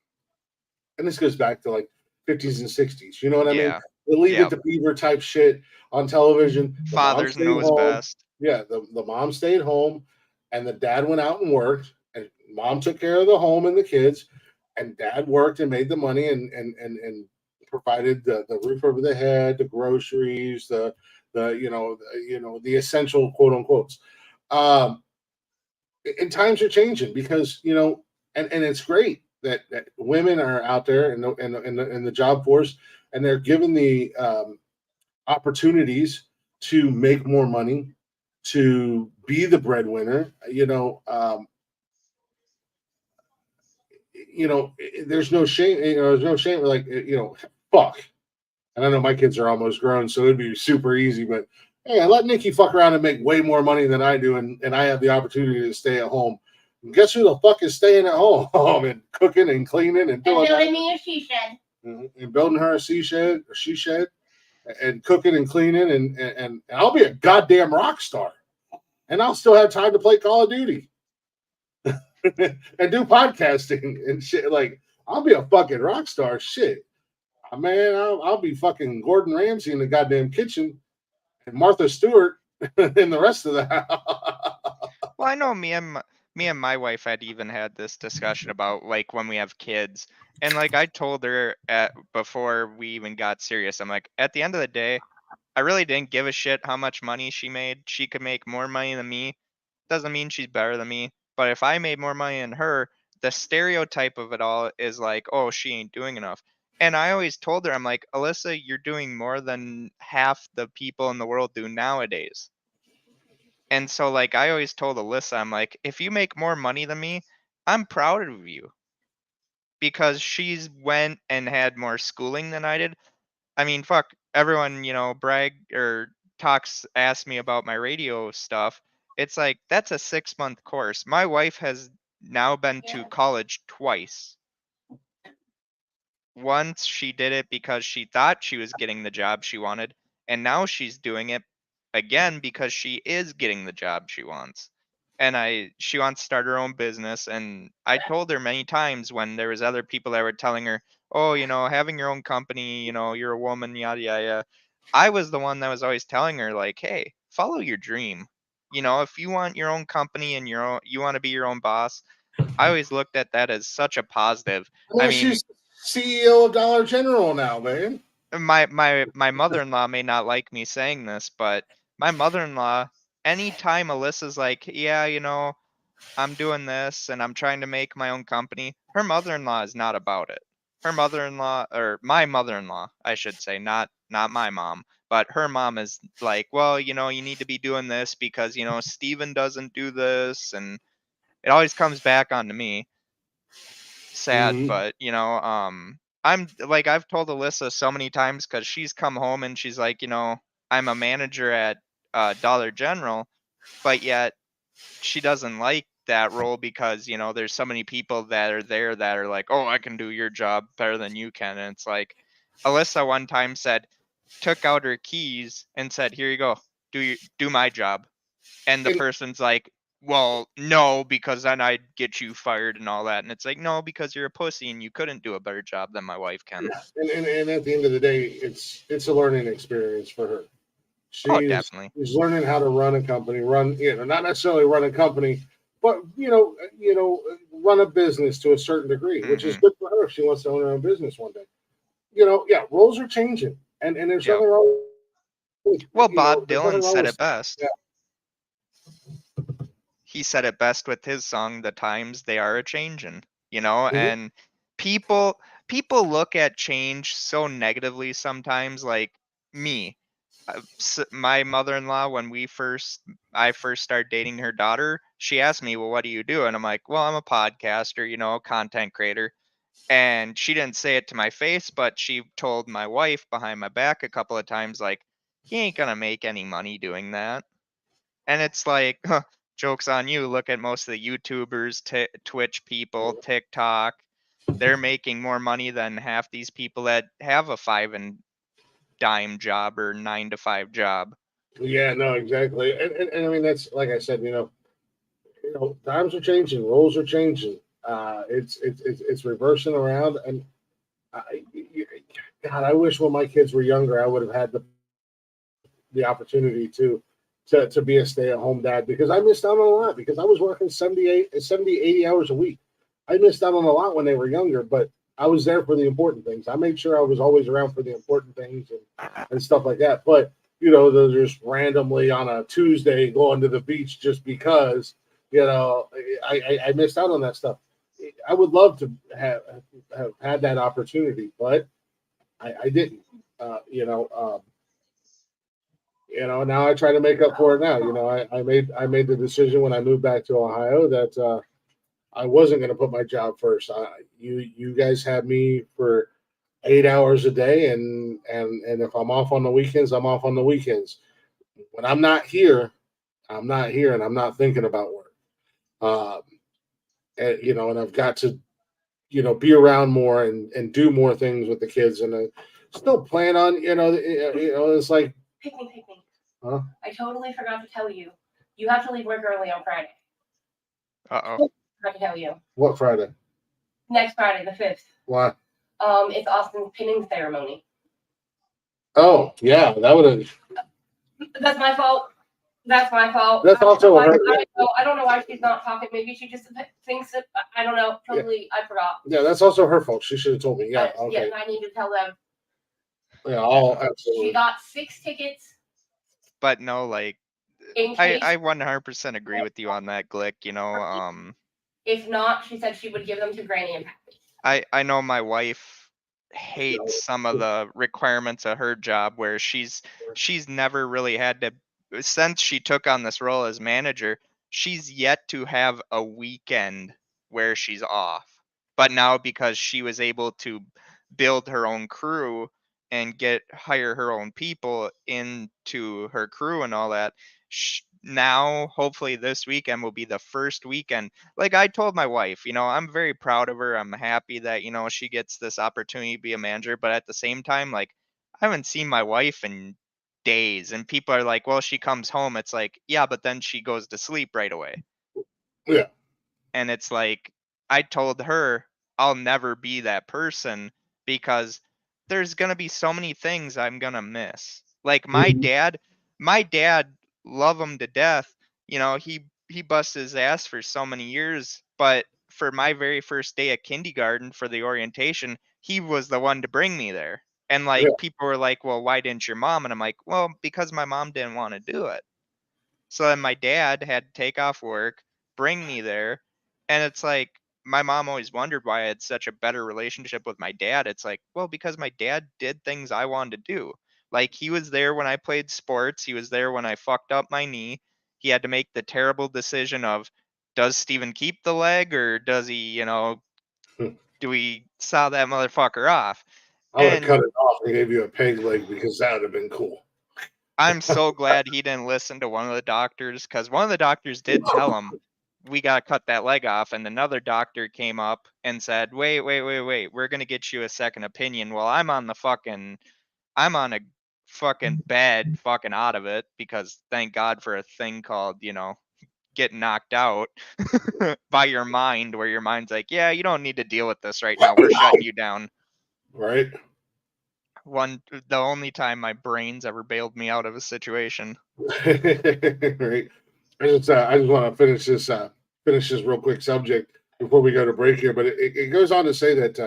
And this goes back to like 50s and 60s. You know what I mean? The Leave It to Beaver type shit on television. Fathers knows best. Yeah, the mom stayed home and the dad went out and worked. And mom took care of the home and the kids. And dad worked and made the money and provided the roof over the head, the groceries, the essential quote unquotes. And times are changing because and it's great that women are out there in the job force and they're given the opportunities to make more money, to be the breadwinner. There's no shame. There's no shame. Like, fuck. And I know my kids are almost grown, so it'd be super easy. But hey, I let Nikki fuck around and make way more money than I do, and I have the opportunity to stay at home. And guess who the fuck is staying at home and cooking and cleaning and doing building me a she shed. And building her a she shed, and cooking and cleaning, and I'll be a goddamn rock star, and I'll still have time to play Call of Duty. And do podcasting and shit. Like, I'll be a fucking rock star. Shit, man, I'll be fucking Gordon Ramsay in the goddamn kitchen and Martha Stewart in the rest of the house. Well, I know me and my wife had even had this discussion about like when we have kids, and like I told her before we even got serious, I'm like, at the end of the day, I really didn't give a shit how much money she made. She could make more money than me. Doesn't mean she's better than me. But if I made more money than her, the stereotype of it all is like, oh, she ain't doing enough. And I always told her, I'm like, Alyssa, you're doing more than half the people in the world do nowadays. And so, like, I always told Alyssa, I'm like, if you make more money than me, I'm proud of you. because she's went and had more schooling than I did. I mean, fuck, everyone, brag or asks me about my radio stuff. It's like, that's a 6-month course. My wife has now been to college twice. Once she did it because she thought she was getting the job she wanted, and now she's doing it again because she is getting the job she wants. And she wants to start her own business, and I told her many times when there was other people that were telling her, "Oh, having your own company, you're a woman, yada yada." Yada." I was the one that was always telling her like, "Hey, follow your dream. If you want your own company and you want to be your own boss." I always looked at that as such a positive. Well, I mean, she's CEO of Dollar General now, man. my mother-in-law may not like me saying this, but my mother-in-law, anytime Alyssa's like, yeah, I'm doing this and I'm trying to make my own company, her mother-in-law is not about it. Her mother-in-law, or my mother-in-law, I should say, not my mom, but her mom is like, well, you need to be doing this because Steven doesn't do this, and it always comes back onto me. Sad, Mhm. but I'm like, I've told Alyssa so many times because she's come home and she's like, I'm a manager at Dollar General, but yet she doesn't like that role because there's so many people that are there that are like, oh, I can do your job better than you can. And it's like, Alyssa one time took out her keys and said, here you go, do my job. And the And, person's like, well, no, because then I'd get you fired and all that. And it's like, no, because you're a pussy and you couldn't do a better job than my wife can. and at the end of the day, it's a learning experience for her. Oh, She's definitely. she's learning how to run a company, not necessarily run a company, but run a business to a certain degree, which is Hmm. good for her if she wants to own her own business one day. Yeah, roles are changing, and there's Yep. nothing wrong with Well, Bob there's nothing Dylan wrong said with it best. yeah. He said it best with his song, "The Times They Are a Changin'," Mhm. and people look at change so negatively sometimes, like me. My mother-in-law, when I first started dating her daughter, she asked me, well, what do you do? And I'm like, well, I'm a podcaster, content creator. And she didn't say it to my face, but she told my wife behind my back a couple of times, like, he ain't gonna make any money doing that. And it's like, joke's on you. Look at most of the YouTubers, Twitch people, TikTok. They're making more money than half these people that have a five and dime job or 9 to 5 job. Yeah, no, exactly, and I mean that's like I said, times are changing, roles are changing. It's reversing around, and I, God, I wish when my kids were younger, I would have had the opportunity to be a stay at home dad because I missed out on a lot because I was working 70, 80 hours a week. I missed out on a lot when they were younger, but I was there for the important things. I made sure I was always around for the important things and stuff like that. But they're just randomly on a Tuesday going to the beach just because I missed out on that stuff. I would love to have had that opportunity, but I didn't. Now I try to make up for it now. I made the decision when I moved back to Ohio that I wasn't going to put my job first. You guys have me for 8 hours a day, and if I'm off on the weekends, I'm off on the weekends. When I'm not here, I'm not here, and I'm not thinking about work. Um, and I've got to be around more and do more things with the kids, and I still plan on it's like Picnic. huh? I totally forgot to tell you. You have to leave work early on Friday. Uh-oh. Forgot to tell you. What Friday? Next Friday, the 5th. Why? It's Austin's pinning ceremony. Oh yeah, that would have. That's my fault. That's That's also her. I don't know why she's not talking. Maybe she just thinks it. I don't know. Totally, I forgot. Yeah, that's also her fault. She should have told me. Yeah, okay. Yes, I need to tell them. Yeah, absolutely. She got 6 tickets. But no, like, I 100% agree with you on that, Glick. If not, she said she would give them to Granny and Pappy. I know my wife hates some of the requirements of her job where she's never really had to, since she took on this role as manager, she's yet to have a weekend where she's off. But now because she was able to build her own crew and hire her own people into her crew and all that, now hopefully this weekend will be the first weekend. Like I told my wife, I'm very proud of her. I'm happy that she gets this opportunity to be a manager, but at the same time, like, I haven't seen my wife in days, and people are like, well, she comes home. It's like, yeah, but then she goes to sleep right away. Yeah. And it's like, I told her I'll never be that person because there's going to be so many things I'm going to miss. Like my dad, love him to death. He busted his ass for so many years, but for my very first day at kindergarten for the orientation, he was the one to bring me there. And Yeah. like people were like, "Well, why didn't your mom?" And I'm like, "Well, because my mom didn't want to do it." So then my dad had to take off work, bring me there, and it's like my mom always wondered why I had such a better relationship with my dad. It's like, well, because my dad did things I wanted to do. Like he was there when I played sports, he was there when I fucked up my knee. He had to make the terrible decision of, does Steven keep the leg or does he, do we saw that motherfucker off? I would have And cut it off and gave you a peg leg because that would have been cool. I'm so glad he didn't listen to one of the doctors, because one of the doctors did tell him, we got to cut that leg off. And another doctor came up and said, wait, we're going to get you a second opinion. Well, I'm on a fucking bed fucking out of it, because thank God for a thing called, getting knocked out by your mind, where your mind's like, yeah, you don't need to deal with this right now. We're shutting you down. Right. The only time my brain's ever bailed me out of a situation. Right. I just want to finish this real quick subject before we go to break here. But it goes on to say that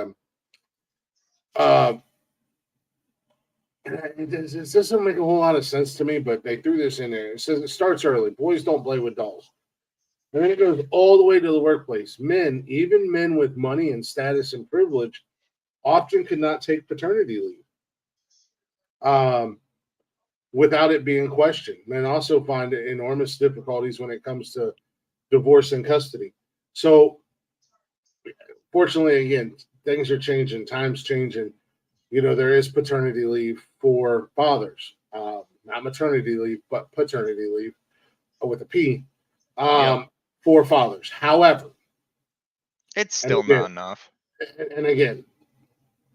it doesn't make a whole lot of sense to me, but they threw this in there. It says it starts early. Boys don't play with dolls. And then it goes all the way to the workplace. Men, even men with money and status and privilege, often could not take paternity leave without it being questioned. Men also find enormous difficulties when it comes to divorce and custody. So, fortunately, again, things are changing, times changing. There is paternity leave for fathers, not maternity leave, but paternity leave with a P for fathers. However, it's still not enough. And again,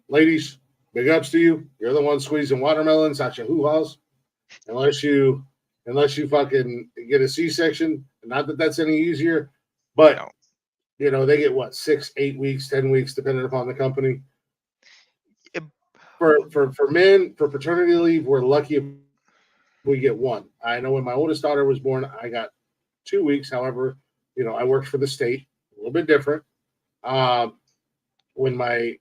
ladies, big ups to you. You're the one squeezing watermelons out your hoo-haws. Unless you fucking get a C-section. Not that that's any easier, but they get what, 6, 8 weeks, 10 weeks, depending upon the company. For men, for paternity leave, we're lucky if we get one. I know when my oldest daughter was born, I got 2 weeks. However, I worked for the state, a little bit different. When my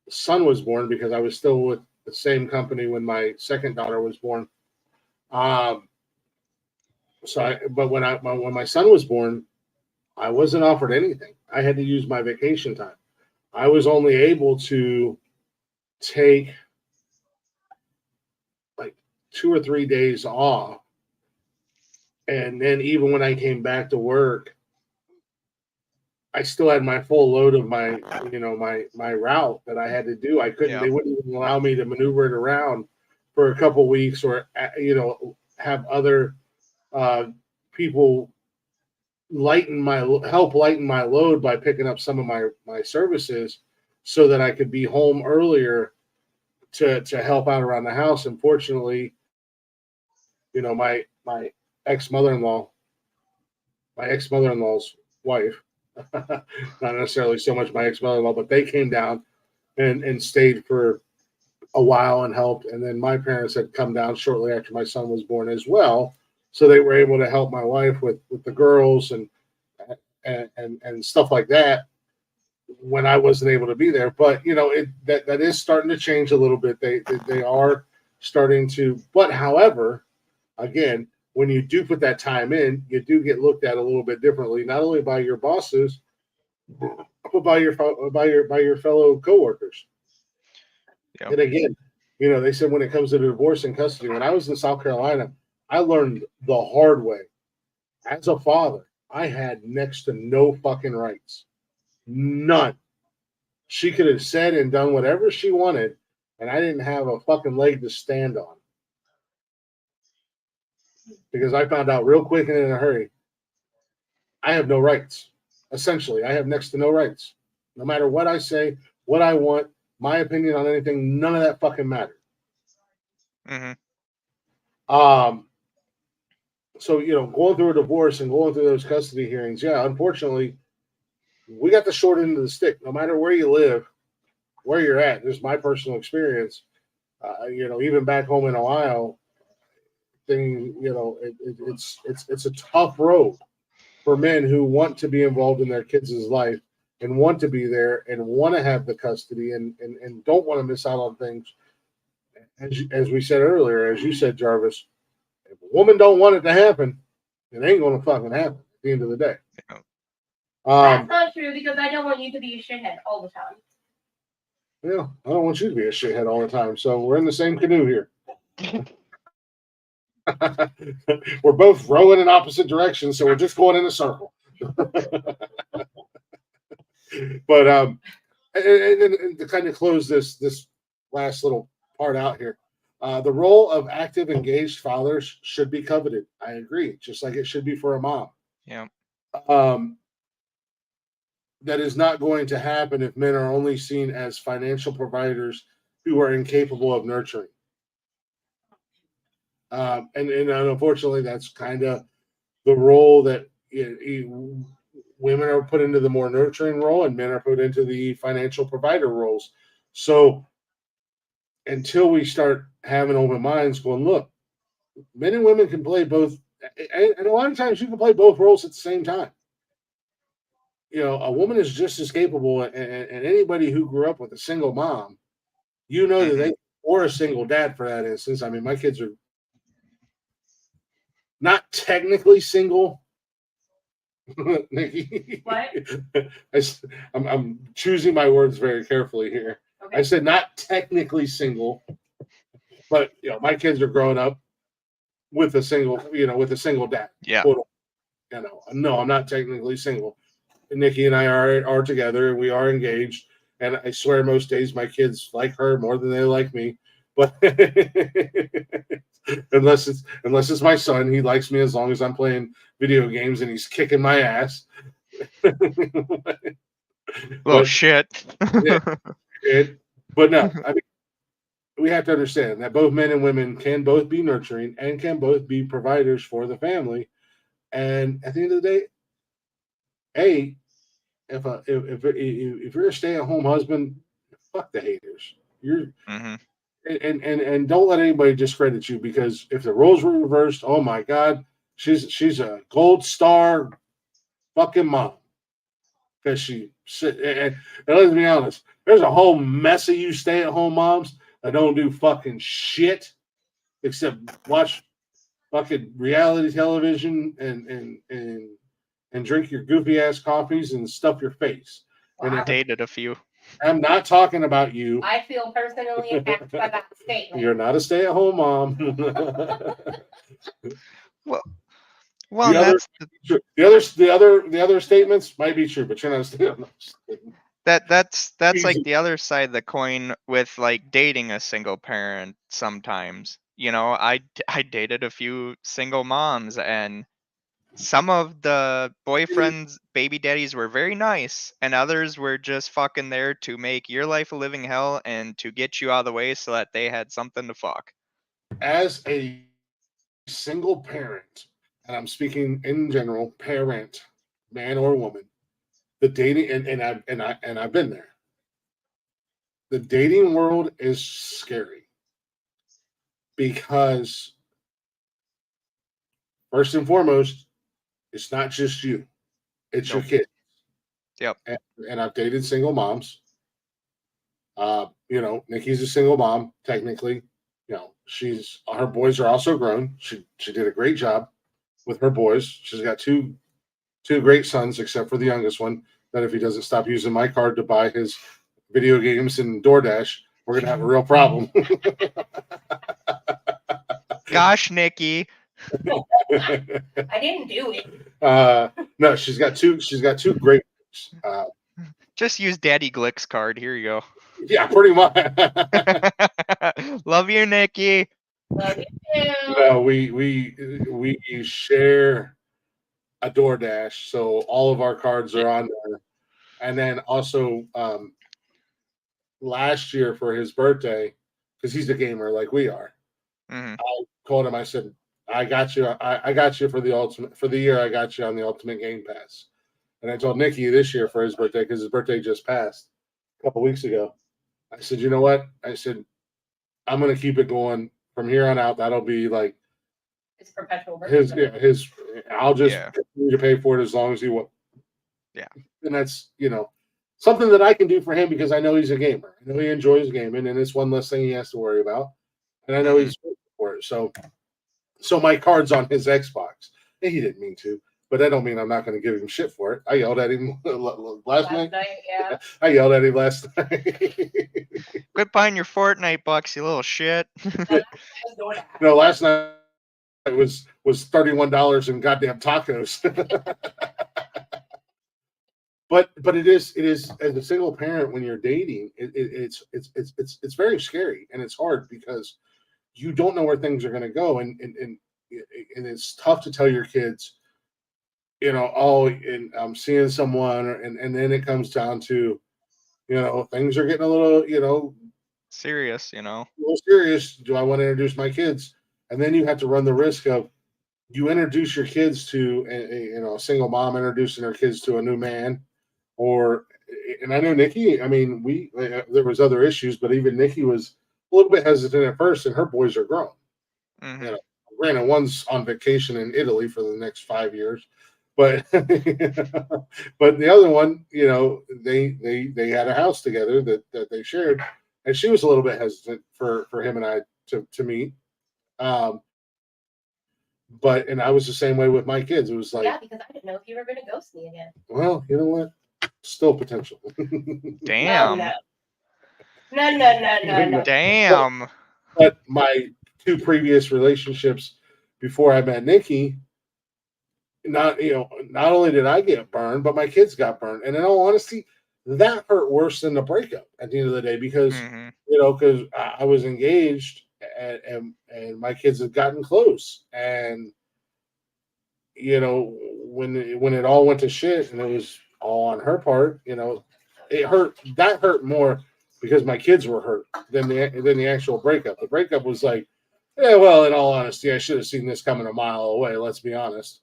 son was born, because I was still with the same company when my second daughter was born. But when my son was born, I wasn't offered anything. I had to use my vacation time. I was only able to take like 2 or 3 days off. And then even when I came back to work, I still had my full load of my route that I had to do. I couldn't, they wouldn't even allow me to maneuver it around for a couple weeks, or, have other people help lighten my load by picking up some of my services so that I could be home earlier to help out around the house. Unfortunately, my ex-mother-in-law's wife, not necessarily so much my ex-mother-in-law, but they came down and stayed for a while and helped. And then my parents had come down shortly after my son was born as well. So they were able to help my wife with the girls and stuff like that when I wasn't able to be there. But that is starting to change a little bit. They are starting to, but however, again, when you do put that time in, you do get looked at a little bit differently, not only by your bosses, but by your fellow coworkers. Yep. And again, they said when it comes to divorce and custody, when I was in South Carolina, I learned the hard way. As a father, I had next to no fucking rights. None. she could have said and done whatever she wanted, and I didn't have a fucking leg to stand on. Because I found out real quick and in a hurry, I have no rights. Essentially, I have next to no rights. No matter what I say, what I want, my opinion on anything, none of that fucking mattered. So, you know, going through a divorce and going through those custody hearings, yeah, unfortunately, we got the short end of the stick. No matter where you live, where you're at, this is my personal experience. You know, even back home in Ohio, it's a tough road for men who want to be involved in their kids' life and want to be there and want to have the custody and don't want to miss out on things. As we said earlier, as you said, Jarvis, if a woman don't want it to happen, it ain't going to fucking happen at the end of the day. That's not true because I don't want you to be a shithead all the time. Yeah, I don't want you to be a shithead all the time. So we're in the same canoe here. We're both rowing in opposite directions, so we're just going in a circle. But and to kind of close this last little part out here, the role of active, engaged fathers should be coveted. I agree, just like it should be for a mom. Yeah. That is not going to happen if men are only seen as financial providers who are incapable of nurturing. And unfortunately, that's kind of the role that women are put into the more nurturing role and men are put into the financial provider roles. So until we start having open minds going, look, men and women can play both. And a lot of times you can play both roles at the same time. You know, a woman is just as capable, and anybody who grew up with a single mom, you know that they, or a single dad for that instance. I mean, my kids are not technically single. Nikki. What? I'm choosing my words very carefully here. Okay. I said not technically single, but you know, my kids are growing up with a single dad. Yeah. You know, no, I'm not technically single. Nikki and I are together and we are engaged. And I swear most days my kids like her more than they like me. But unless it's my son, he likes me as long as I'm playing video games and he's kicking my ass. Shit. But no, I mean, we have to understand that both men and women can both be nurturing and can both be providers for the family. And at the end of the day, if you're a stay-at-home husband, fuck the haters. And don't let anybody discredit you, because if the roles were reversed, oh my God, she's a gold star fucking mom. Because and let's be honest, there's a whole mess of you stay-at-home moms that don't do fucking shit except watch fucking reality television and drink your goofy ass coffees and stuff your face. Wow. And I dated a few. I'm not talking about you. I feel personally attacked by that statement. You're not a stay-at-home mom. Well, the other statements might be true, but you're not a stay-at-home mom. That's like the other side of the coin with like dating a single parent. Sometimes, you know, I dated a few single moms, and some of the boyfriends, baby daddies were very nice, and others were just fucking there to make your life a living hell and to get you out of the way so that they had something to fuck. As a single parent, and I'm speaking in general, parent, man or woman, the dating and I've been there. The dating world is scary because first and foremost, it's not just you. It's your kids. Yep. And I've dated single moms. You know, Nikki's a single mom, technically. You know, her boys are also grown. She did a great job with her boys. She's got two great sons, except for the youngest one, that if he doesn't stop using my card to buy his video games and DoorDash, we're gonna have a real problem. Gosh, Nikki. I didn't do it. No, she's got two great. Just use Daddy Glick's card. Here you go. Yeah, pretty much. Love you, Nikki. Love you too. No, we share a DoorDash, so all of our cards are on there. And then also last year for his birthday, because he's a gamer like we are, Mhm. I called him. I said, "I got you. I got you for the ultimate for the year. I got you on the Ultimate Game Pass." And I told Nikki this year for his birthday because his birthday just passed a couple weeks ago. I said, "You know what?" I said, "I'm going to keep it going from here on out. That'll be like It's perpetual his birthday. his. I'll just Yeah. continue to pay for it as long as he wants." Yeah. And that's something that I can do for him because I know he's a gamer. I know he enjoys gaming, and it's one less thing he has to worry about. And I know Mhm. he's for it. So my card's on his Xbox. And he didn't mean to, but that don't mean I'm not going to give him shit for it. I yelled at him last night. Yeah. I yelled at him last night. Quit buying your Fortnite bucks, you little shit. Last night it was $31 in goddamn tacos. But it is as a single parent when you're dating, it's very scary and it's hard because you don't know where things are going to go, and it's tough to tell your kids, oh, and I'm seeing someone, and then it comes down to, things are getting a little, Serious, a little serious. Do I want to introduce my kids? And then you have to run the risk of you introduce your kids to a single mom introducing her kids to a new man, and I know Nikki. I mean, there was other issues, but even Nikki was a little bit hesitant at first, and her boys are grown. Mhm. Granted, one's on vacation in Italy for the next 5 years, but but the other one, they had a house together that they shared, and she was a little bit hesitant for him and I to meet. Um, and I was the same way with my kids. It was like, Yeah, because I didn't know if you were going to ghost me again. well, you know what? Still potential. Damn. Oh, no. Damn. But my two previous relationships before I met Nikki, not only did I get burned, but my kids got burned. And in all honesty, that hurt worse than the breakup at the end of the day because Mhm. because I was engaged and my kids had gotten close, and when it all went to shit and it was all on her part, it hurt. That hurt more because my kids were hurt than the actual breakup. The breakup was like, yeah, well, in all honesty, I should have seen this coming a mile away. Let's be honest,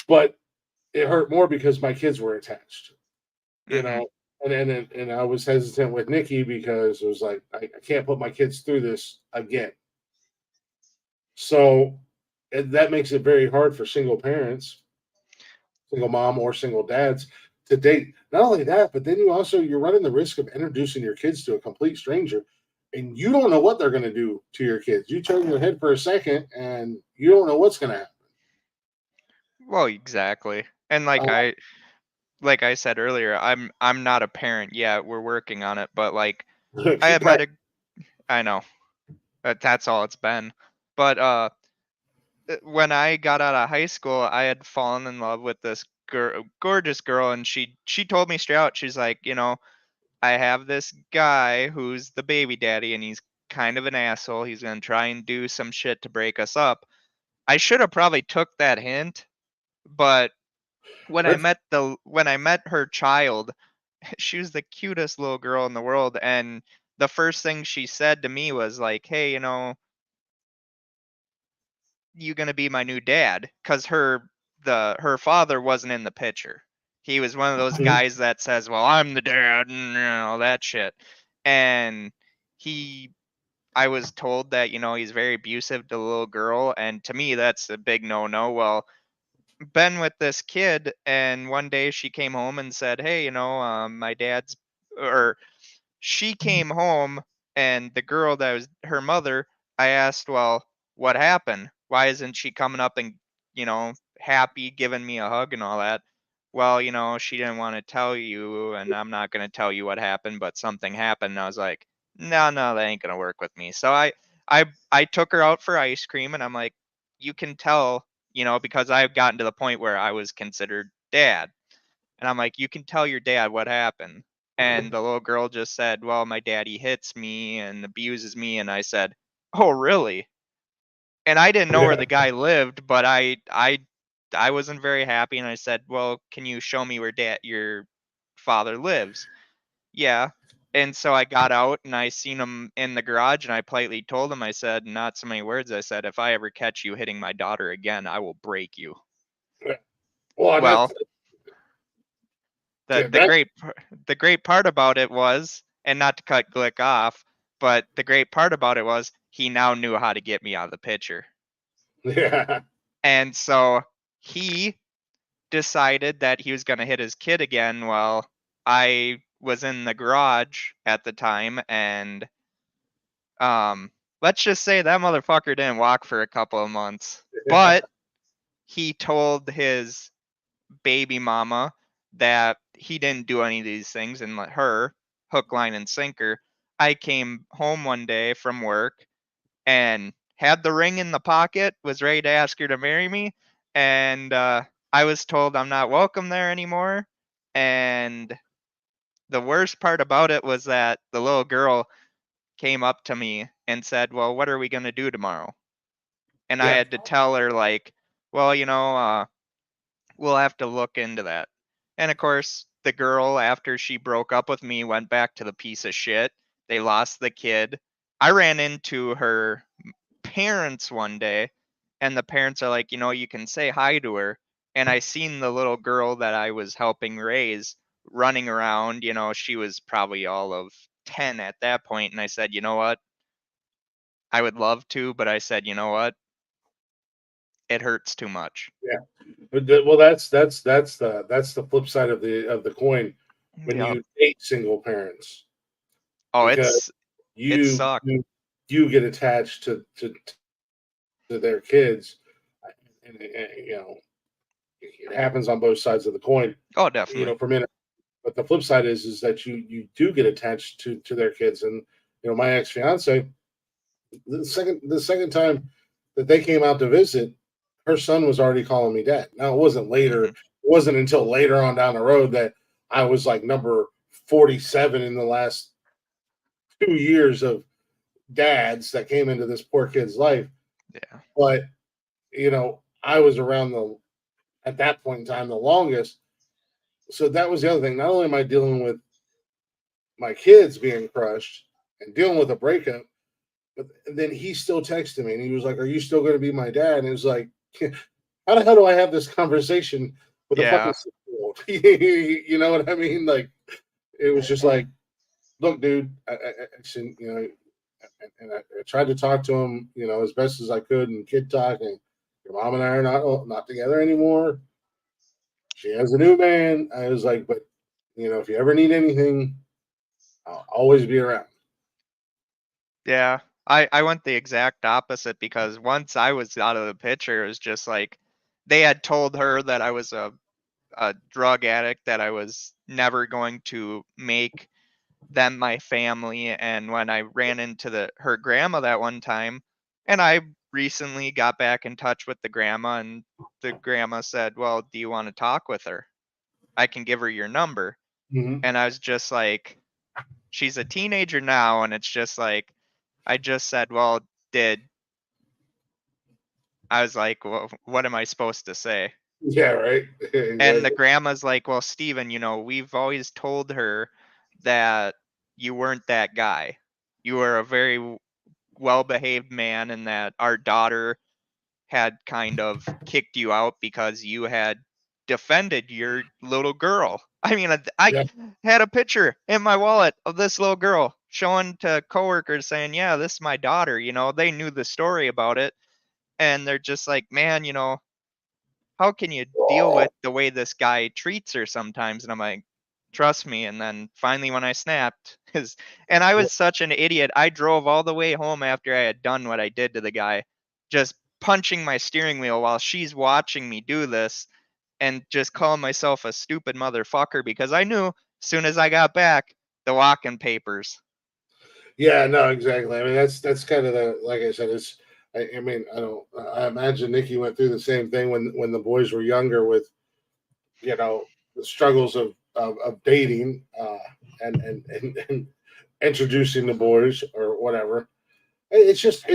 but it hurt more because my kids were attached, you Mhm. know. And I was hesitant with Nikki because it was like I can't put my kids through this again. So that makes it very hard for single parents, single mom or single dads to date. Not only that, but then you're running the risk of introducing your kids to a complete stranger, and you don't know what they're going to do to your kids. You turn your head for a second, and you don't know what's going to happen. Well, exactly. And like I said earlier, I'm not a parent yet. We're working on it, but like I Keep had practicing. met a I know. That's all it's been. But when I got out of high school, I had fallen in love with this gorgeous girl, and she told me straight out, she's like, I have this guy who's the baby daddy, and he's kind of an asshole. He's gonna try and do some shit to break us up. I should have probably took that hint, but when I met her child, she was the cutest little girl in the world, and the first thing she said to me was like, "Hey, you gonna be my new dad?" Because her father wasn't in the picture. He was one of those Mhm. guys that says, "Well, I'm the dad," and all that shit. And he, I was told that he's very abusive to the little girl, and to me that's a big no-no. Well, been with this kid, and one day she came home and said, "Hey, my dad's," or she came home, and the girl that was her mother, I asked, "Well, what happened? Why isn't she coming up and, happy, giving me a hug and all that?" "Well, she didn't want to tell you, and I'm not going to tell you what happened, but something happened." And I was like, no, that ain't going to work with me. So I took her out for ice cream, and I'm like, you can tell, because I've gotten to the point where I was considered dad. And I'm like, you can tell your dad what happened. And the little girl just said, well, my daddy hits me and abuses me. And I said, oh, really? And I didn't know where the guy lived, but I wasn't very happy. And I said, well, can you show me where your father lives? Yeah. And so I got out and I seen him in the garage and I politely told him, I said, not so many words. I said, if I ever catch you hitting my daughter again, I will break you. Well, Well, yeah, the great part about it was, and not to cut Glick off, but the great part about it was he now knew how to get me out of the picture. yeah. And so he decided that he was going to hit his kid again. Well, I was in the garage at the time, and let's just say that motherfucker didn't walk for a couple of months. But he told his baby mama that he didn't do any of these things and let her hook, line, and sinker. I came home one day from work and had the ring in the pocket, was ready to ask her to marry me, and I was told I'm not welcome there anymore. And the worst part about it was that the little girl came up to me and said, well, what are we going to do tomorrow? And I Yeah. had to tell her, like, well, we'll have to look into that. And of course, the girl, after she broke up with me, went back to the piece of shit. They lost the kid. I ran into her parents one day, and the parents are like, you can say hi to her. And I seen the little girl that I was helping raise running around. She was probably all of 10 at that point. And I said, you know what? I would love to, but I said, you know what? It hurts too much. Yeah. Well, that's the flip side of the coin when Yep. you date single parents, Oh, because it you sucked. you get attached to their kids, and it happens on both sides of the coin. Oh, definitely. For men, but the flip side is that you do get attached to their kids, and my ex fiance, the second time that they came out to visit, her son was already calling me dad. Now it wasn't later. Mhm. It wasn't until later on down the road that I was like number 47 in the last 2 years of dads that came into this poor kid's life. Yeah. But I was around at that point in time the longest. So that was the other thing. Not only am I dealing with my kids being crushed and dealing with a breakup, but then he still texted me and he was like, "Are you still going to be my dad?" And it was like, how the hell do I have this conversation with a fucking Yeah. 6-year-old? You know what I mean? Like, it was just like, look, dude, and I tried to talk to him, as best as I could in kid talk. And your mom and I are not together anymore. She has a new man. I was like, but if you ever need anything, I'll always be around. Yeah. I went the exact opposite, because once I was out of the picture, it was just like they had told her that I was a drug addict, that I was never going to make them my family. And when I ran into her grandma that one time, and I recently got back in touch with the grandma, and the grandma said, well, do you want to talk with her? I can give her your number. Mm-hmm. And I was just like, she's a teenager now, and it's just like, I just said, well, I was like, well, what am I supposed to say? Yeah, right. And the Exactly. grandma's like, well, Steven, we've always told her that you weren't that guy. You were a very well behaved man, and that our daughter had kind of kicked you out because you had defended your little girl. I mean, I Yeah. had a picture in my wallet of this little girl showing to coworkers saying, yeah, this is my daughter. They knew the story about it, and they're just like, man, how can you deal with the way this guy treats her sometimes? And I'm like, trust me. And then finally, when I snapped, and I was such an idiot, I drove all the way home after I had done what I did to the guy, just punching my steering wheel while she's watching me do this, and just calling myself a stupid motherfucker, because I knew as soon as I got back, the walking papers. Yeah, no, exactly. I mean, that's kind of like I said, it's. I mean, I imagine Nikki went through the same thing when the boys were younger with, the struggles of dating and introducing the boys or whatever. It's just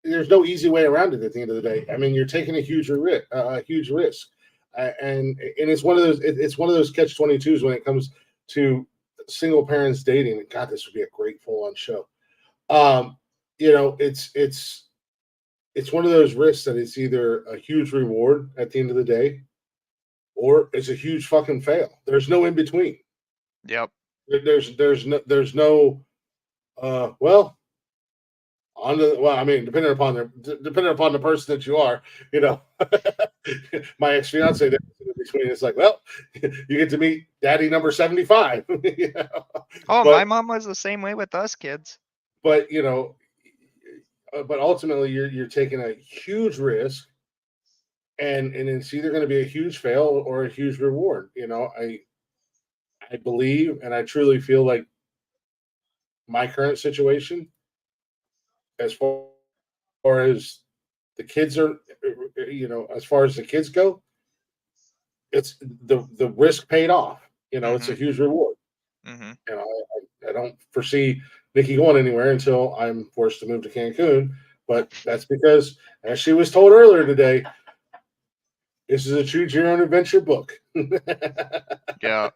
there's no easy way around it at the end of the day. I mean, you're taking a huge risk, and it's one of those it's one of those catch-22s when it comes to single parents dating. And God, this would be a great full-on show. You know, it's one of those risks that it's either a huge reward at the end of the day, or it's a huge fucking fail. There's no in between. Yep. There's no well, well, I mean, depending upon the person that you are, you know. My ex-fiance in between, it's like, well, you get to meet daddy number 75. You know? Oh, But my mom was the same way with us kids. but you know, but ultimately you're taking a huge risk, and it's either going to be a huge fail or a huge reward. You know, I believe and I truly feel like my current situation, as far as the kids are, you know, as far as the kids go, it's the risk paid off. You know, it's a huge reward. Mm-hmm. You know, I don't foresee Nikki going anywhere until I'm forced to move to Cancun. But that's because, as she was told earlier today, this is a choose your own adventure book. Yeah.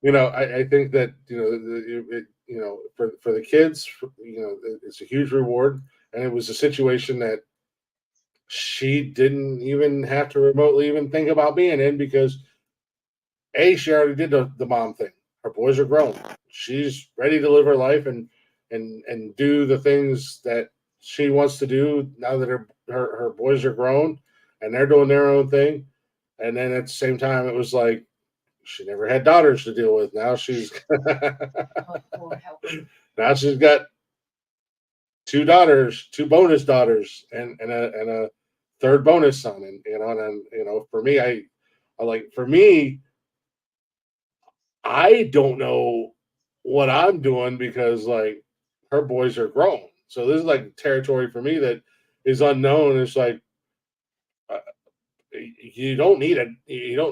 You know, I think that, you know, you know, for the kids, you know, it's a huge reward, and it was a situation that she didn't even have to remotely even think about being in, because she already did the mom thing. Her boys are grown. She's ready to live her life and do the things that she wants to do now that her boys are grown and they're doing their own thing. And then at the same time, it was like she never had daughters to deal with. Now she's now she's got two daughters, two bonus daughters, and a third bonus son. And you know, for me, I like, for me, I don't know what I'm doing, because like her boys are grown. So this is like territory for me that is unknown. It's like, uh, you don't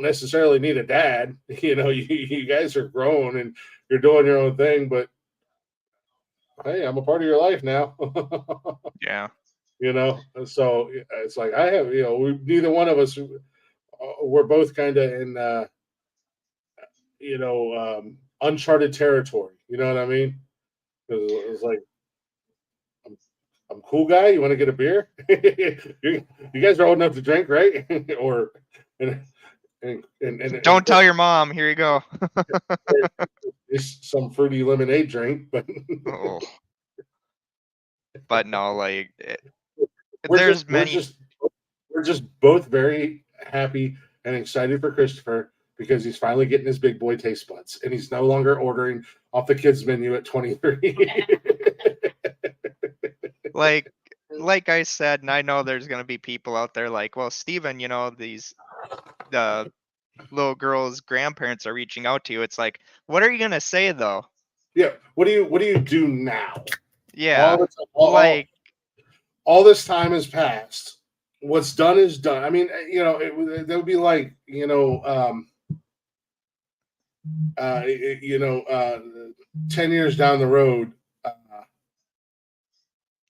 necessarily need a dad. You know, you guys are grown and you're doing your own thing, but hey, I'm a part of your life now. Yeah. You know, and so it's like, I have, you know, neither one of us, we're both kind of in, you know, uncharted territory. You know what I mean? It's like, I'm a cool guy. You want to get a beer? You guys are old enough to drink, right? Or and Don't tell your mom. Here you go. it's some fruity lemonade drink, but Oh. But no, like we're there's just, many. we're just both very happy and excited for Christopher, because he's finally getting his big boy taste buds, and he's no longer ordering off the kids menu at 23. like I said, and I know there's gonna be people out there like, well, Steven, you know, the little girl's grandparents are reaching out to you. It's like, what are you gonna say though? Yeah. What do you do now? Yeah. All this time has passed. What's done is done. I mean, you know, it would be like, you know, you know, 10 years down the road,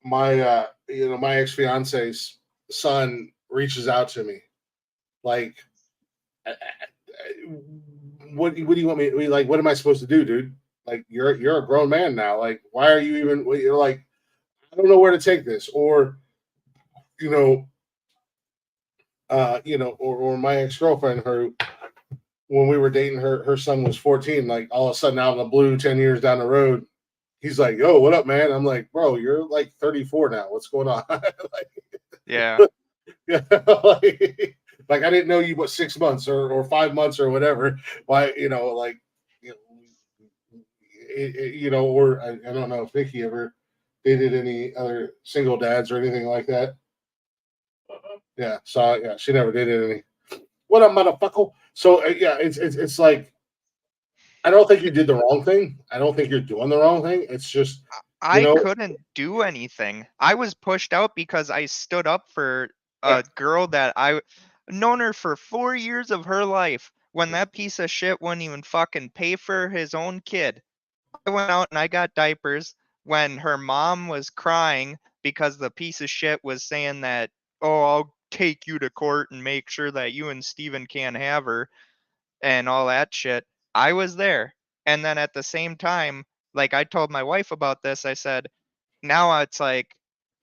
my you know, my ex-fiance's son reaches out to me like, what do you want me, like, what am I supposed to do, dude? Like, you're a grown man now. Like, why are you even, you're like, I don't know where to take this. Or, you know, you know, or my ex-girlfriend, who, when we were dating, her son was 14. Like, all of a sudden, out of the blue, 10 years down the road, he's like, yo, what up, man? I'm like, bro, you're like 34 now. What's going on? Like, Yeah. yeah, like I didn't know you but 6 months or 5 months or whatever. Why, you know, like, you know, you know, or I don't know if Nikki ever dated any other single dads or anything like that. Yeah, so yeah, she never dated any. What up, motherfucker? So yeah, it's like, I don't think you did the wrong thing. I don't think you're doing the wrong thing. It's just, you I know, couldn't do anything. I was pushed out because I stood up for a girl that Known her for 4 years of her life when that piece of shit wouldn't even fucking pay for his own kid. I went out and I got diapers when her mom was crying because the piece of shit was saying that, oh, I'll take you to court and make sure that you and Steven can't have her and all that shit. I was there. And then at the same time, like I told my wife about this, I said, now it's like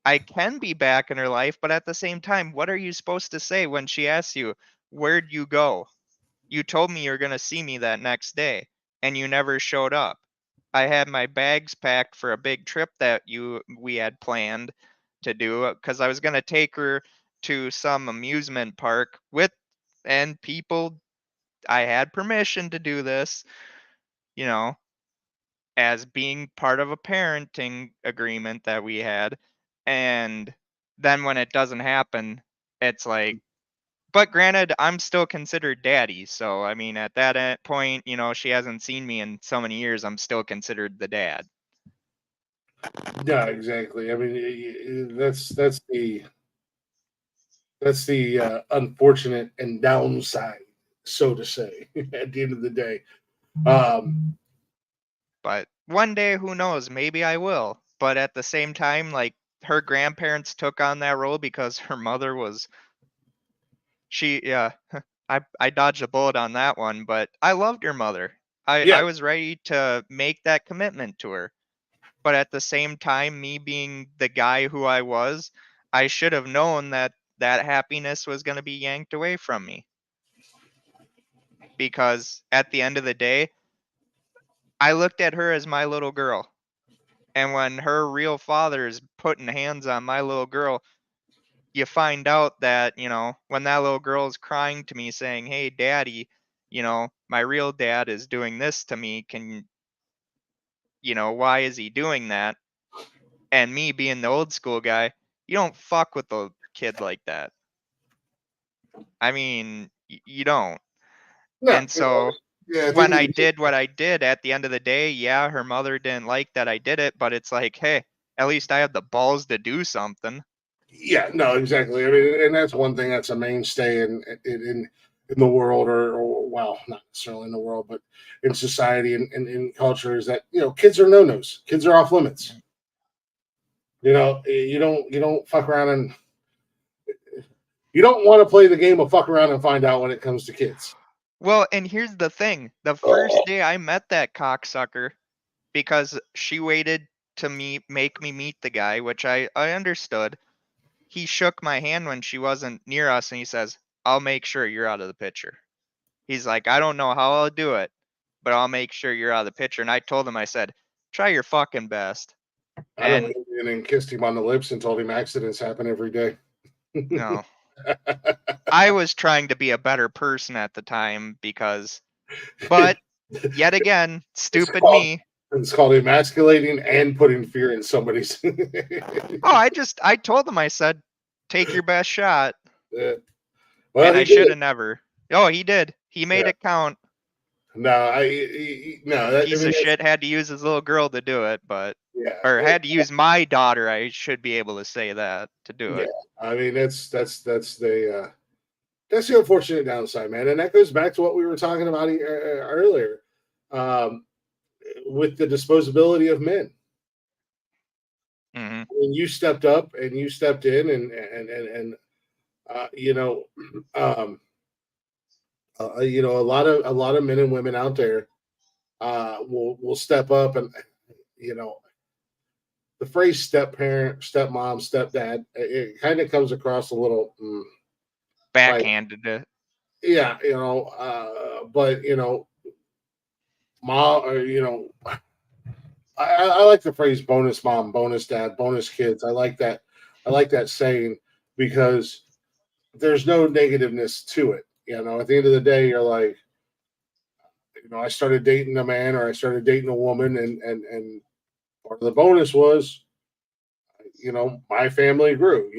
I can be back in her life, but at the same time, what are you supposed to say when she asks you, where'd you go? You told me you were going to see me that next day, and you never showed up. I had my bags packed for a big trip that we had planned to do because I was going to take her to some amusement park with and people. I had permission to do this, you know, as being part of a parenting agreement that we had. And then when it doesn't happen, it's like, but granted, I'm still considered daddy. So, I mean, at that point, she hasn't seen me in so many years. I'm still considered the dad. Yeah, exactly. I mean, that's the unfortunate and downside, so to say. At the end of the day, But one day, who knows? Maybe I will. But at the same time, like her grandparents took on that role because her mother was yeah. I dodged a bullet on that one, but I loved her mother. I yeah, was ready to make that commitment to her. But at the same time, me being the guy who I was, I should have known that that happiness was going to be yanked away from me. Because at the end of the day, I looked at her as my little girl. And when her real father is putting hands on my little girl, you find out that, when that little girl is crying to me saying, hey, daddy, my real dad is doing this to me. Why is he doing that? And me being the old school guy, you don't fuck with a kid like that. I mean, you don't. no, And so yeah. At the when end of I the day, did what I did at the end of the day, yeah, her mother didn't like that I did it, but it's like, hey, at least I had the balls to do something. yeah, no, exactly. I mean, and that's one thing that's a mainstay in the world, or well, not necessarily in the world, but in society and in culture, is that kids are no nos. Kids are off limits. You don't fuck around, and you don't want to play the game of fuck around and find out when it comes to kids. Well, and here's the thing. The first day I met that cocksucker, because she waited to make me meet the guy, which I understood. He shook my hand when she wasn't near us and he says, I'll make sure you're out of the picture. He's like, I don't know how I'll do it, but I'll make sure you're out of the picture. And I told him, I said, try your fucking best. I don't And went in and kissed him on the lips and told him accidents happen every day. no, I was trying to be a better person at the time but yet again, stupid me. It's called emasculating and putting fear in somebody's. Oh, I told him, I said, take your best shot. Yeah. Well, And he I should did. have never. Oh, he did. He made it count. No, no. Piece of shit had to use his little girl to do it, Yeah, or had to use my daughter. I should be able to say that to do yeah. it. I mean, that's the unfortunate downside, man, and that goes back to what we were talking about earlier, um, with the disposability of men. Mm-hmm. When you stepped up and you stepped in, and um, a lot of men and women out there will step up, and the phrase step parent, stepmom, stepdad, it kind of comes across a little Backhanded it. yeah, but mom, or I like the phrase bonus mom, bonus dad, bonus kids. I like that. I like that saying because there's no negativeness to it. At the end of the day, you're like, I started dating a man or I started dating a woman, and part of the bonus was, my family grew.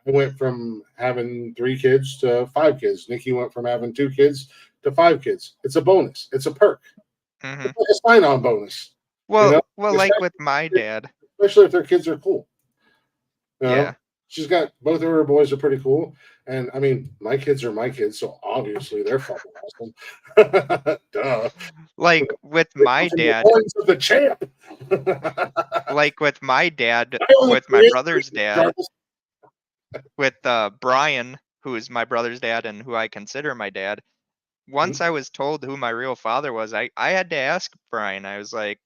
I went from having 3 kids to 5 kids. Nikki went from having 2 kids to 5 kids. It's a bonus. It's a perk. Mm-hmm. It's like a sign-on bonus. Well, like with my dad. Especially if their kids are cool. Yeah. she's got both of her boys are pretty cool. And I mean, my kids are my kids, so obviously they're fucking awesome. Duh. Like with They my come from the dad, loins of the champ. like with my dad, I only with my create brother's dad, Charles. with Brian, who is my brother's dad and who I consider my dad. Once I was told who my real father was, I had to ask Brian. I was like,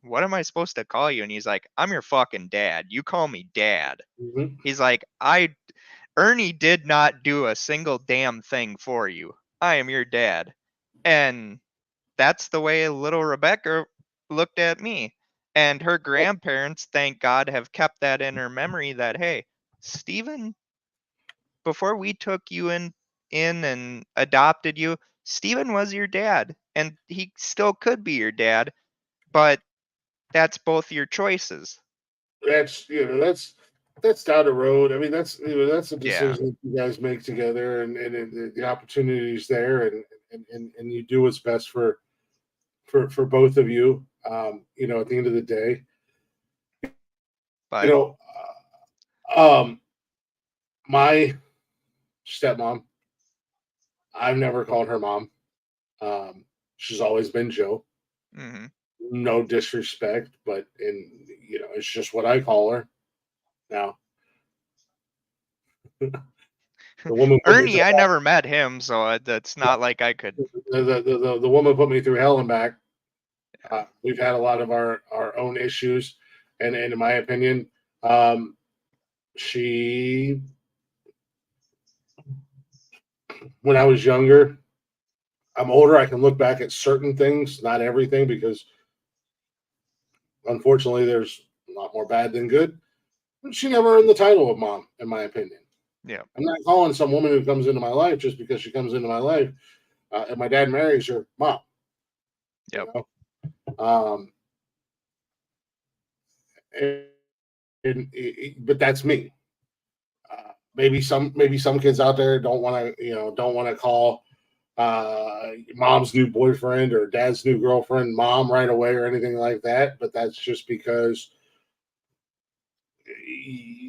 what am I supposed to call you? And he's like, I'm your fucking dad. You call me dad. Mhm. He's like, Ernie did not do a single damn thing for you. I am your dad. And that's the way little Rebecca looked at me. And her grandparents, thank God, have kept that in her memory that, hey, Stephen, before we took you in and adopted you, Stephen was your dad. And he still could be your dad, but that's both your choices. That's that's down the road. I mean, that's a Yeah. decision that you guys make together, and the opportunities there, and you do what's best for both of you. At the end of the day, But you know, my stepmom, I've never called her mom. She's always been Joe. mhm. No disrespect, but it's just what I call her now. The woman put me Ernie, I never met him, so that's not like I could. the woman put me through hell and back. We've had a lot of our own issues, and in my opinion, she, when I was younger, I'm older. I can look back at certain things, not everything, because unfortunately, there's a lot more bad than good. She never earned the title of mom, in my opinion. Yeah. I'm not calling some woman who comes into my life just because she comes into my life, and my dad marries her mom. Yep. You know? But that's me. Maybe some kids out there don't want to call mom's new boyfriend or dad's new girlfriend mom right away or anything like that. But that's just because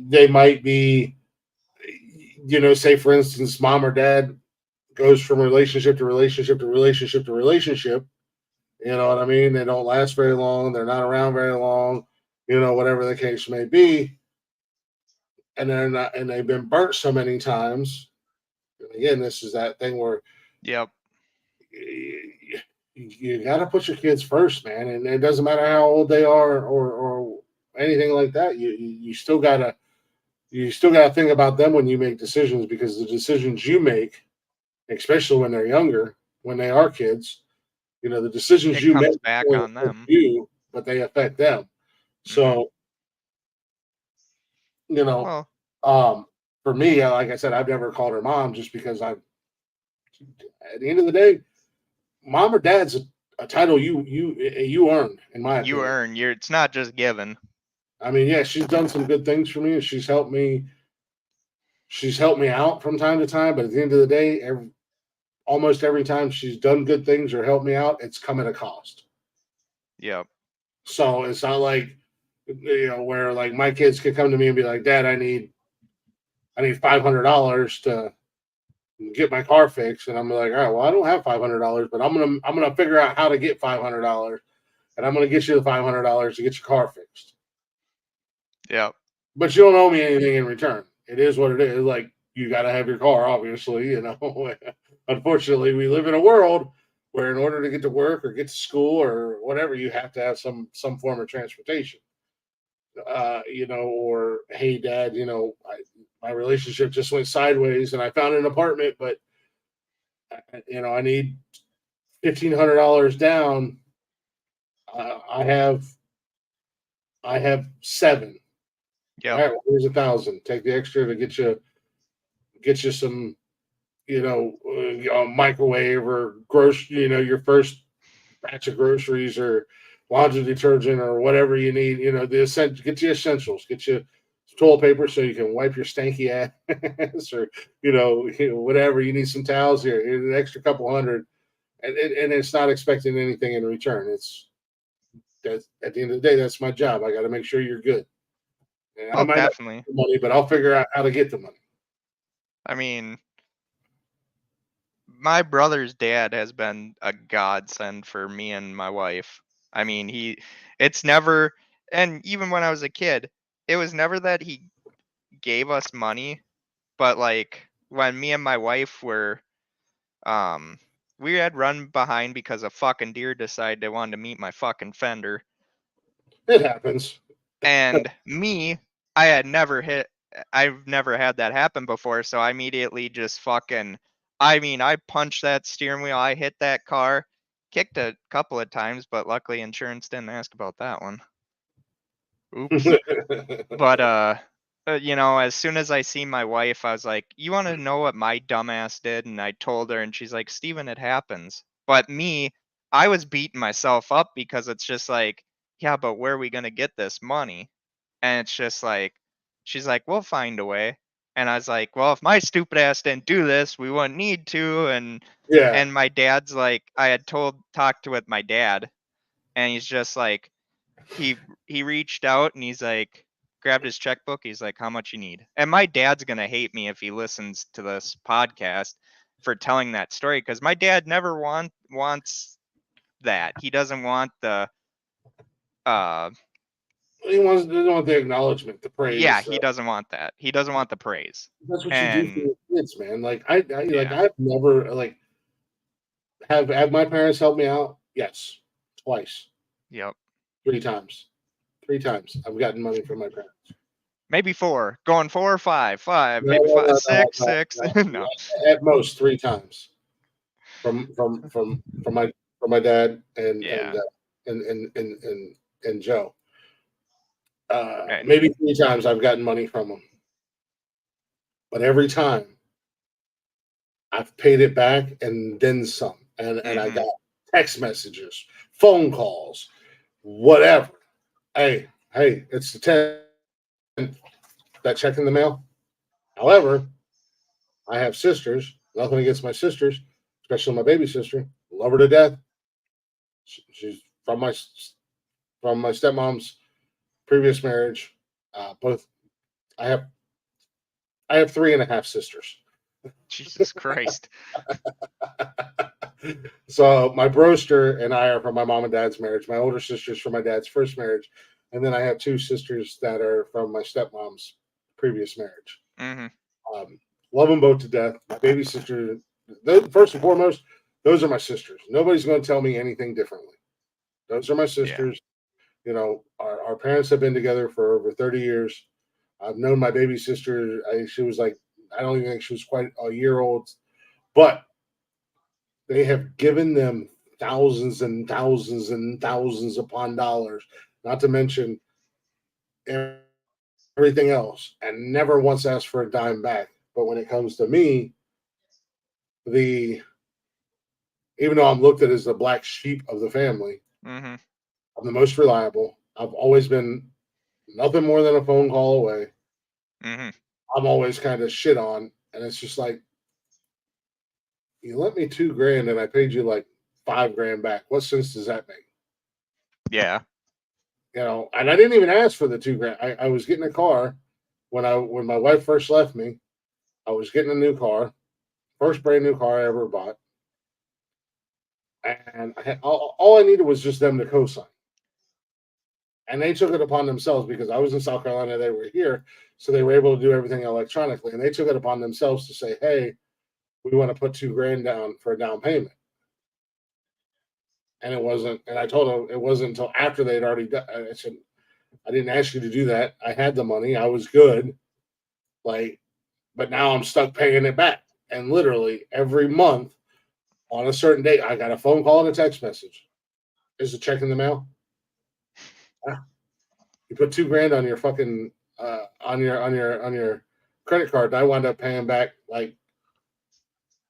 they might be, say for instance, mom or dad goes from relationship to relationship to relationship to relationship. You know what I mean? They don't last very long. They're not around very long. Whatever the case may be. And they're not, and they've been burnt so many times. And again, this is that thing where Yep. you got to put your kids first, man. And it doesn't matter how old they are or anything like that. You still gotta think about them when you make decisions, because the decisions you make, especially when they're younger, when they are kids, the decisions It you comes make back don't on affect them. you, but they affect them. So, Well, for me, like I said, I've never called her mom just because at the end of the day, mom or dad's a title you earned, in my you opinion. earn your. It's not just given. I mean, yeah, she's done some good things for me, and she's helped me out from time to time. But at the end of the day, almost every time she's done good things or helped me out, it's come at a cost. Yep. So it's not like where like my kids could come to me and be like, Dad, I need $500 to get my car fixed, and I'm like, all right, well, I don't have $500, but I'm gonna figure out how to get $500, and I'm gonna get you the $500 to get your car fixed. Yep. But you don't owe me anything in return. It is what it is. Like, you got to have your car, obviously. Unfortunately, we live in a world where in order to get to work or get to school or whatever, you have to have some form of transportation. Or hey, Dad, my relationship just went sideways, and I found an apartment, but I need $1,500 down. I have 7. Yep. All right, well, here's 1,000. Take the extra to get you some, microwave or your first batch of groceries or laundry detergent or whatever you need. Get you essentials. Get you toilet paper so you can wipe your stanky ass, or whatever you need. Some towels here. Here's an extra couple hundred, and it's not expecting anything in return. That's at the end of the day, that's my job. I got to make sure you're good. And I Oh, might not definitely. get the money, but I'll figure out how to get the money. I mean, my brother's dad has been a godsend for me and my wife. I mean, it's never, and even when I was a kid, it was never that he gave us money, but like when me and my wife were, we had run behind because a fucking deer decided they wanted to meet my fucking fender. It happens. And me, I've never had that happen before, so I immediately just fucking, I mean, I punched that steering wheel, I hit that car, kicked a couple of times, but luckily insurance didn't ask about that one. Oops. But, you know, as soon as I see my wife, I was like, you want to know what my dumbass did? And I told her, and she's like, Steven, it happens. But me, I was beating myself up because it's just like, yeah, but where are we going to get this money? And it's just like, she's like, we'll find a way. And I was like, well, if my stupid ass didn't do this, we wouldn't need to. Yeah. And my dad's like, I had talked with my dad, and he's just like, he reached out and he's like, grabbed his checkbook. He's like, how much you need? And my dad's going to hate me if he listens to this podcast for telling that story, because my dad never wants that. He doesn't want the, He doesn't want the acknowledgement, the yeah, praise. he doesn't want that. He doesn't want the praise. That's what you do for And your kids, man. Like like yeah, I've never like have my parents helped me out. Yes, twice, yep. 3 times, 3 times. I've gotten money from my parents. Maybe four, going 4 or 5, No, maybe no, five, no, no, six, no, six. no. No. At most 3 times from my dad Yeah. and Joe. Right. Maybe 3 times I've gotten money from them, but every time I've paid it back and then some, and I Mhm. got text messages, phone calls, whatever. Hey, it's the 10th. That check in the mail. However, I have sisters. Nothing against my sisters, especially my baby sister. Love her to death. She's from my stepmom's previous marriage. Both I have 3.5 sisters. Jesus Christ. So my broster and I are from my mom and dad's marriage. My older sister's from my dad's first marriage, and then I have 2 sisters that are from my stepmom's previous marriage. Mhm. Love them both to death. My baby sister, first and foremost, those are my sisters. Nobody's going to tell me anything differently. Those are my Yeah. sisters. You know, our parents have been together for over 30 years. I've known my baby sister. She was like, I don't even think she was quite a year old, but they have given them thousands and thousands and thousands upon dollars, not to mention everything else, and never once asked for a dime back. But when it comes to me, the even though I'm looked at as the black sheep of the family, Mhm. I'm the most reliable. I've always been nothing more than a phone call away. Mhm. I'm always kind of shit on, and it's just like you lent me $2,000 and I paid you like $5,000 back. What sense does that make? Yeah. You know, and I didn't even ask for the $2,000. I was getting a car when my wife first left me. I was getting a new car, first brand new car I ever bought, and all I needed was just them to co-sign. And they took it upon themselves because I was in South Carolina, they were here, so they were able to do everything electronically. And they took it upon themselves to say, "Hey, we want to put $2,000 down for a down payment." And it wasn't. And I told them it wasn't until after they'd already done. I said, "I didn't ask you to do that. I had the money. I was good. Like, but now I'm stuck paying it back." And literally every month on a certain date, I got a phone call and a text message. Is the check in the mail? You put $2,000 on your fucking on your credit card, and I wound up paying back like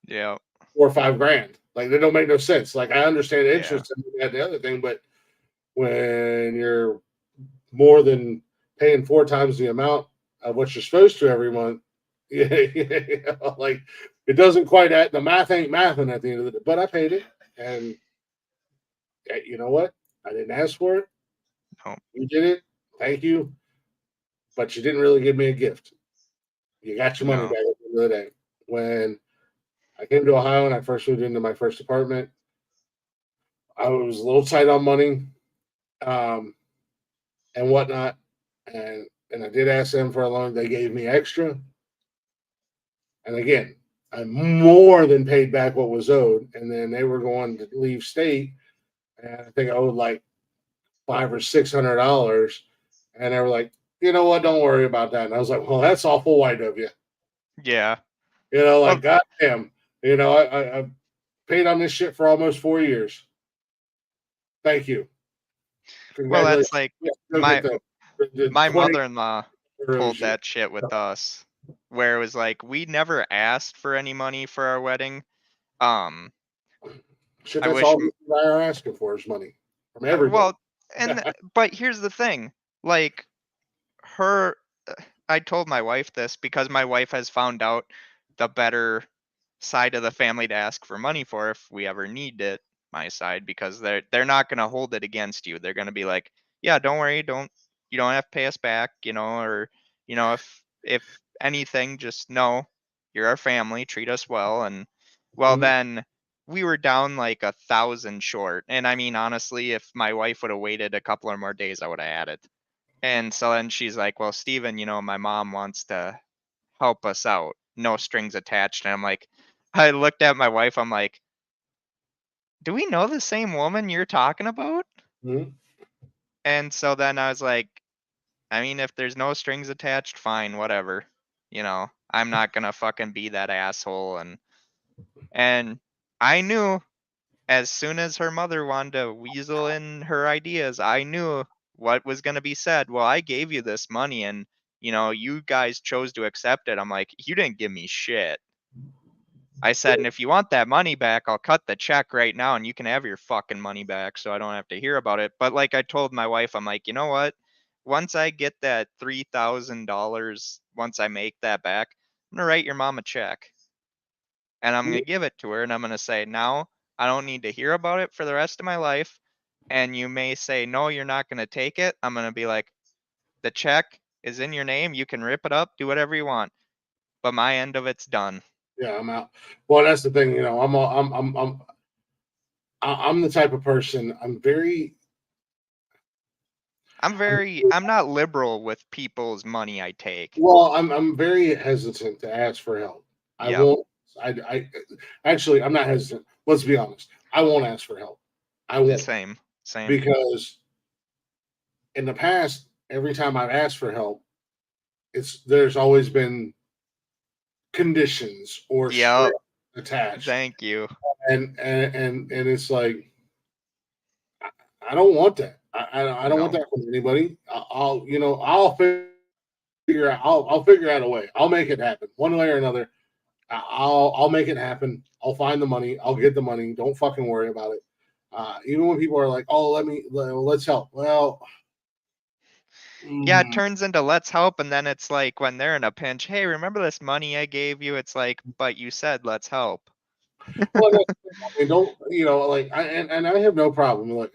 Yeah. 4 or 5 grand. Like they don't make no sense. Like I understand Yeah. interest and that and the other thing, but when you're more than paying 4 times the amount of what you're supposed to every month, like it doesn't quite add. The math ain't mathing at the end of the day. But I paid it, and you know what? I didn't ask for it. No. You did it. Thank you. but you didn't really give me a gift. You got your money No. back at the end of the day. When I came to Ohio and I first moved into my first apartment, I was a little tight on money, um, and whatnot, and I did ask them for a loan. They gave me extra, and again, I more than paid back what was owed. And then they were going to leave state, and I think I owed like $500 or $600, and they were like, "You know what? Don't worry about that." And I was like, "Well, that's awful white of you." Yeah. Like, Well, goddamn. I paid on this shit for almost 4 years. Thank you. well, Congratulations. that's like Yeah, go my get the my 20 mother-in-law pulled euros. that shit with us, where it was like we never asked for any money for our wedding. Um, Shit, I that's wish. all you and I are asking for is money from everybody. Well, but here's the thing, like her. I told my wife this because my wife has found out the better side of the family to ask for money for if we ever need it, my side, because they're not going to hold it against you. They're going to be like, yeah, don't worry, you don't have to pay us back, or if anything, just know you're our family, treat us well. And well, Mhm. then we were down like 1,000 short, and I mean, honestly, if my wife would have waited a couple of more days, I would have added. And so then she's like, well, Steven, my mom wants to help us out, no strings attached. And I'm like, I looked at my wife, I'm like, do we know the same woman you're talking about? Mhm. And so then I was like, I mean, if there's no strings attached, fine, whatever. I'm not gonna fucking be that asshole. And I knew as soon as her mother wanted to weasel in her ideas, I knew what was gonna be said. Well, I gave you this money and you guys chose to accept it. I'm like, you didn't give me shit. I said, and if you want that money back, I'll cut the check right now and you can have your fucking money back so I don't have to hear about it. But like I told my wife, I'm like, you know what? Once I get that $3,000, once I make that back, I'm going to write your mom a check and I'm going to give it to her. And I'm going to say, now I don't need to hear about it for the rest of my life. And you may say, no, you're not going to take it. I'm going to be like, the check is in your name. You can rip it up, do whatever you want. But my end of it's done. Yeah, I'm out. Well, that's the thing. I'm the type of person. I'm not liberal with people's money I take. I'm very hesitant to ask for help. I Yep. won't. I actually, I'm not hesitant. Let's be honest. I won't ask for help. I won't, Same. because in the past, every time I've asked for help, there's always been conditions or Yep. strings attached, Thank you. and it's like, I don't want that. I don't want No. that from anybody. I'll figure out. I'll figure out a way. I'll make it happen one way or another. I'll make it happen. I'll find the money. I'll get the money. Don't fucking worry about it. Even when people are like, "Oh, let's help." Well, Yeah, it turns into let's help, and then it's like when they're in a pinch, hey, remember this money I gave you? It's like, but you said let's help. well, I mean, don't like and I have no problem. Like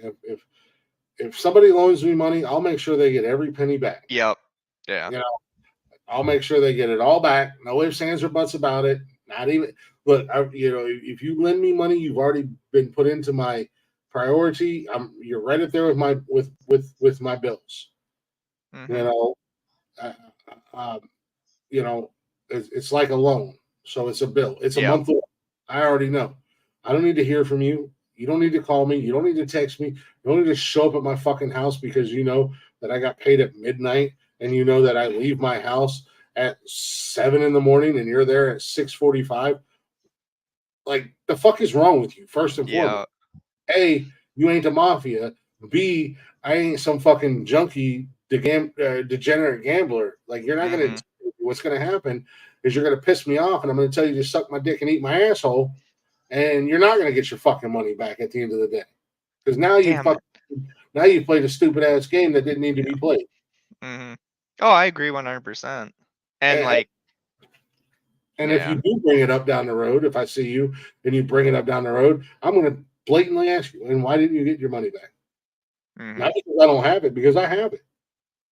if somebody loans me money, I'll make sure they get every penny back. Yep. Yeah. You know, I'll make sure they get it all back. No ifs, ands, or buts about it. Not even look. If you lend me money, you've already been put into my priority. You're right up there with my bills. You Mm-hmm. know, uh, uh, it's like a loan, so it's a bill. It's a Yep. monthly. I already know. I don't need to hear from you. You don't need to call me. You don't need to text me. You don't need to show up at my fucking house because you know that I got paid at midnight and you know that I leave my house at 7 in the morning and you're there at 6:45. Like the fuck is wrong with you? First and Yeah. foremost, A, you ain't the mafia. B, I ain't some fucking junkie, degenerate gambler. Like you're not gonna. Mm-hmm. What's gonna happen is you're gonna piss me off, and I'm gonna tell you to suck my dick and eat my asshole, and you're not gonna get your fucking money back at the end of the day because Damn it. now you played a stupid ass game that didn't need to Yeah. be played. Mm-hmm. Oh, I agree 100%. And And, like, and if you yeah. do bring it up down the road, if I see you and you bring it up down the road, I'm gonna blatantly ask you, and why didn't you get your money back? Mm-hmm. Not because I don't have it, because I have it.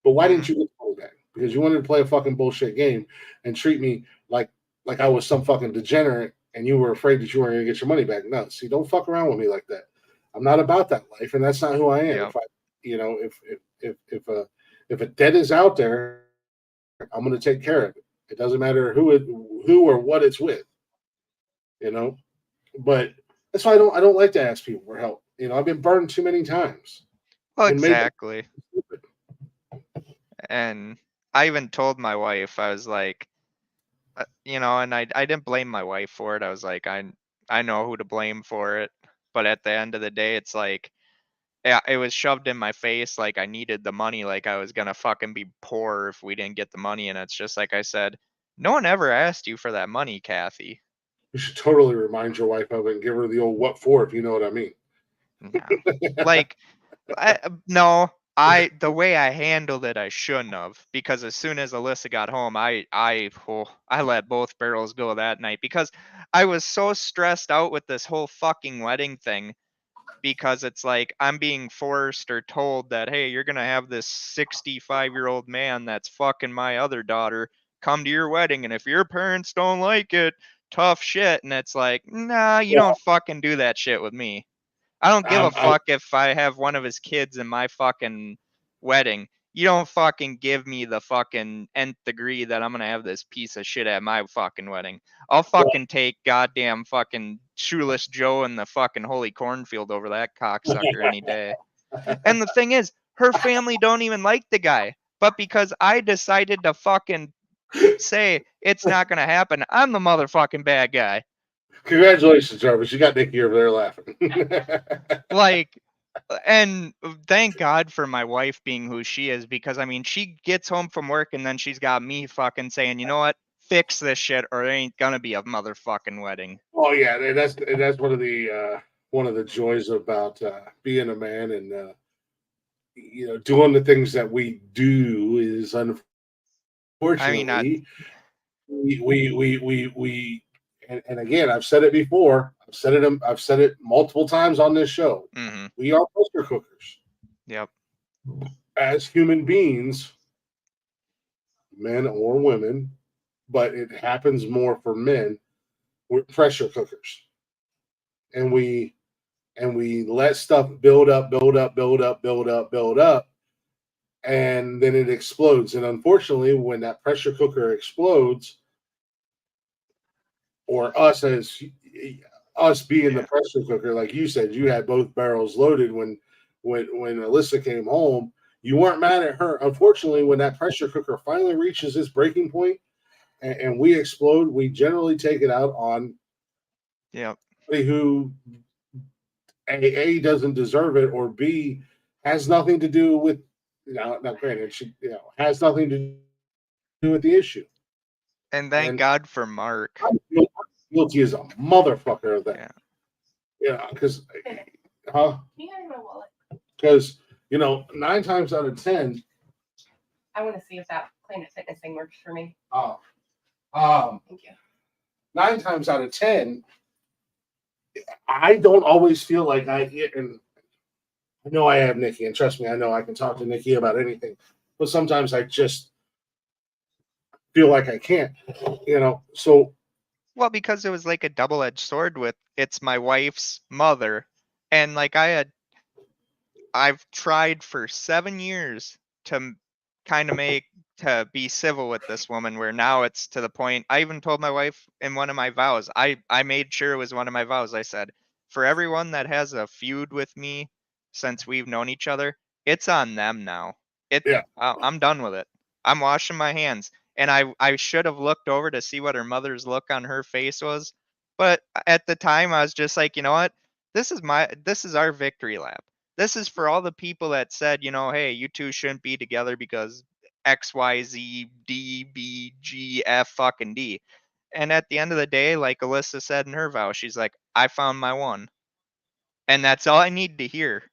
But why Mm-hmm. didn't you get the money back? because you wanted to play a fucking bullshit game and treat me like I was some fucking degenerate, and you were afraid that you weren't going to get your money back. No, see, don't fuck around with me like that. I'm not about that life, and that's not who I am. Yep. If I, if a debt is out there, I'm going to take care of it. It doesn't matter who or what it's with, But that's why I don't like to ask people for help. I've been burned too many times. Well, exactly. And I even told my wife, I was like, and I didn't blame my wife for it. I was like, I know who to blame for it. But at the end of the day, it's like, yeah, it was shoved in my face like I needed the money, like I was gonna fucking be poor if we didn't get the money. And it's just like I said, no one ever asked you for that money, Kathy. You should totally remind your wife of it and give her the old what for, if you know what I mean. No. Like, the way I handled it, I shouldn't have, because as soon as Alyssa got home, I let both barrels go that night, because I was so stressed out with this whole fucking wedding thing, because it's like I'm being forced or told that, hey, you're gonna have this 65-year-old man that's fucking my other daughter come to your wedding, and if your parents don't like it, tough shit. And it's like, nah, you don't fucking do that shit with me. I don't give a fuck if I have one of his kids in my fucking wedding. You don't fucking give me the fucking nth degree that I'm gonna have this piece of shit at my fucking wedding. I'll fucking take goddamn fucking Shoeless Joe in the fucking holy cornfield over that cocksucker any day. And the thing is, her family don't even like the guy. But because I decided to fucking say it's not gonna happen, I'm the motherfucking bad guy. Congratulations, Jarvis. You got Nikki over there laughing. Like, and thank God for my wife being who she is, because I mean, she gets home from work and then she's got me fucking saying, you know what, fix this shit or there ain't gonna be a motherfucking wedding. Oh yeah, and that's one of the joys about being a man and doing the things that we do is unfortunately we and again, I've said it before. I've said it multiple times on this show. Mm-hmm. We are pressure cookers. Yep. As human beings, men or women, but it happens more for men. We're pressure cookers, and we let stuff build up, and then it explodes. And unfortunately, when that pressure cooker explodes, or us being the pressure cooker, like you said, you had both barrels loaded when Alyssa came home. You weren't mad at her. Unfortunately, when that pressure cooker finally reaches its breaking point and we explode, we generally take it out on somebody who A doesn't deserve it, or B has nothing to do with. Now granted, she has nothing to do with the issue. And thank God for Mark. I'm guilty as a motherfucker of that. Yeah, because because 9 times out of 10. I want to see if that Planet Fitness thing works for me. Thank you. 9 times out of 10, I don't always feel like and I know I have Nikki, and trust me, I know I can talk to Nikki about anything, but sometimes I just feel like I can't, so. Well, because it was like a double-edged sword with it's my wife's mother, and like I've tried for 7 years to kind of to be civil with this woman, where now it's to the point, I even told my wife in one of my vows, I made sure it was one of my vows, I said, for everyone that has a feud with me since we've known each other, it's on them now. I'm done with it. I'm washing my hands. And I should have looked over to see what her mother's look on her face was. But at the time, I was just like, you know what? This is our victory lap. This is for all the people that said, hey, you two shouldn't be together because X, Y, Z, D, B, G, F, fucking D. And at the end of the day, like Alyssa said in her vow, she's like, I found my one. And that's all I need to hear.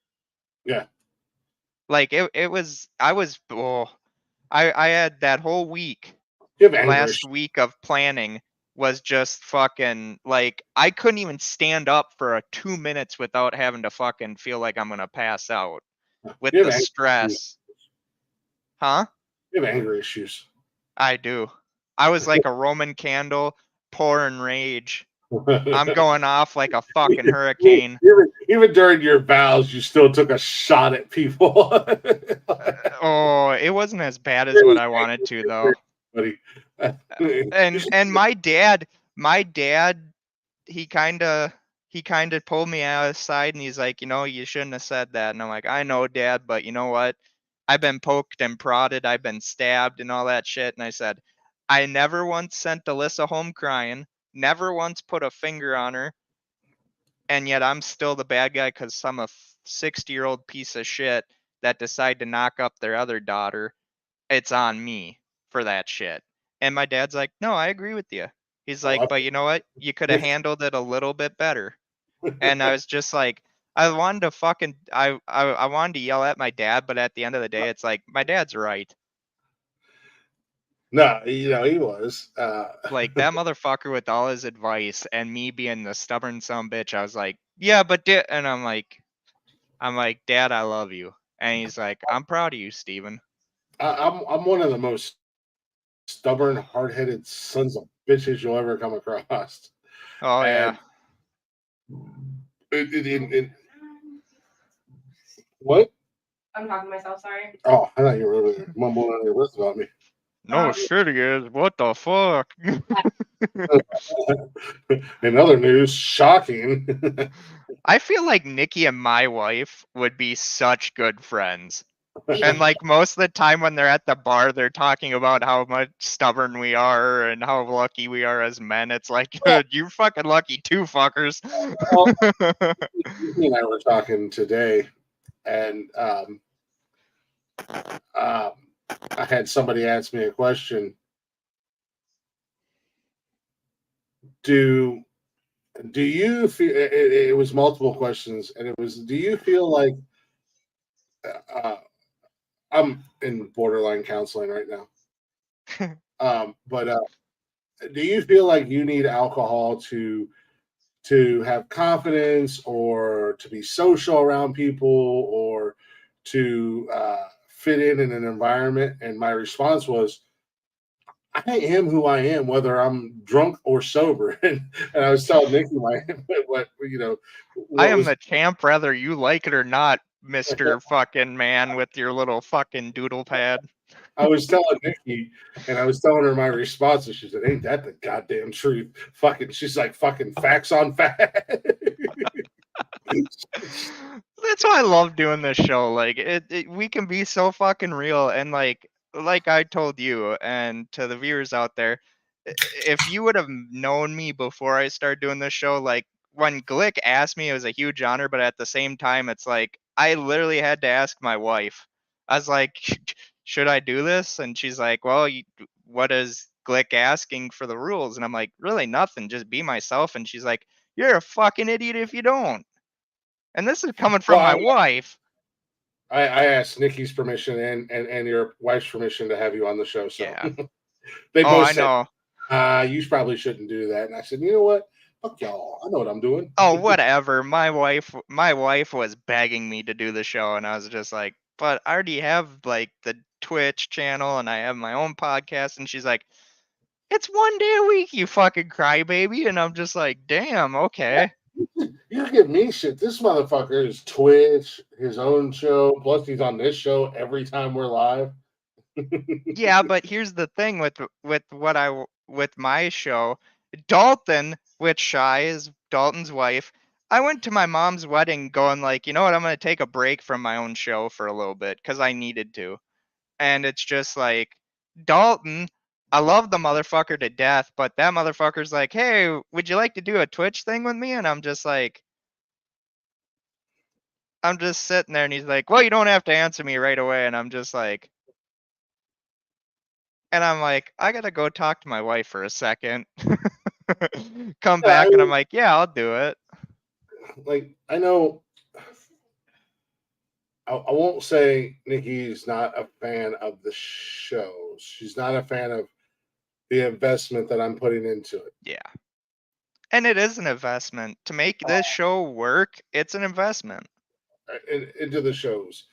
Yeah. Like I had that whole week, last week of planning was just fucking like, I couldn't even stand up for 2 minutes without having to fucking feel like I'm gonna pass out with the stress. Huh? You have anger issues. I do. I was like a Roman candle pouring rage. I'm going off like a fucking hurricane. Even during your vows, you still took a shot at people. Oh, it wasn't as bad as what I wanted to, though. Buddy. And my dad, he kind of pulled me aside and he's like, you shouldn't have said that. And I'm like, I know, Dad, but you know what? I've been poked and prodded, I've been stabbed and all that shit. And I said, I never once sent Alyssa home crying, never once put a finger on her, and yet I'm still the bad guy because some 60-year-old piece of shit that decided to knock up their other daughter. It's on me for that shit. And my dad's like, no, I agree with you. He's like, but you know what? You could have handled it a little bit better. And I was just like, I wanted to fucking, I wanted to yell at my dad, but at the end of the day, it's like, my dad's right. No, he was. Like, that motherfucker with all his advice and me being the stubborn son of a bitch, I was like, yeah, but and I'm like, Dad, I love you. And he's like, I'm proud of you, Steven. I'm one of the most stubborn, hard-headed sons of bitches you'll ever come across. Oh, yeah. What? I'm talking to myself, sorry. Oh, I thought you were really mumbling on your list about me. No shit, he is. What the fuck? In other news, shocking. I feel like Nikki and my wife would be such good friends. And like most of the time when they're at the bar, they're talking about how much stubborn we are and how lucky we are as men. It's like, you're fucking lucky too, fuckers. Nikki and I were talking today, and I had somebody ask me a question. Do you feel it was multiple questions, and it was, do you feel like I'm in borderline counseling right now. But do you feel like you need alcohol to have confidence, or to be social around people, or to fit in an environment? And my response was, I am who I am, whether I'm drunk or sober. And I was telling Nikki what I am the champ, whether you like it or not, Mr. fucking man with your little fucking doodle pad. I was telling Nikki, and I was telling her my response, and she said, "Ain't that the goddamn truth?" Fucking, she's like, "Fucking facts on facts." That's why I love doing this show. Like we can be so fucking real, and like I told you and to the viewers out there, if you would have known me before I started doing this show, like when Glick asked me, it was a huge honor, but at the same time, it's like I literally had to ask my wife. I was like, should I do this? And she's like, well, what is Glick asking for the rules? And I'm like, really nothing, just be myself. And she's like, you're a fucking idiot if you don't. And this is coming from my wife. I asked Nikki's permission and your wife's permission to have you on the show. So yeah. They both said, know. You probably shouldn't do that. And I said, you know what? Fuck y'all. I know what I'm doing. Oh, whatever. My wife was begging me to do the show, and I was just like, but I already have like the Twitch channel and I have my own podcast. And she's like, it's 1 day a week, you fucking crybaby. And I'm just like, damn, okay. You give me shit. This motherfucker is Twitch, his own show, plus he's on this show every time we're live. Yeah, but here's the thing with my show, Dalton, which Shy is Dalton's wife. I went to my mom's wedding going like, you know what, I'm gonna take a break from my own show for a little bit because I needed to. And it's just like, Dalton, I love the motherfucker to death, but that motherfucker's like, hey, would you like to do a Twitch thing with me? And I'm just like, I'm just sitting there, and he's like, well, you don't have to answer me right away. And I'm just like, I gotta go talk to my wife for a second. Come back, and I'm like, yeah, I'll do it. Like, I know, I won't say Nikki's not a fan of the shows. She's not a fan of the investment that I'm putting into it. Yeah. And it is an investment. To make this show work, it's an investment. Into the shows.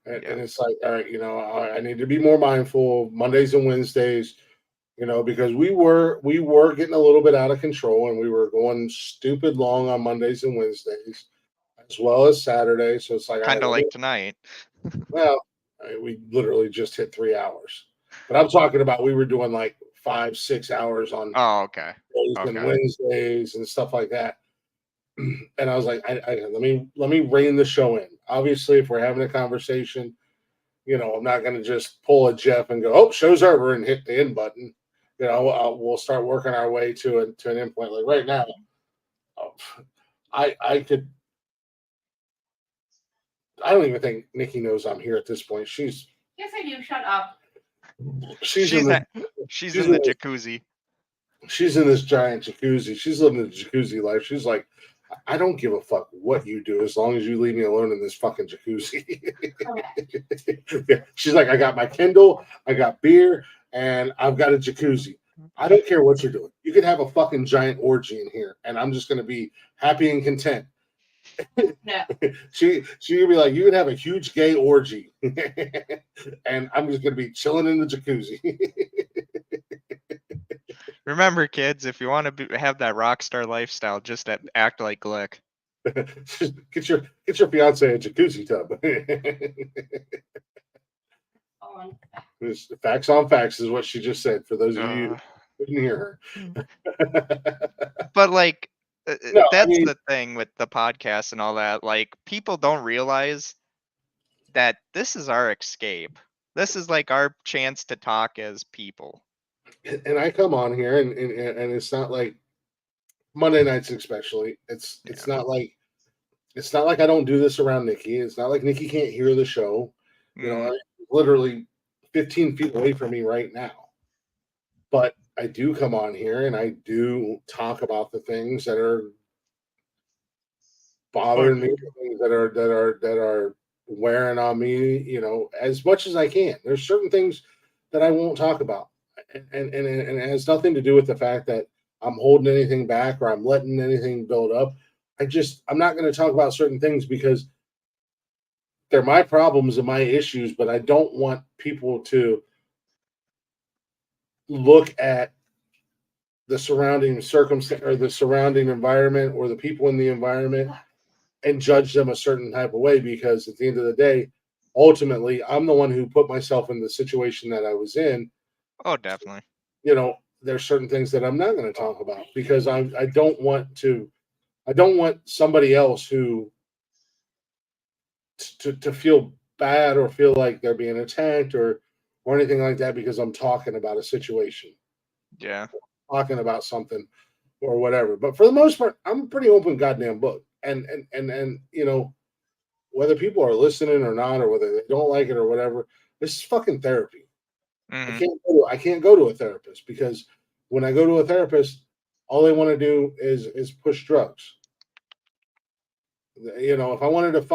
And it's like, all right, I need to be more mindful Mondays and Wednesdays, because we were getting a little bit out of control, and we were going stupid long on Mondays and Wednesdays, as well as Saturday. So it's like, all right, Kind of like tonight. well, we literally just hit 3 hours, but I'm talking about we were doing like 5-6 hours on Oh, okay. days and Wednesdays and stuff like that. And I was like, let me rein the show in. Obviously, if we're having a conversation, I'm not going to just pull a Jeff and go, "Oh, show's over," and hit the end button. We'll start working our way to an endpoint. Like right now, I could. I don't even think Nikki knows I'm here at this point. Yes, I do. Shut up. She's in the jacuzzi. She's in this giant jacuzzi. She's living the jacuzzi life. She's like, I don't give a fuck what you do as long as you leave me alone in this fucking jacuzzi. Yeah. She's like, I got my Kindle, I got beer, and I've got a jacuzzi. I don't care what you're doing. You can have a fucking giant orgy in here, and I'm just going to be happy and content. No. She would be like, you can have a huge gay orgy, and I'm just going to be chilling in the jacuzzi. Remember, kids, if you want to have that rock star lifestyle, just act like Glick. Get your fiance a jacuzzi tub. Facts on facts is what she just said. For those of you who couldn't hear her, but like no, that's the thing with the podcast and all that. Like, people don't realize that this is our escape. This is like our chance to talk as people. And I come on here, and it's not like Monday nights, especially. It's not like I don't do this around Nikki. It's not like Nikki can't hear the show. I'm literally 15 feet away from me right now. But I do come on here and I do talk about the things that are bothering me, things that are wearing on me, as much as I can. There's certain things that I won't talk about. And it has nothing to do with the fact that I'm holding anything back or I'm letting anything build up. I'm not going to talk about certain things because they're my problems and my issues, but I don't want people to look at the surrounding circumstance or the surrounding environment or the people in the environment and judge them a certain type of way, because at the end of the day, ultimately, I'm the one who put myself in the situation that I was in. Oh, definitely. There's certain things that I'm not going to talk about because I don't want somebody else who to feel bad or feel like they're being attacked or anything like that because I'm talking about a situation. Yeah. Talking about something or whatever. But for the most part, I'm a pretty open goddamn book. And whether people are listening or not, or whether they don't like it or whatever, this is fucking therapy. Mm-hmm. I can't go to a therapist because when I go to a therapist, all they want to do is push drugs. If I wanted if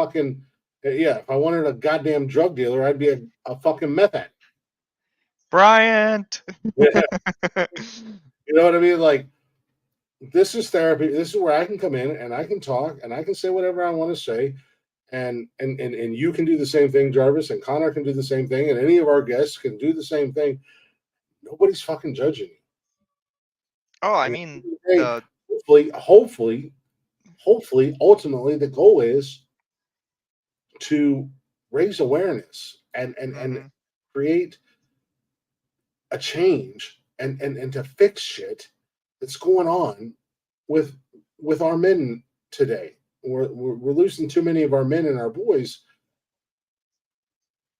I wanted a goddamn drug dealer, I'd be a fucking meth addict. Bryant. Yeah. You know what I mean? Like, this is therapy. This is where I can come in and I can talk and I can say whatever I want to say. And you can do the same thing, Jarvis, and Connor can do the same thing, and any of our guests can do the same thing. Nobody's fucking judging you. Oh, I mean, hopefully, ultimately, the goal is to raise awareness and create a change and to fix shit that's going on with our men today. We're losing too many of our men and our boys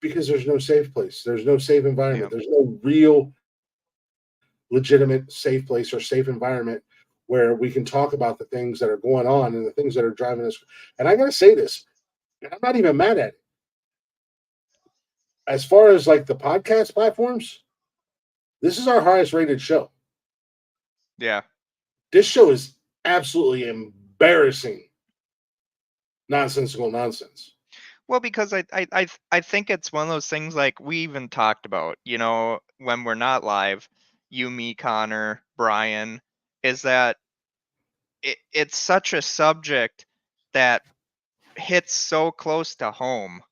because there's no safe place. There's no safe environment. There's no real legitimate safe place or safe environment where we can talk about the things that are going on and the things that are driving us. And I got to say this, and I'm not even mad at it. As far as like the podcast platforms, this is our highest rated show. Yeah. This show is absolutely embarrassing. Nonsensical nonsense. Well, because I think it's one of those things like we even talked about, when we're not live, you, me, Connor, Brian, is that it's such a subject that hits so close to home.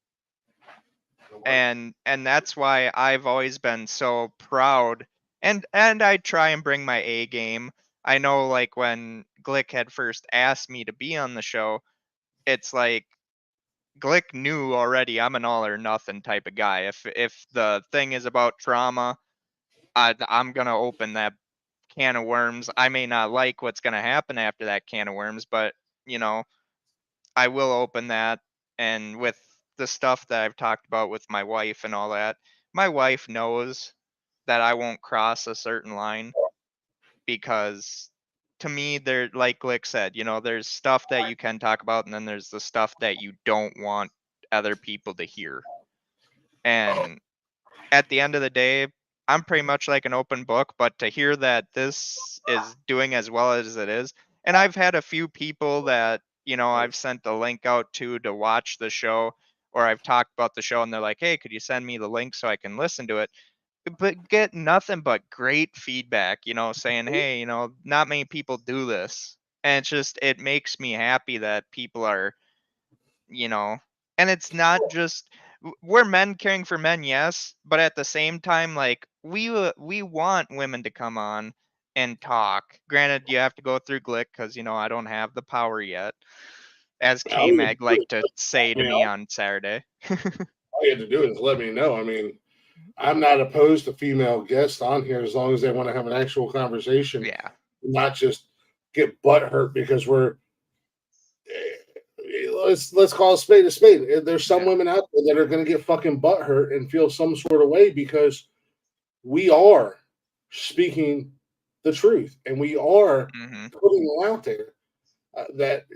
and that's why I've always been so proud, and I try and bring my A game. I know, like, when Glick had first asked me to be on the show, it's like Glick knew already I'm an all or nothing type of guy. If the thing is about trauma, I'm gonna open that can of worms. I may not like what's gonna happen after that can of worms, but you know, I will open that. And with the stuff that I've talked about with my wife and all that, my wife knows that I won't cross a certain line, because to me, there, like Glick said, there's stuff that you can talk about, and then there's the stuff that you don't want other people to hear. And at the end of the day, I'm pretty much like an open book, but to hear that this is doing as well as it is, and I've had a few people that, I've sent the link out to watch the show, or I've talked about the show and they're like, hey, could you send me the link so I can listen to it? But get nothing but great feedback, saying, hey, not many people do this. And it makes me happy that people are, you know, and it's not just we're men caring for men, yes, but at the same time, like, we want women to come on and talk. Granted, you have to go through Glick because I don't have the power yet, as All you, K-Mag like to say I to mean, me on Saturday. all you have to do is let me know. I mean, I'm not opposed to female guests on here as long as they want to have an actual conversation, Yeah. not just get butt hurt because we're let's call a spade a spade. There's some women out there that are going to get fucking butt hurt and feel some sort of way because we are speaking the truth and we are putting it out there. That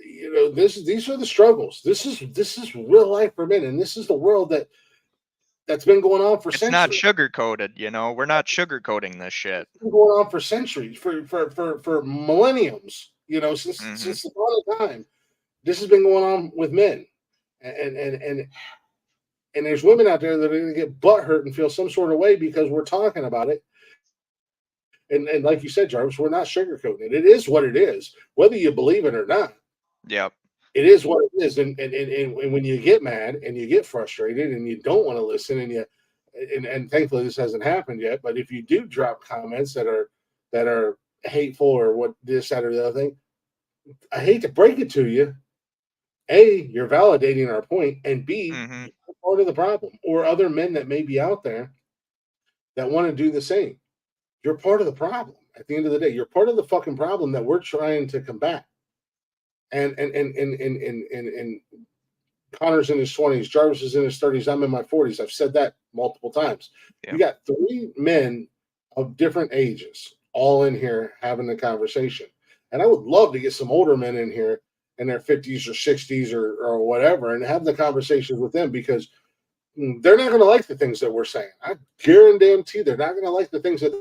these are the struggles. This is real life for men, and this is the world that's been going on for It's centuries. not sugar coated, we're not sugarcoating this shit. It's been going on for centuries, for millenniums. Since the dawn of time, this has been going on with men, and there's women out there that are going to get butt hurt and feel some sort of way because we're talking about it. And like you said, Jarvis, we're not sugarcoating it. It is what it is, whether you believe it or not. Yep. It is what it is. And when you get mad and you get frustrated and you don't want to listen and thankfully this hasn't happened yet, but if you do drop comments that are hateful or what this, that, or the other thing, I hate to break it to you. A, you're validating our point, and B, you're part of the problem. Or other men that may be out there that want to do the same. You're part of the problem. At the end of the day, you're part of the fucking problem that we're trying to combat. And Connor's in his 20s, Jarvis is in his 30s, I'm in my 40s. I've said that multiple times. Yeah. You got three men of different ages all in here having the conversation. And I would love to get some older men in here in their 50s or 60s or whatever and have the conversations with them because they're not going to like the things that we're saying. I guarantee they're not going to like the things that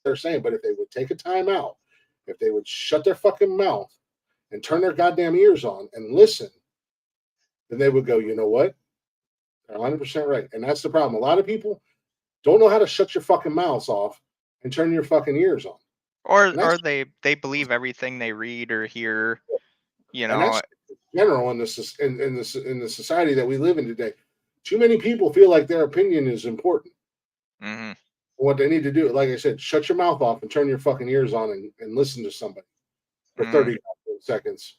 they're saying. But if they would take a time out, if they would shut their fucking mouth and turn their goddamn ears on and listen, then they would go, you know what? They're 100% right. And that's the problem. A lot of people don't know how to shut your fucking mouths off and turn your fucking ears on. Or they believe everything they read or hear, And that's general in the society that we live in today. Too many people feel like their opinion is important. Mm-hmm. What they need to do, like I said, shut your mouth off and turn your fucking ears on and listen to somebody for 30 seconds.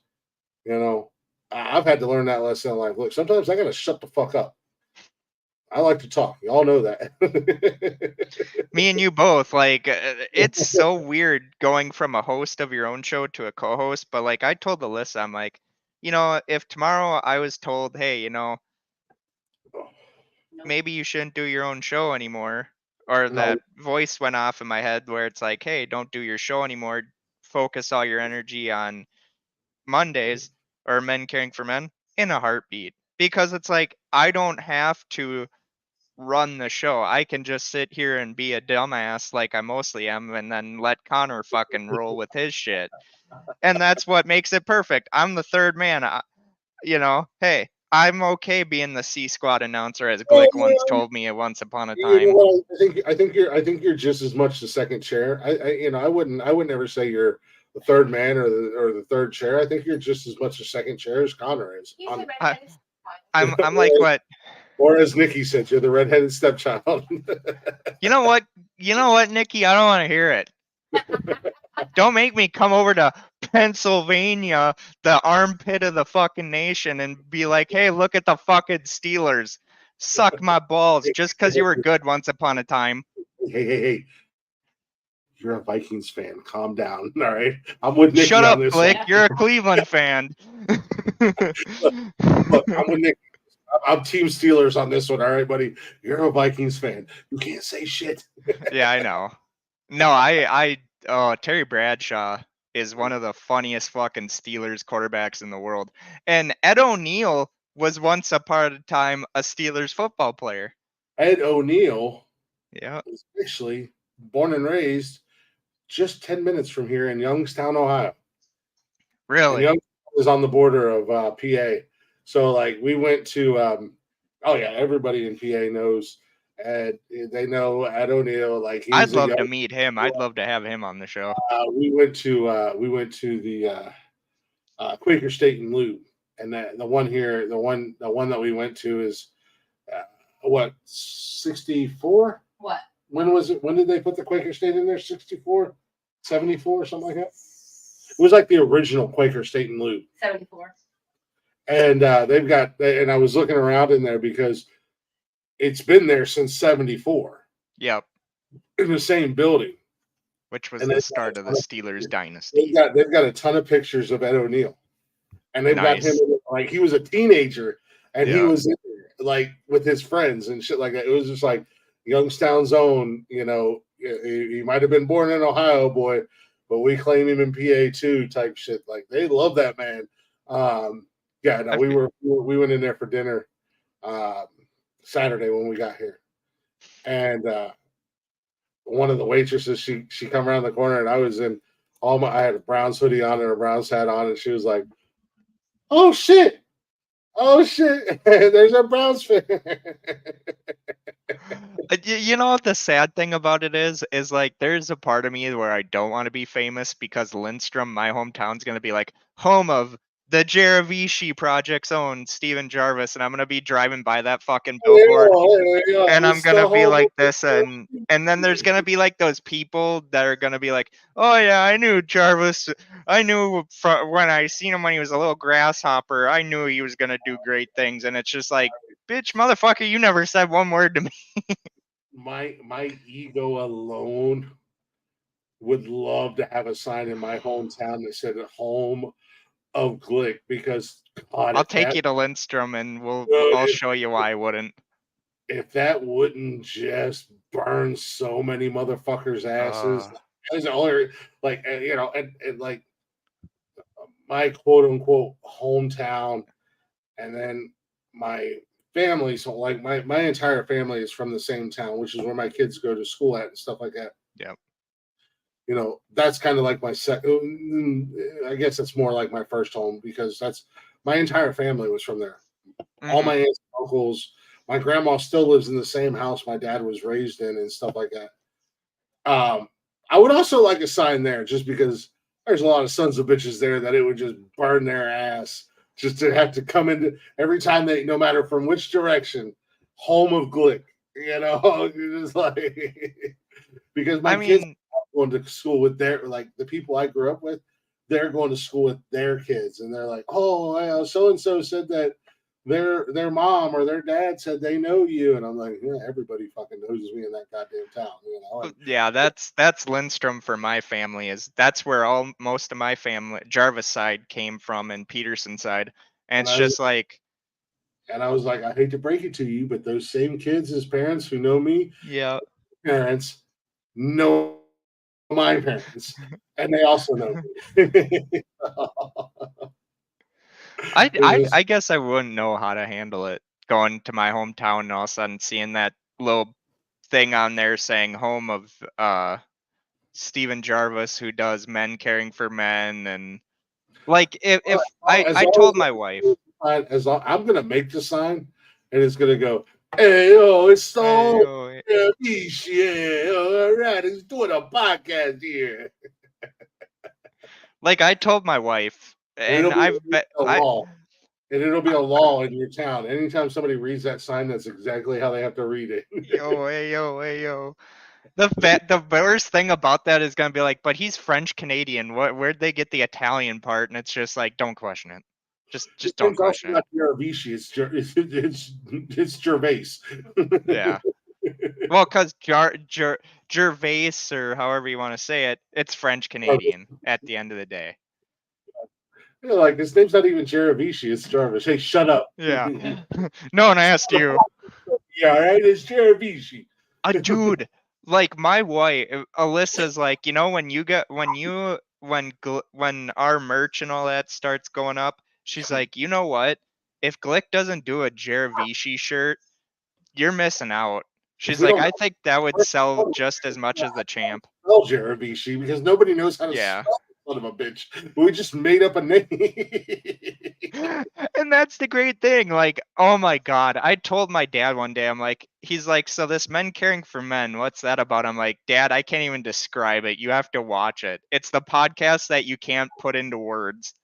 I've had to learn that lesson in life. Look, sometimes I got to shut the fuck up. I like to talk. Y'all know that. Me and you both. Like, it's so weird going from a host of your own show to a co-host. But like I told Alyssa, I'm like, if tomorrow I was told, hey, maybe you shouldn't do your own show anymore, or that voice went off in my head where it's like, hey, don't do your show anymore. Focus all your energy on Mondays or Men Caring for Men, in a heartbeat. Because it's like, I don't have to run the show. I can just sit here and be a dumbass like I mostly am and then let Connor fucking roll with his shit. And that's what makes it perfect. I'm the third man. Hey, I'm okay being the C Squad announcer, as Glick once told me once upon a time. I think you're just as much the second chair. I wouldn't ever say you're the third man or the third chair. I think you're just as much the second chair as Connor is. I'm like what? Or as Nikki said, you're the redheaded stepchild. You know what? You know what, Nikki? I don't want to hear it. Don't make me come over to Pennsylvania, the armpit of the fucking nation, and be like, hey, look at the fucking Steelers. Suck my balls just because you were good once upon a time. Hey. You're a Vikings fan. Calm down. All right. I'm with Nikki Shut up, on this Glick. one. You're a Cleveland fan. Look, I'm with Nikki. I'm Team Steelers on this one. All right, buddy. You're a Vikings fan. You can't say shit. Yeah, I know. No, Terry Bradshaw is one of the funniest fucking Steelers quarterbacks in the world. And Ed O'Neill was once upon a time a Steelers football player. Ed O'Neill Yeah. was actually born and raised just 10 minutes from here in Youngstown, Ohio. And Really? Youngstown is on the border of PA. So, like, we went to, everybody in PA knows Ed. They know Ed O'Neill. Like, he's I'd a love young, to meet him. I'd love to have him on the show. we went to the Quaker State and Lube, and the one that we went to is 64. What? When was it? When did they put the Quaker State in there? 64, 74, something like that. It was like the original Quaker State and Lube. 74. And they've got. And I was looking around in there because it's been there since 74. Yep. In the same building. Which was And the they've start got of the Steelers dynasty. They've got a ton of pictures of Ed O'Neill, and they've got him like he was a teenager, and he was in there, like with his friends and shit like that. It was just like Youngstown's own, you know. He might have been born in Ohio, boy, but we claim him in PA too, type shit. Like they love that man. We went in there for dinner Saturday when we got here, and one of the waitresses, she come around the corner, and I was in I had a Browns hoodie on and a Browns hat on, and she was like, "Oh shit, there's a Browns fan." You know what the sad thing about it is like there's a part of me where I don't want to be famous because Lindstrom, my hometown's gonna be like home of the Jaravici Project's own Steven Jarvis, and I'm gonna be driving by that fucking billboard, and I'm gonna be like this, and then there's gonna be like those people that are gonna be like, oh yeah, I knew Jarvis, I knew when I seen him when he was a little grasshopper, I knew he was gonna do great things, and it's just like, bitch, motherfucker, you never said one word to me. My ego alone would love to have a sign in my hometown that said "Home of Glick," because God, I'll take you to Lindstrom, and I'll show you why I wouldn't. If that wouldn't just burn so many motherfuckers' asses, as only like and like my quote unquote hometown, and then my family. So like my entire family is from the same town, which is where my kids go to school at and stuff like that. Yep. You know, that's kind of like my I guess it's more like my first home because that's my entire family was from there. Mm-hmm. All my aunts and uncles, my grandma still lives in the same house my dad was raised in and stuff like that. I would also like a sign there just because there's a lot of sons of bitches there that it would just burn their ass just to have to come into every time they, no matter from which direction, home of Glick, you know, just like because kids are going to school with their, like the people I grew up with, they're going to school with their kids, and they're like, oh, so and so said that their mom or their dad said they know you, and I'm like, yeah, everybody fucking knows me in that goddamn town, you know. And, yeah, that's Lindstrom for my family. That's where most of my family Jarvis side came from, and Peterson side, and it's just like. And I was like, I hate to break it to you, but those same kids as parents who know me, parents know my parents, and they also know me. I guess I wouldn't know how to handle it going to my hometown and all of a sudden seeing that little thing on there saying home of Steven Jarvis, who does Men Caring for Men, and like if I told my wife, I'm gonna make the sign and it's gonna go, hey yo, it's so yeah, all right, it's doing a podcast here. Like I told my wife, and and it'll be a law in your town. Anytime somebody reads that sign, that's exactly how they have to read it. Yo, hey, yo, hey, yo. The worst thing about that is gonna be like, but he's French Canadian. Where'd they get the Italian part? And it's just like, don't question it. Just don't It's also question it. not Jaravici, it's Gervais. Yeah. Well, because Gervais, or however you want to say it, it's French Canadian at the end of the day. Yeah, like his name's not even Jaravici, it's Jarvis. Hey, shut up. Yeah. No one asked you. Yeah, right. It's Jaravici. Dude, like my wife, Alyssa's like, you know, when our merch and all that starts going up, she's like, you know what? If Glick doesn't do a Jaravici shirt, you're missing out. She's we like, don't I think that would sell just as much as the champ. spell Jaravici because nobody knows how to Yeah. spell son of a bitch. We just made up a name. And that's the great thing. Like, oh my God. I told my dad one day, I'm like, he's like, so this Men Caring for Men, what's that about? I'm like, Dad, I can't even describe it. You have to watch it. It's the podcast that you can't put into words.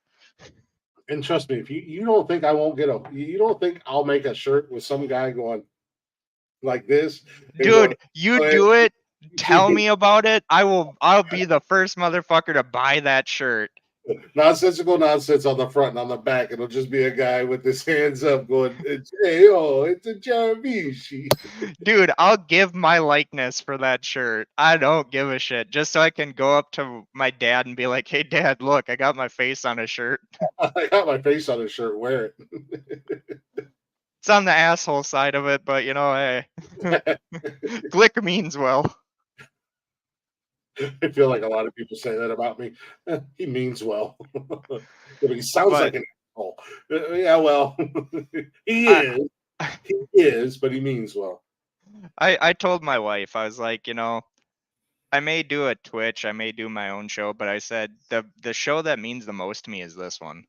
And trust me, if you don't think I won't you don't think I'll make a shirt with some guy going like this, and Dude, going, you "Oh, do it. Tell me about it. I'll be the first motherfucker to buy that shirt. nonsensical nonsense on the front and on the back. It'll just be a guy with his hands up going, hey, oh, it's a Jaravici. Dude, I'll give my likeness for that shirt. I don't give a shit. Just so I can go up to my dad and be like, hey, Dad, look, I got my face on a shirt. I got my face on a shirt, wear it. It's on the asshole side of it, but you know, hey. Glick means well. I feel like a lot of people say that about me. He means well. But he sounds like an asshole. Yeah, well, he is, but he means well. I told my wife, I was like, you know, I may do a Twitch, I may do my own show, but I said the show that means the most to me is this one.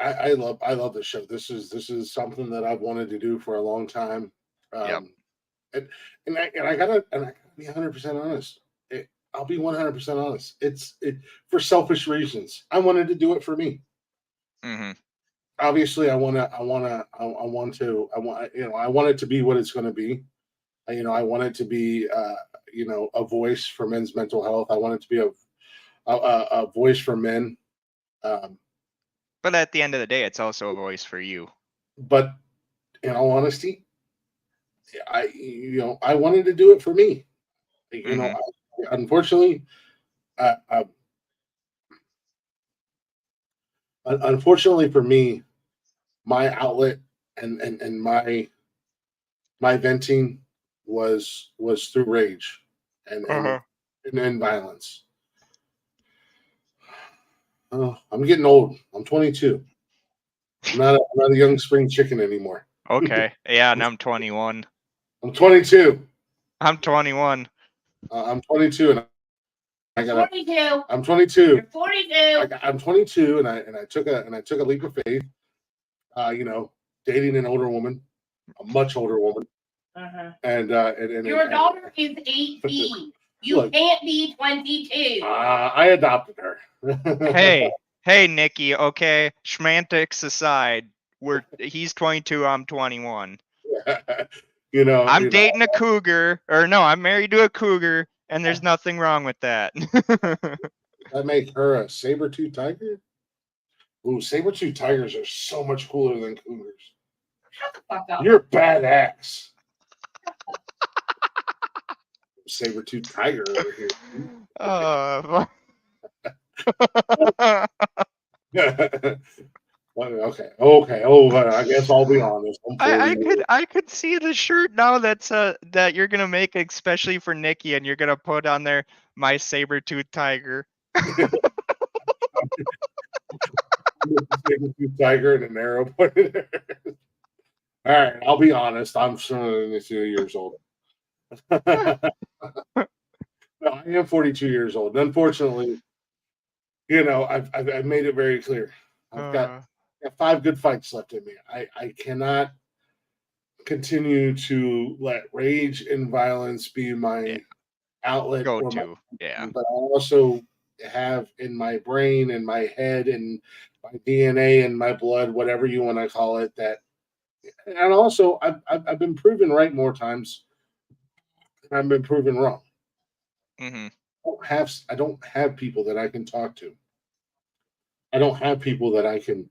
I love this show. This is something that I've wanted to do for a long time. Yep. And I gotta be 100% honest. I'll be 100% honest. It's for selfish reasons. I wanted to do it for me. Mm-hmm. Obviously, I want it to be what it's going to be. I want it to be, a voice for men's mental health. I want it to be a voice for men. But at the end of the day, it's also a voice for you. But in all honesty, I wanted to do it for me. Unfortunately, unfortunately for me, my outlet and my venting was through rage and violence. Oh, I'm getting old. I'm 22. I'm not a young spring chicken anymore. Okay. Yeah, and I'm 21. I'm 22. I'm 21. I'm 22, and I got. 42. I'm 22. You're 42. I'm 22, and I took a leap of faith. Dating an older woman, a much older woman, and your daughter is 18. You Look, can't be 22. I adopted her. Hey, Nikki. Okay, semantics aside, he's 22. I'm 21. I'm dating a cougar, or no, I'm married to a cougar, and there's nothing wrong with that. That make her a saber-tooth tiger? Ooh, saber-tooth tigers are so much cooler than cougars. Shut the fuck up. You're badass. Saber-tooth tiger over here. Okay. I guess I'll be honest. I could see the shirt now that you're gonna make especially for Nikki, and you're gonna put on there my saber-tooth tiger. Saber-tooth tiger and an arrow pointed. All right, I'll be honest. I'm 22 years old. No, I am 42 years old. And unfortunately, I've made it very clear. I've got 5 good fights left in me. I cannot continue to let rage and violence be my outlet. Go to. Yeah. But I also have in my brain and my head and DNA and my blood, whatever you want to call it. That, and also I've been proven right more times than I've been proven wrong. Mm-hmm. I don't have people that I can talk to. I don't have people that I can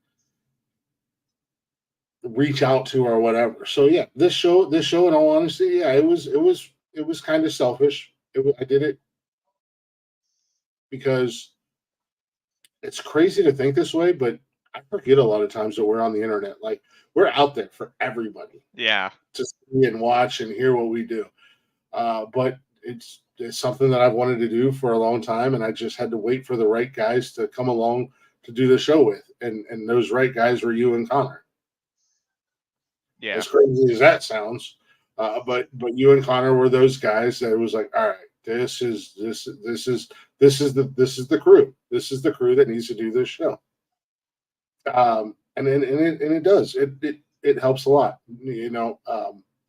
reach out to or whatever. So yeah, this show, in all honesty, yeah, it was kind of selfish. I did it because it's crazy to think this way, but I forget a lot of times that we're on the internet. Like, we're out there for everybody Yeah. to see and watch and hear what we do. But it's something that I've wanted to do for a long time, and I just had to wait for the right guys to come along to do the show with, and those right guys were you and Connor. Yeah. As crazy as that sounds, but you and Connor were those guys that was like, all right, this is the crew. This is the crew that needs to do this show. And it does. It helps a lot,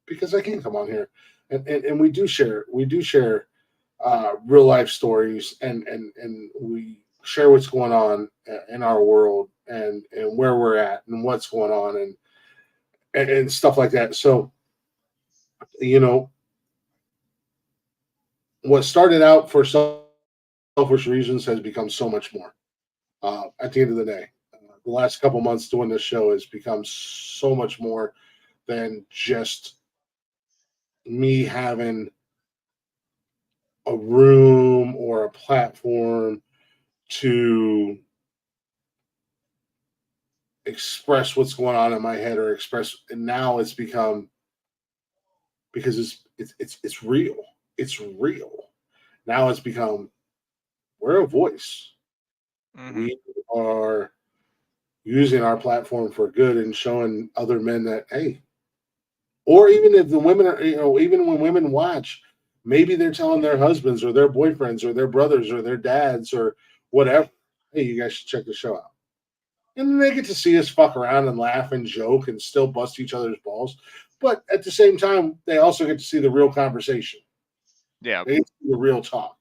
because I can come on here and we do share real life stories, and we share what's going on in our world, and where we're at and what's going on, and stuff like that. So, what started out for selfish reasons has become so much more. At the end of the day, the last couple months doing this show has become so much more than just me having a room or a platform to express what's going on in my head, or express. And now it's become, because it's real. It's real. Now it's become, we're a voice. Mm-hmm. We are using our platform for good and showing other men that, hey, or even if the women are, even when women watch, maybe they're telling their husbands or their boyfriends or their brothers or their dads or whatever, hey, you guys should check the show out. And then they get to see us fuck around and laugh and joke and still bust each other's balls. But at the same time, they also get to see the real conversation. Yeah. They get to see the real talk.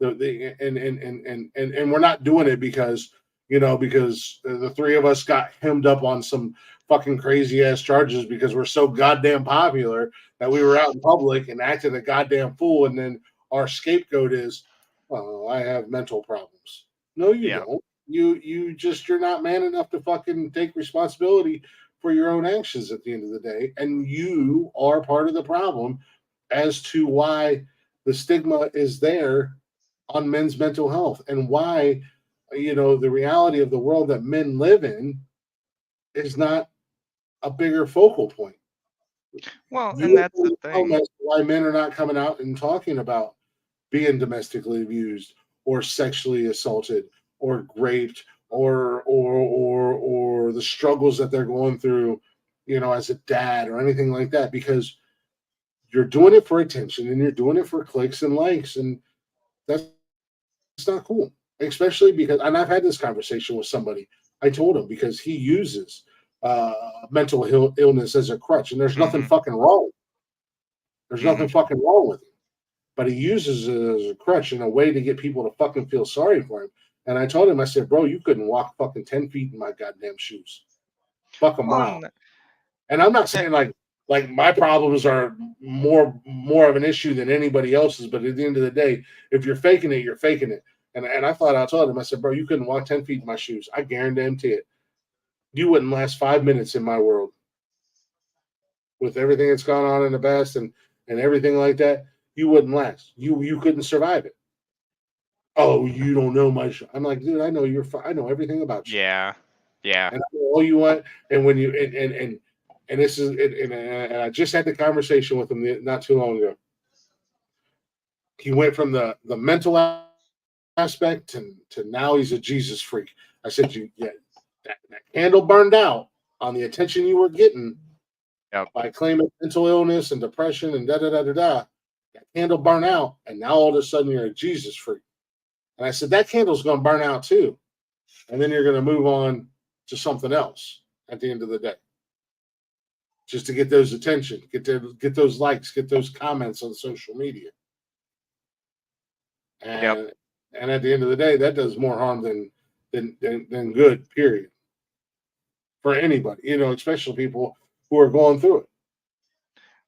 And we're not doing it because the three of us got hemmed up on some fucking crazy ass charges because we're so goddamn popular that we were out in public and acted a goddamn fool, and then our scapegoat is, well, I have mental problems. No, you don't. You're not man enough to fucking take responsibility for your own actions at the end of the day, and you are part of the problem as to why the stigma is there on men's mental health, and why the reality of the world that men live in is not a bigger focal point. Well, and that's the thing. Why men are not coming out and talking about being domestically abused or sexually assaulted or raped or the struggles that they're going through, as a dad or anything like that, because you're doing it for attention and you're doing it for clicks and likes, and that's not cool. Especially because, and I've had this conversation with somebody. I told him, because he uses mental illness as a crutch, and there's nothing fucking wrong. There's nothing fucking wrong with it, but he uses it as a crutch in a way to get people to fucking feel sorry for him. And I told him, I said, bro, you couldn't walk fucking 10 feet in my goddamn shoes. Fuck a mile. And I'm not saying like my problems are more of an issue than anybody else's, but at the end of the day, if you're faking it, you're faking it. And I thought, I told him, I said, bro, you couldn't walk 10 feet in my shoes. I guarantee it. You wouldn't last 5 minutes in my world. With everything that's gone on in the past and everything like that, you wouldn't last. You couldn't survive it. Oh, you don't know my show. I'm like, dude, I know I know everything about you. Yeah. Yeah. And I know all you want. And when you and this is and I just had the conversation with him not too long ago. He went from the mental aspect to now he's a Jesus freak. I said, that candle burned out on the attention you were getting by claiming mental illness and depression and da. That candle burned out, and now all of a sudden you're a Jesus freak. And I said, that candle's going to burn out too, and then you're going to move on to something else at the end of the day, just to get those attention, get those likes, get those comments on social media. And at the end of the day, that does more harm than good. Period. For anybody, especially people who are going through it.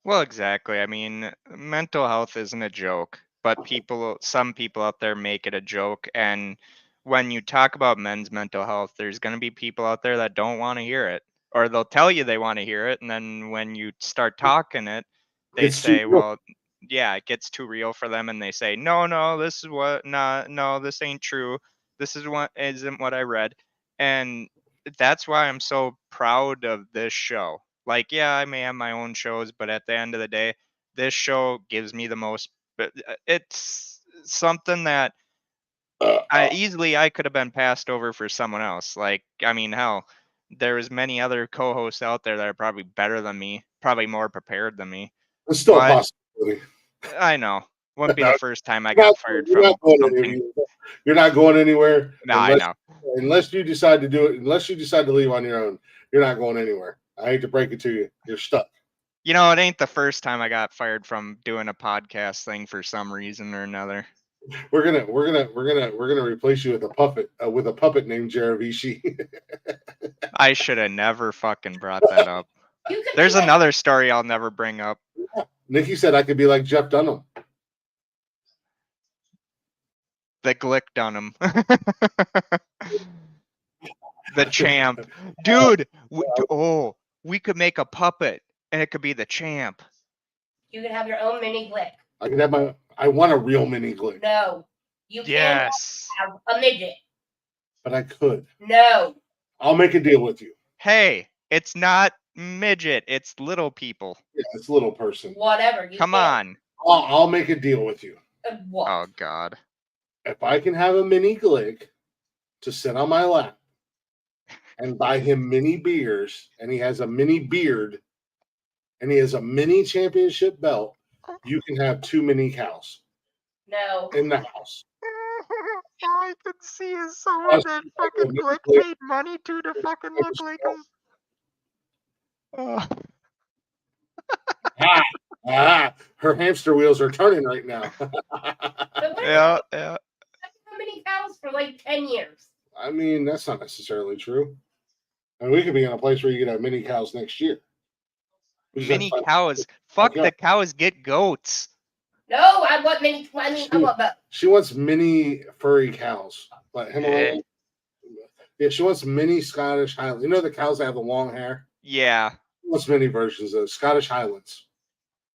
Well, exactly. I mean, mental health isn't a joke, but some people out there make it a joke. And when you talk about men's mental health, there's going to be people out there that don't want to hear it, or they'll tell you they want to hear it. And then when you start talking it, they It's too say, real. well, yeah, it gets too real for them. And they say, no, this is what, no, this ain't true. This isn't what I read. And that's why I'm so proud of this show. Like, yeah, I may have my own shows, but at the end of the day, this show gives me the most. But it's something that I could have been passed over for someone else. Like, I mean, hell, there's many other co-hosts out there that are probably better than me, probably more prepared than me. It's still a But possibility. I know, wouldn't be the first time I You're got not- fired you're from not going something. anywhere. You're not going anywhere. No, I know. Unless you decide to do it, unless you decide to leave on your own, you're not going anywhere. I hate to break it to you. You're stuck. You know, it ain't the first time I got fired from doing a podcast thing for some reason or another. We're gonna replace you with a puppet named Jaravici. I should have never fucking brought that up. There's another story I'll never bring up. Nikki said I could be like Jeff Dunham. The Glick Dunham. The champ. Dude, we could make a puppet and it could be the champ. You could have your own mini Glick. I could have I want a real mini Glick. No. You Yes. can't have a midget. But I could. No. I'll make a deal with you. Hey, it's not midget, it's little people. Yeah, it's a little person. Whatever. Come on. I'll make a deal with you. What? Oh, God. If I can have a mini Glick to sit on my lap and buy him mini beers, and he has a mini beard, and he has a mini championship belt, you can have 2 mini cows No. in the house. All I can see is someone that fucking Glick paid money to fucking look like him. Oh. Her hamster wheels are turning right now. Yeah. How many cows for like 10 years? I mean, that's not necessarily true. I mean, we could be in a place where you could have mini cows next year. Mini cows. Fuck the cows, get goats. No, I want mini. I want both. She wants mini furry cows, like Himalayan. Yeah, she wants mini Scottish Highlands. You know the cows that have the long hair? Yeah. She wants mini versions of Scottish Highlands.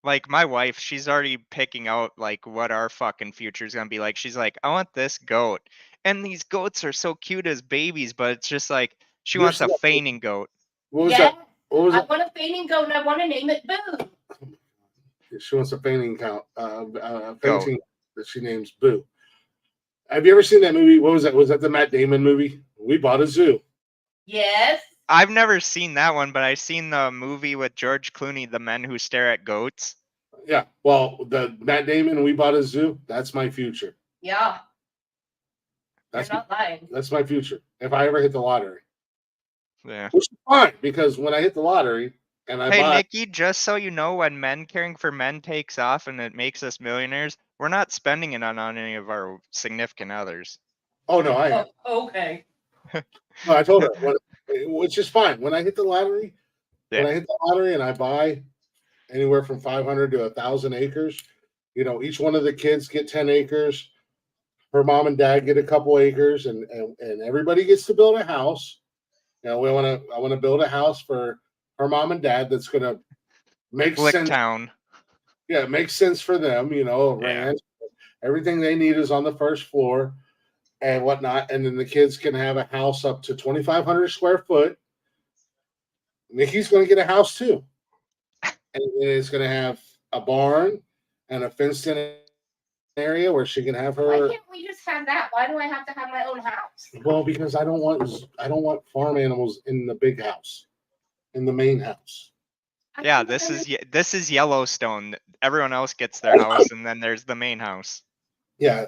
Like my wife, she's already picking out like what our fucking future is gonna be like. She's like, I want this goat, and these goats are so cute as babies, but it's just like she wants a fainting goat. What was that? What was I it? want a fainting goat, and I want to name it Boo. She wants a fainting fainting that she names Boo. Have you ever seen that movie? What was that? Was that the Matt Damon movie? We Bought a Zoo. Yes. I've never seen that one, but I've seen the movie with George Clooney, The Men Who Stare at Goats. Yeah. Well, the Matt Damon, We Bought a Zoo. That's my future. Yeah. That's You're not lying. That's my future. If I ever hit the lottery. Yeah. Which is fine, because when I hit the lottery and I buy, Nikki, just so you know, when Men Caring for Men takes off and it makes us millionaires, we're not spending it on any of our significant others. Oh no, I am. Oh, okay. No, I told her, which is fine. When I hit the lottery, when I hit the lottery and I buy anywhere from 500 to 1,000 acres, each one of the kids get 10 acres. Her mom and dad get a couple acres, and everybody gets to build a house. I want to build a house for her mom and dad that's going to make sense. Town. Yeah, it makes sense for them. A ranch. Everything they need is on the first floor and whatnot. And then the kids can have a house up to 2,500 square foot. Nikki's going to get a house too. And it's going to have a barn and a fenced-in area where she can have her. Why can't we just have that? Why do I have to have my own house? Well, because I don't want farm animals in the big house, in the main house. Yeah, this is Yellowstone. Everyone else gets their house, and then there's the main house. Yeah,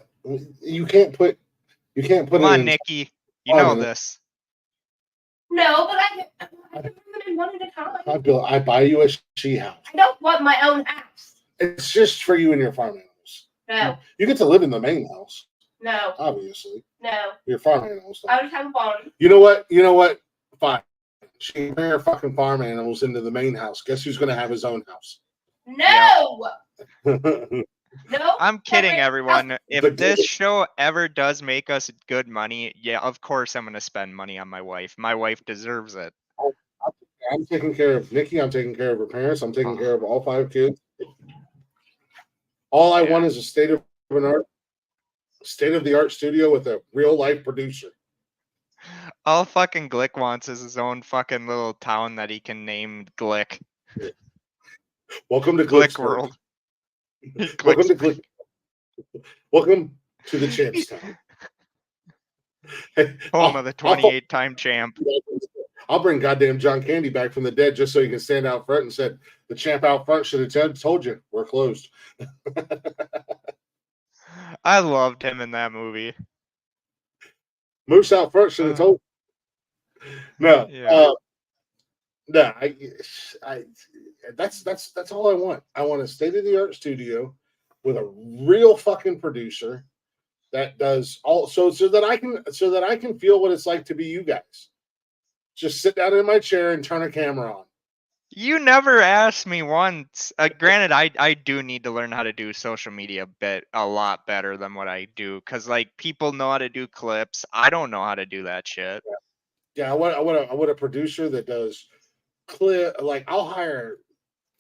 you can't put. Come on, Nikki. You know this. No, but I can bring them in one at a time. I buy you a she house. I don't want my own house. It's just for you and your farm animals. No. You get to live in the main house. No. Obviously. No. Your farm animals. I just have a barn. You know what? You know what? Fine. She can bring her fucking farm animals into the main house. Guess who's going to have his own house? No. The No. I'm kidding, Separate everyone. house. If this show ever does make us good money, yeah, of course I'm gonna spend money on my wife. My wife deserves it. I'm taking care of Nikki. I'm taking care of her parents. I'm taking care of all 5 kids. All I want is a state of the art studio with a real life producer. All fucking Glick wants is his own fucking little town that he can name Glick. Welcome to Glick Glicksburg. World. Welcome to Glick. Welcome to the Champs Town. Home of the 28-time champ. I'll bring goddamn John Candy back from the dead just so he can stand out front and said the champ out front should have told you we're closed. I loved him in that movie. Moose out front should have told. No, Yeah. no, that's all I want. I want a state of the art studio with a real fucking producer that does all so that I can feel what it's like to be you guys. Just sit down in my chair and turn a camera on. You never asked me once. Granted, I do need to learn how to do social media a lot better than what I do, because like people know how to do clips. I don't know how to do that shit. Yeah, I want a producer that does clip. Like I'll hire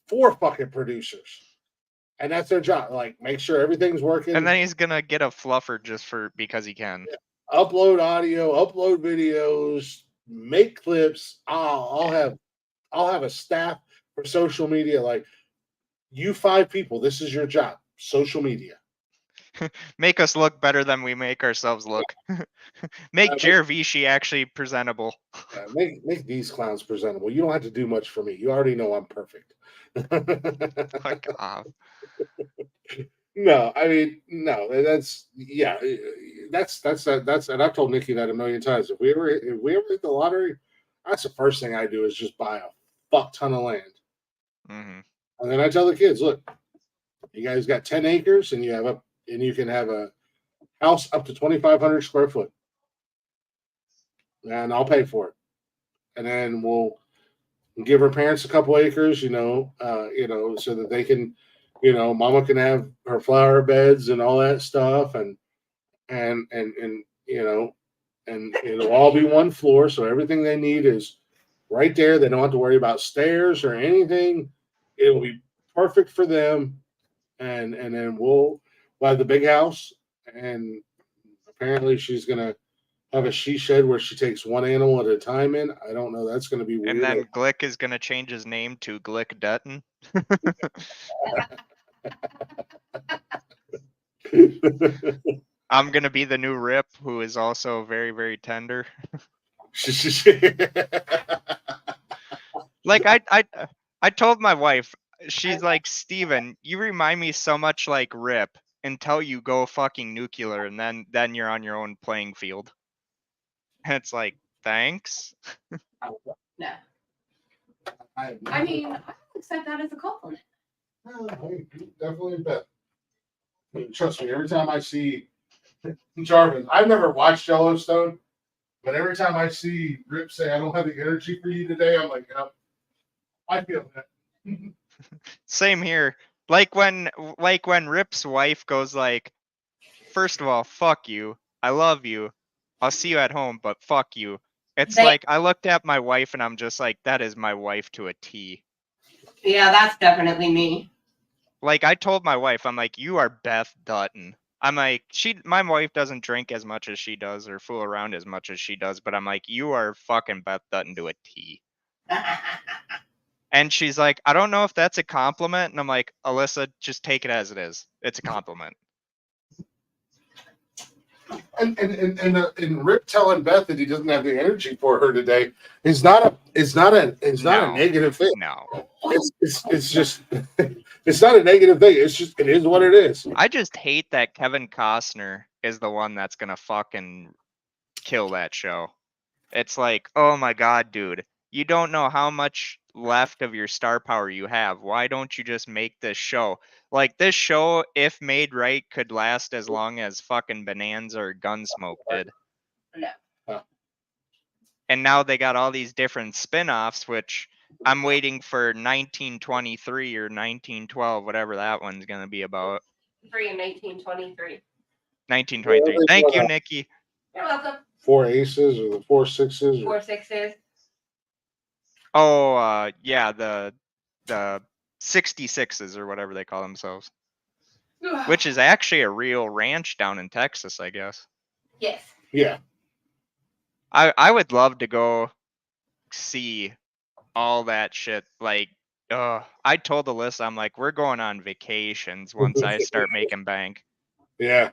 4 fucking producers, and that's their job. Like make sure everything's working. And then he's gonna get a fluffer just because he can. Yeah. Upload audio, upload videos, make clips. I'll have a staff for social media. Like you 5 people, this is your job. Social media. Make us look better than we make ourselves look. Make Jervishi actually presentable. Make these clowns presentable. You don't have to do much for me. You already know I'm perfect. Fuck off. No, I mean, no. That's and I've told Nikki that a million times. If we ever hit the lottery, that's the first thing I do is just buy a fuck ton of land. Mm-hmm. And then I tell the kids, look, you guys got 10 acres and you can have a house up to 2,500 square foot. And I'll pay for it. And then we'll give her parents a couple acres, so that they can, mama can have her flower beds and all that stuff and it'll all be one floor. So everything they need is right there. They don't have to worry about stairs or anything. It'll be perfect for them. And then we'll have the big house. And apparently she's going to have a she shed where she takes one animal at a time in. I don't know. That's going to be weird. And then Glick is going to change his name to Glick Dutton. I'm going to be the new Rip, who is also very, very tender. Like I told my wife, she's like, Steven, you remind me so much like Rip until you go fucking nuclear, and then you're on your own playing field. And it's like, thanks. No. I mean, I accept that as a compliment. Definitely bet. Trust me, every time I see Jarvis, I've never watched Yellowstone, but every time I see Rip say, I don't have the energy for you today, I'm like, oh, I feel that. Same here. Like when Rip's wife goes like, first of all, fuck you. I love you. I'll see you at home, but fuck you. It's like I looked at my wife and I'm just like, that is my wife to a T. Yeah, that's definitely me. Like I told my wife, I'm like, you are Beth Dutton. I'm like, my wife doesn't drink as much as she does or fool around as much as she does, but I'm like, you are fucking Beth Dutton to a T. And she's like, I don't know if that's a compliment. And I'm like, Alyssa, just take it as it is. It's a compliment. And Rip telling Beth that he doesn't have the energy for her today is not a negative thing. No. It's just it's not a negative thing. It's just it is what it is. I just hate that Kevin Costner is the one that's gonna fucking kill that show. It's like, oh my god, dude, you don't know how much left of your star power you have, why don't you just make this show? Like, this show, if made right, could last as long as fucking Bonanza or Gunsmoke did. No. And now they got all these different spin-offs, which I'm waiting for 1923 or 1912, whatever that one's going to be about. 3 in 1923. 1923. Thank you, Nikki. You're welcome. 4 aces or the 4 sixes? 4 6s. Oh, yeah, the 66s or whatever they call themselves. Which is actually a real ranch down in Texas, I guess. Yes. Yeah. I would love to go see all that shit. Like, I told Alyssa, I'm like, we're going on vacations once I start making bank. Yeah.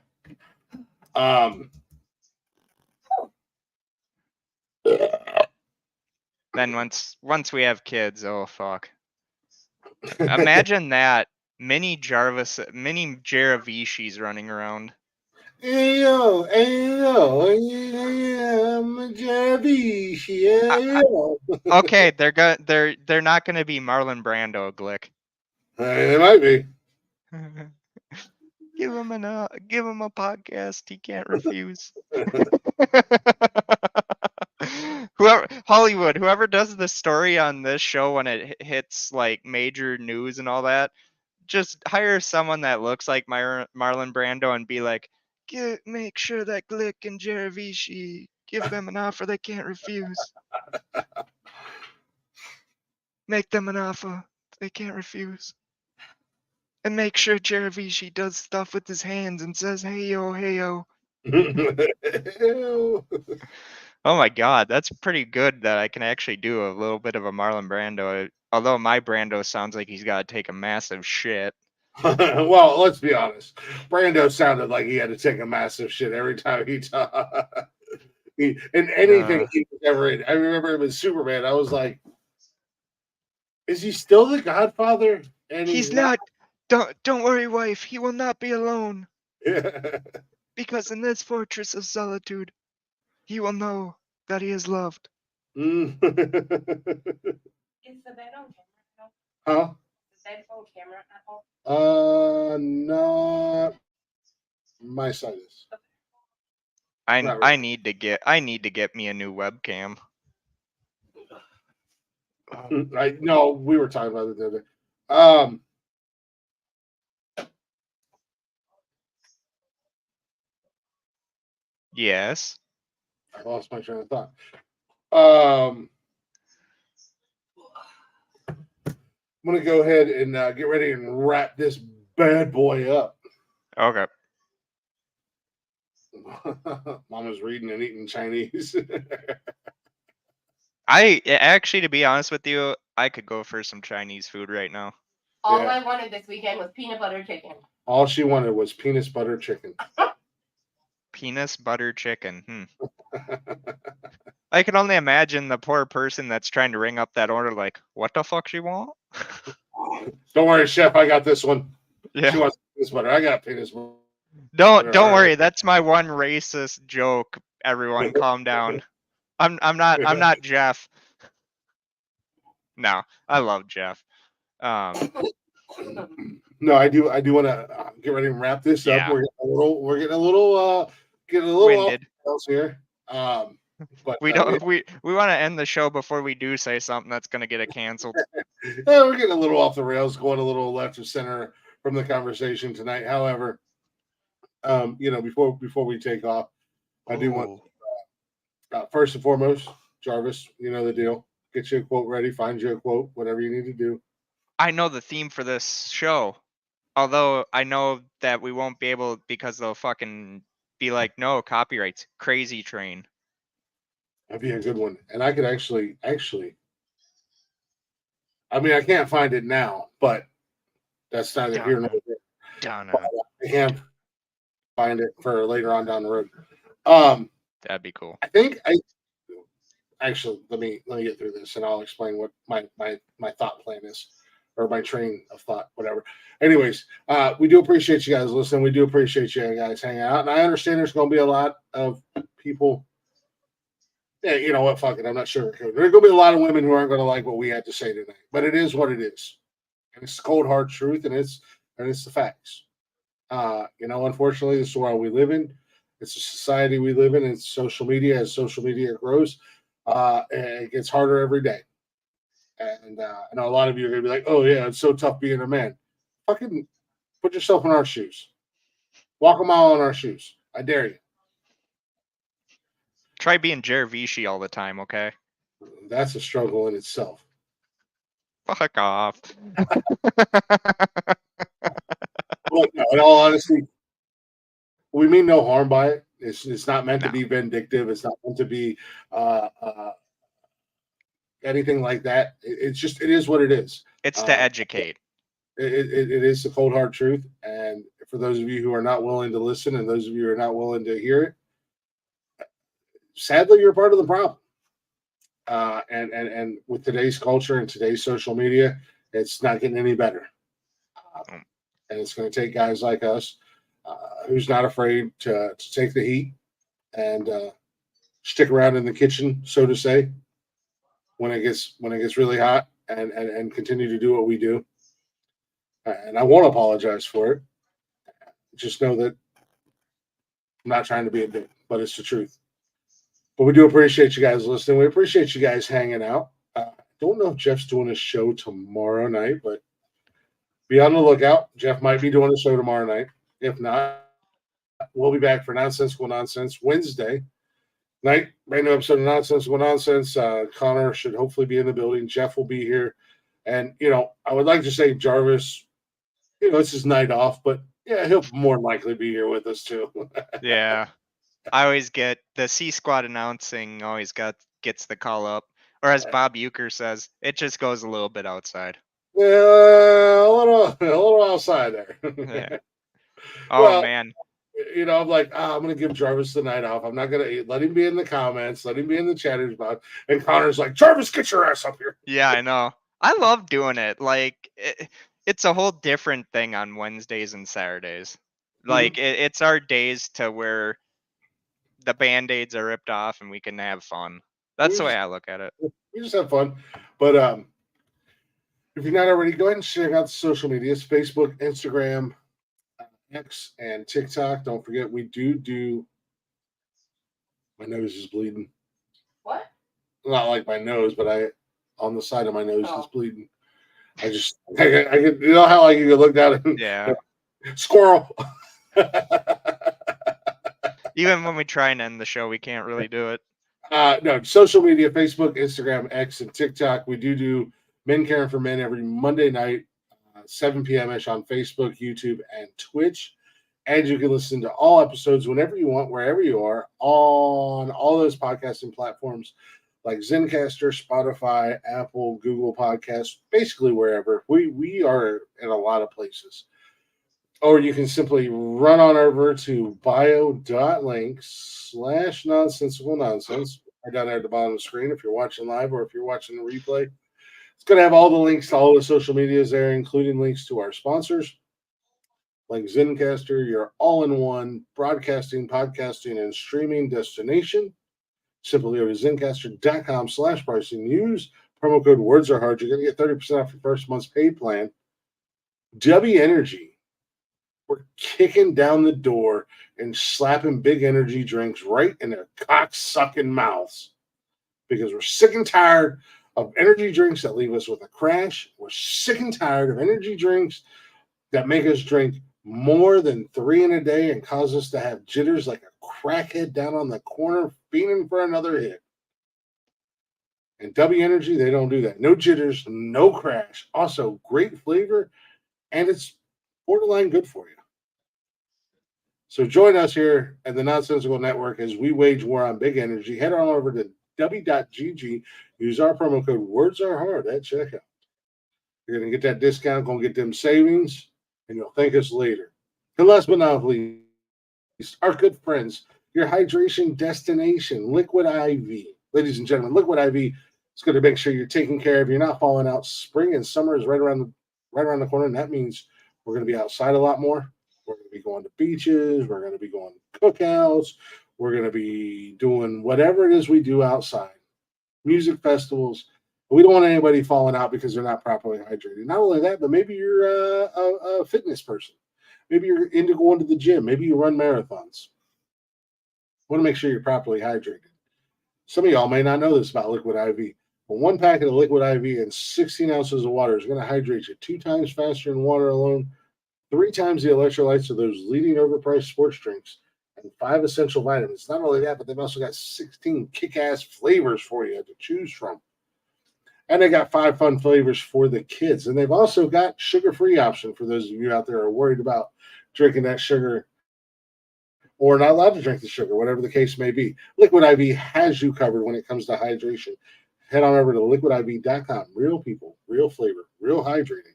Then once we have kids, oh fuck. Imagine that. Mini Jaravishis running around. Ayo, I'm a Jarabishi. Ayo. Okay, they're not gonna be Marlon Brando, Glick. They might be. Give him a podcast he can't refuse. Whoever does the story on this show when it hits like major news and all that, just hire someone that looks like Marlon Brando and be like, make sure that Glick and Jaravishi, give them an offer they can't refuse. Make them an offer they can't refuse. And make sure Jaravishi does stuff with his hands and says, hey yo, hey yo. Oh my god, that's pretty good that I can actually do a little bit of a Marlon Brando. Although my Brando sounds like he's got to take a massive shit. Well, let's be honest. Brando sounded like he had to take a massive shit every time he talked. In anything he was ever in. I remember him in Superman. I was like, is he still the Godfather? And he's not. Don't worry, wife. He will not be alone. Because in this fortress of solitude, he will know that he is loved. Is the bed on camera? Huh? Is the bed on camera at all? Not my side is. I need to get me a new webcam. No, we were talking about it the other day. Yes. I lost my train of thought. I'm gonna go ahead and get ready and wrap this bad boy up. Okay. Mama's reading and eating Chinese. I actually, to be honest with you, I could go for some Chinese food right now. All I wanted this weekend was peanut butter chicken. All she wanted was peanut butter chicken. Peanut butter chicken. I can only imagine the poor person that's trying to ring up that order like, what the fuck she want? Don't worry, chef, I got this one. Yeah. She wants peanut butter. I got peanut butter. Don't worry, that's my one racist joke. Everyone calm down. I'm not Jeff. No, I love Jeff. No, I do want to get ready and wrap this up. We're getting a little winded else here. But we don't we want to end the show before we do say something that's going to get it canceled. We're getting a little off the rails, going a little left of center from the conversation tonight. However, before we take off, I do want first and foremost, Jarvis, you know the deal. Get you a quote ready, find you a quote, whatever you need to do. I know the theme for this show, although I know that we won't be able because they'll fucking be like, no, copyrights. Crazy Train. That'd be a good one. And I could actually, I mean, I can't find it now, but that's neither here nor there. I can find it for later on down the road. That'd be cool. I think actually let me get through this and I'll explain what my thought plan is, or my train of thought, whatever. Anyways, we do appreciate you guys listening. We do appreciate you guys hanging out, and I understand there's going to be a lot of people Yeah, you know what? Fuck it. I'm not sure. There are going to be a lot of women who aren't going to like what we had to say tonight, but it is what it is, and it's the cold hard truth, and it's the facts. Unfortunately, this is the world we live in. It's a society we live in. It's social media. As social media grows, and it gets harder every day. And I know a lot of you are going to be like, "Oh yeah, it's so tough being a man." Fucking put yourself in our shoes. Walk a mile in our shoes. I dare you. Try being Jervishi all the time, okay? That's a struggle in itself. Fuck off. Look, no, in all honesty, we mean no harm by it. It's not meant to be vindictive. It's not meant to be anything like that. It is what it is. It's to educate. It is the cold hard truth. And for those of you who are not willing to listen, and those of you who are not willing to hear it, sadly, you're part of the problem. And with today's culture and today's social media, it's not getting any better. And it's going to take guys like us, who's not afraid to take the heat and stick around in the kitchen, so to say, when it gets really hot, and continue to do what we do. And I won't apologize for it. Just know that I'm not trying to be a dick, but it's the truth. But we do appreciate you guys listening. We appreciate you guys hanging out. Don't know if Jeff's doing a show tomorrow night, but be on the lookout. Jeff might be doing a show tomorrow night. If not, we'll be back for Nonsensical Nonsense Wednesday night. Brand new episode of Nonsensical Nonsense. Connor should hopefully be in the building. Jeff will be here. And, I would like to say Jarvis, it's his night off, but yeah, he'll more likely be here with us too. Yeah. I always get the C Squad announcing always gets the call up. Or as Bob Euchre says, it just goes a little bit outside. Yeah, a little outside there. Yeah. Oh man. I'm like, I'm gonna give Jarvis the night off. I'm not gonna let him be in the comments, let him be in the chatters about. And Connor's like, Jarvis, get your ass up here. Yeah, I know. I love doing it. Like it's a whole different thing on Wednesdays and Saturdays. Like it's our days to where the band-aids are ripped off and we can have fun. That's the way I look at it. We just have fun. But if you're not already, go ahead and check out the social medias: Facebook, Instagram, X, and TikTok. Don't forget, we do. My nose is bleeding. What? Not like my nose, but on the side of my nose is bleeding. I can, you know how like you can look down and squirrel. Even when we try and end the show, we can't really do it. No, social media: Facebook, Instagram, X, and TikTok. We do Men Caring for Men every Monday night, 7 p.m.ish on Facebook, YouTube, and Twitch. And you can listen to all episodes whenever you want, wherever you are, on all those podcasting platforms like Zencastr, Spotify, Apple, Google Podcasts, basically wherever. We are in a lot of places. Or you can simply run on over to bio.link/nonsensical nonsense, right down there at the bottom of the screen if you're watching live or if you're watching the replay. It's going to have all the links to all the social medias there, including links to our sponsors, like Zencastr, your all-in-one broadcasting, podcasting, and streaming destination. Simply go to zencastr.com/pricing. Use promo code Words Are Hard. You're going to get 30% off your first month's paid plan. W Energy. We're kicking down the door and slapping big energy drinks right in their cock-sucking mouths because we're sick and tired of energy drinks that leave us with a crash. We're sick and tired of energy drinks that make us drink more than 3 in a day and cause us to have jitters like a crackhead down on the corner fiending for another hit. And W Energy, they don't do that. No jitters, no crash. Also, great flavor, and it's borderline good for you. So join us here at the Nonsensical Network as we wage war on big energy. Head on over to w.gg. Use our promo code Words Are Hard at checkout. You're going to get that discount, going to get them savings, and you'll thank us later. And last but not least, our good friends, your hydration destination, Liquid IV. Ladies and gentlemen, Liquid IV is going to make sure you're taken care of. You're not falling out. Spring and summer is right around the corner, and that means we're going to be outside a lot more. We're going to be going to beaches. We're going to be going to cookouts. We're going to be doing whatever it is we do outside, music festivals. We don't want anybody falling out because they're not properly hydrated. Not only that, but maybe you're a fitness person. Maybe you're into going to the gym. Maybe you run marathons. Want to make sure you're properly hydrated. Some of y'all may not know this about Liquid IV. But one packet of Liquid IV and 16 ounces of water is going to hydrate you 2 times faster than water alone, 3 times the electrolytes of those leading overpriced sports drinks, and 5 essential vitamins. Not only that, but they've also got 16 kick-ass flavors for you to choose from. And they got 5 fun flavors for the kids. And they've also got sugar-free option for those of you out there who are worried about drinking that sugar or not allowed to drink the sugar, whatever the case may be. Liquid IV has you covered when it comes to hydration. Head on over to liquidiv.com. Real people, real flavor, real hydrating.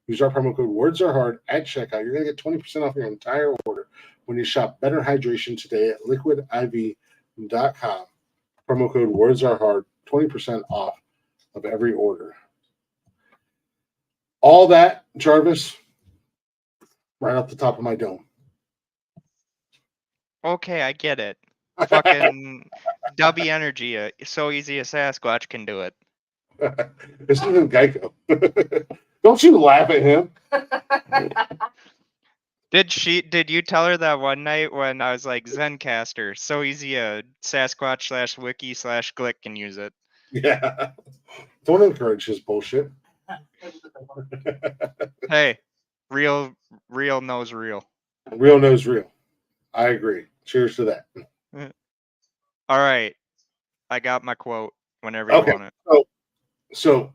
Use our promo code WordsAreHard at checkout. You're going to get 20% off your entire order when you shop Better Hydration today at liquidiv.com. Promo code WordsAreHard, 20% off of every order. All that, Jarvis, right off the top of my dome. Okay, I get it. Fucking W Energy, so easy a Sasquatch can do it. This isn't Geico. Don't you laugh at him. Did you tell her that one night when I was like, Zencaster, so easy a Sasquatch /wiki /Glick can use it? Yeah. Don't encourage his bullshit. Hey, real knows real. Real knows real. I agree. Cheers to that. All right. I got my quote whenever you want it. So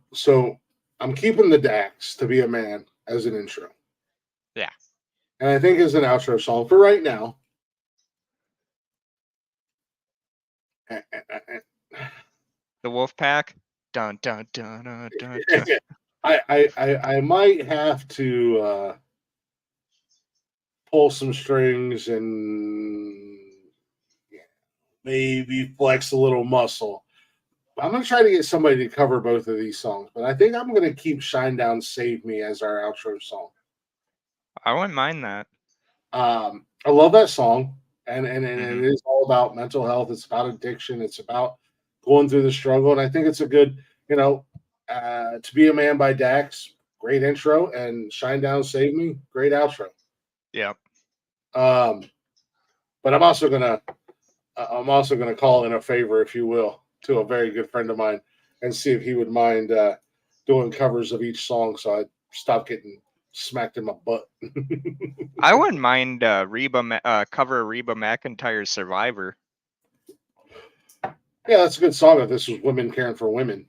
I'm keeping the Dax to be a man as an intro. Yeah. And I think as an outro song for right now. The Wolf Pack. Dun dun dun dun dun. dun. I might have to pull some strings and maybe flex a little muscle. I'm going to try to get somebody to cover both of these songs, but I think I'm going to keep Shine Down Save Me as our outro song. I wouldn't mind that. I love that song, and it is all about mental health. It's about addiction. It's about going through the struggle, and I think it's a good, To Be a Man by Dax, great intro, and Shine Down Save Me, great outro. Yeah. But I'm also gonna call in a favor, if you will, to a very good friend of mine and see if he would mind doing covers of each song, so I stop getting smacked in my butt. I wouldn't mind cover Reba McEntire's Survivor. Yeah, that's a good song if this was women caring for women.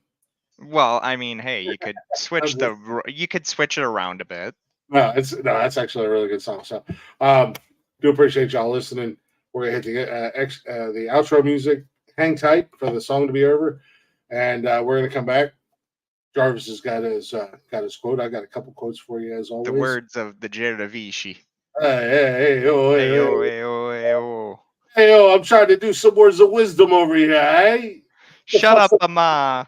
Well, I mean, hey, you could switch it around a bit. That's actually a really good song. So, do appreciate y'all listening. We're gonna hit the outro music. Hang tight for the song to be over, and we're gonna come back. Jarvis has got his quote. I got a couple quotes for you as always. The words of the Jeravici. Hey, oh. Hey, I'm trying to do some words of wisdom over here, eh? Shut up, Ama.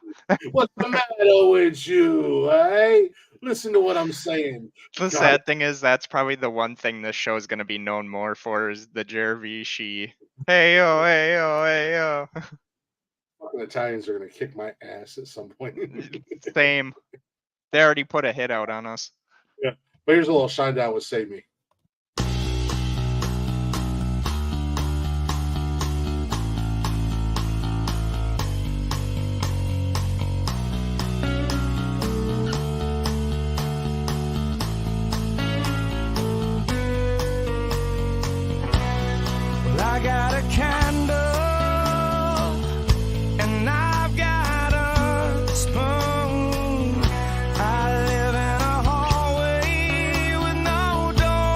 What's the matter with you, eh? Listen to what I'm saying. The sad thing is that's probably the one thing this show is going to be known more for is the Jeravici. Hey, yo. Fucking Italians are going to kick my ass at some point. Same. They already put a hit out on us. Yeah. But here's a little Shine Down with Save Me. I got a candle and I've got a spoon. I live in a hallway with no door.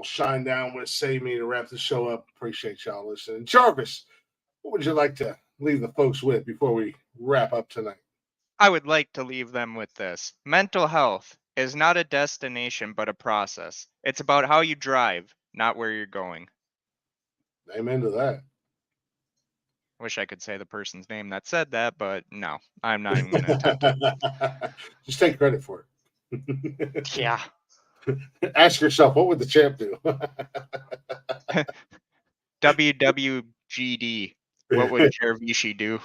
we'll shine down with Save Me to wrap the show up. Appreciate y'all listening. Jarvis, what would you like to leave the folks with before we wrap up tonight? I would like to leave them with this. Mental health is not a destination, but a process. It's about how you drive, not where you're going. Amen to that. Wish I could say the person's name that said that, but no, I'm not even going to attempt it. Just take credit for it. Yeah. Ask yourself, what would the champ do? WWGD. What would Jervishi do?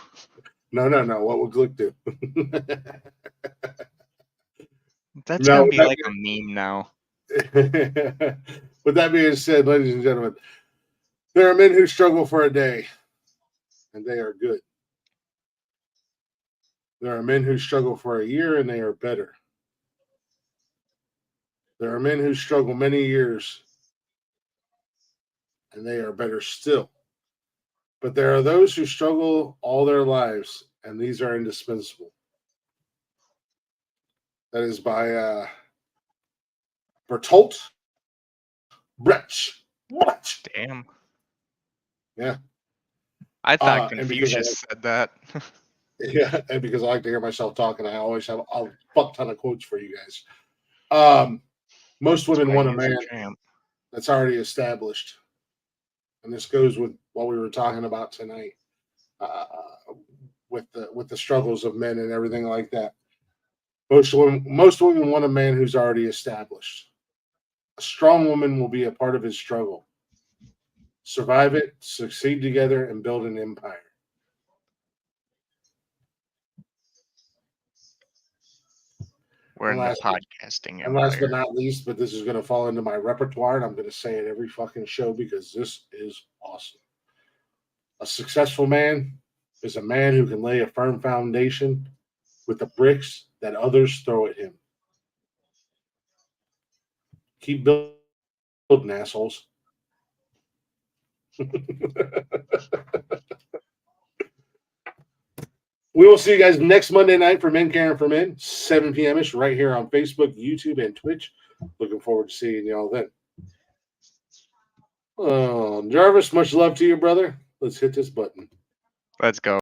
No. What would Glick do? That's going to be like a meme now. With that being said, ladies and gentlemen, there are men who struggle for a day, and they are good. There are men who struggle for a year, and they are better. There are men who struggle many years, and they are better still. But there are those who struggle all their lives, and these are indispensable. That is by Bertolt Brecht. What? Damn. Yeah. I thought Confucius said that. Yeah, and because I like to hear myself talk, and I always have a fuck ton of quotes for you guys. Most women want a man that's already established. And this goes with what we were talking about tonight, with the struggles of men and everything like that. Most women want a man who's already established. A strong woman will be a part of his struggle. Survive it, succeed together, and build an empire. We're in the podcasting empire. And last but not least, but this is going to fall into my repertoire, and I'm going to say it every fucking show because this is awesome. A successful man is a man who can lay a firm foundation with the bricks that others throw at him. Keep building, assholes. We will see you guys next Monday night for Men Caring for Men, 7 p.m.ish, right here on Facebook, YouTube, and Twitch. Looking forward to seeing y'all then. Jarvis, much love to you, brother. Let's hit this button. Let's go.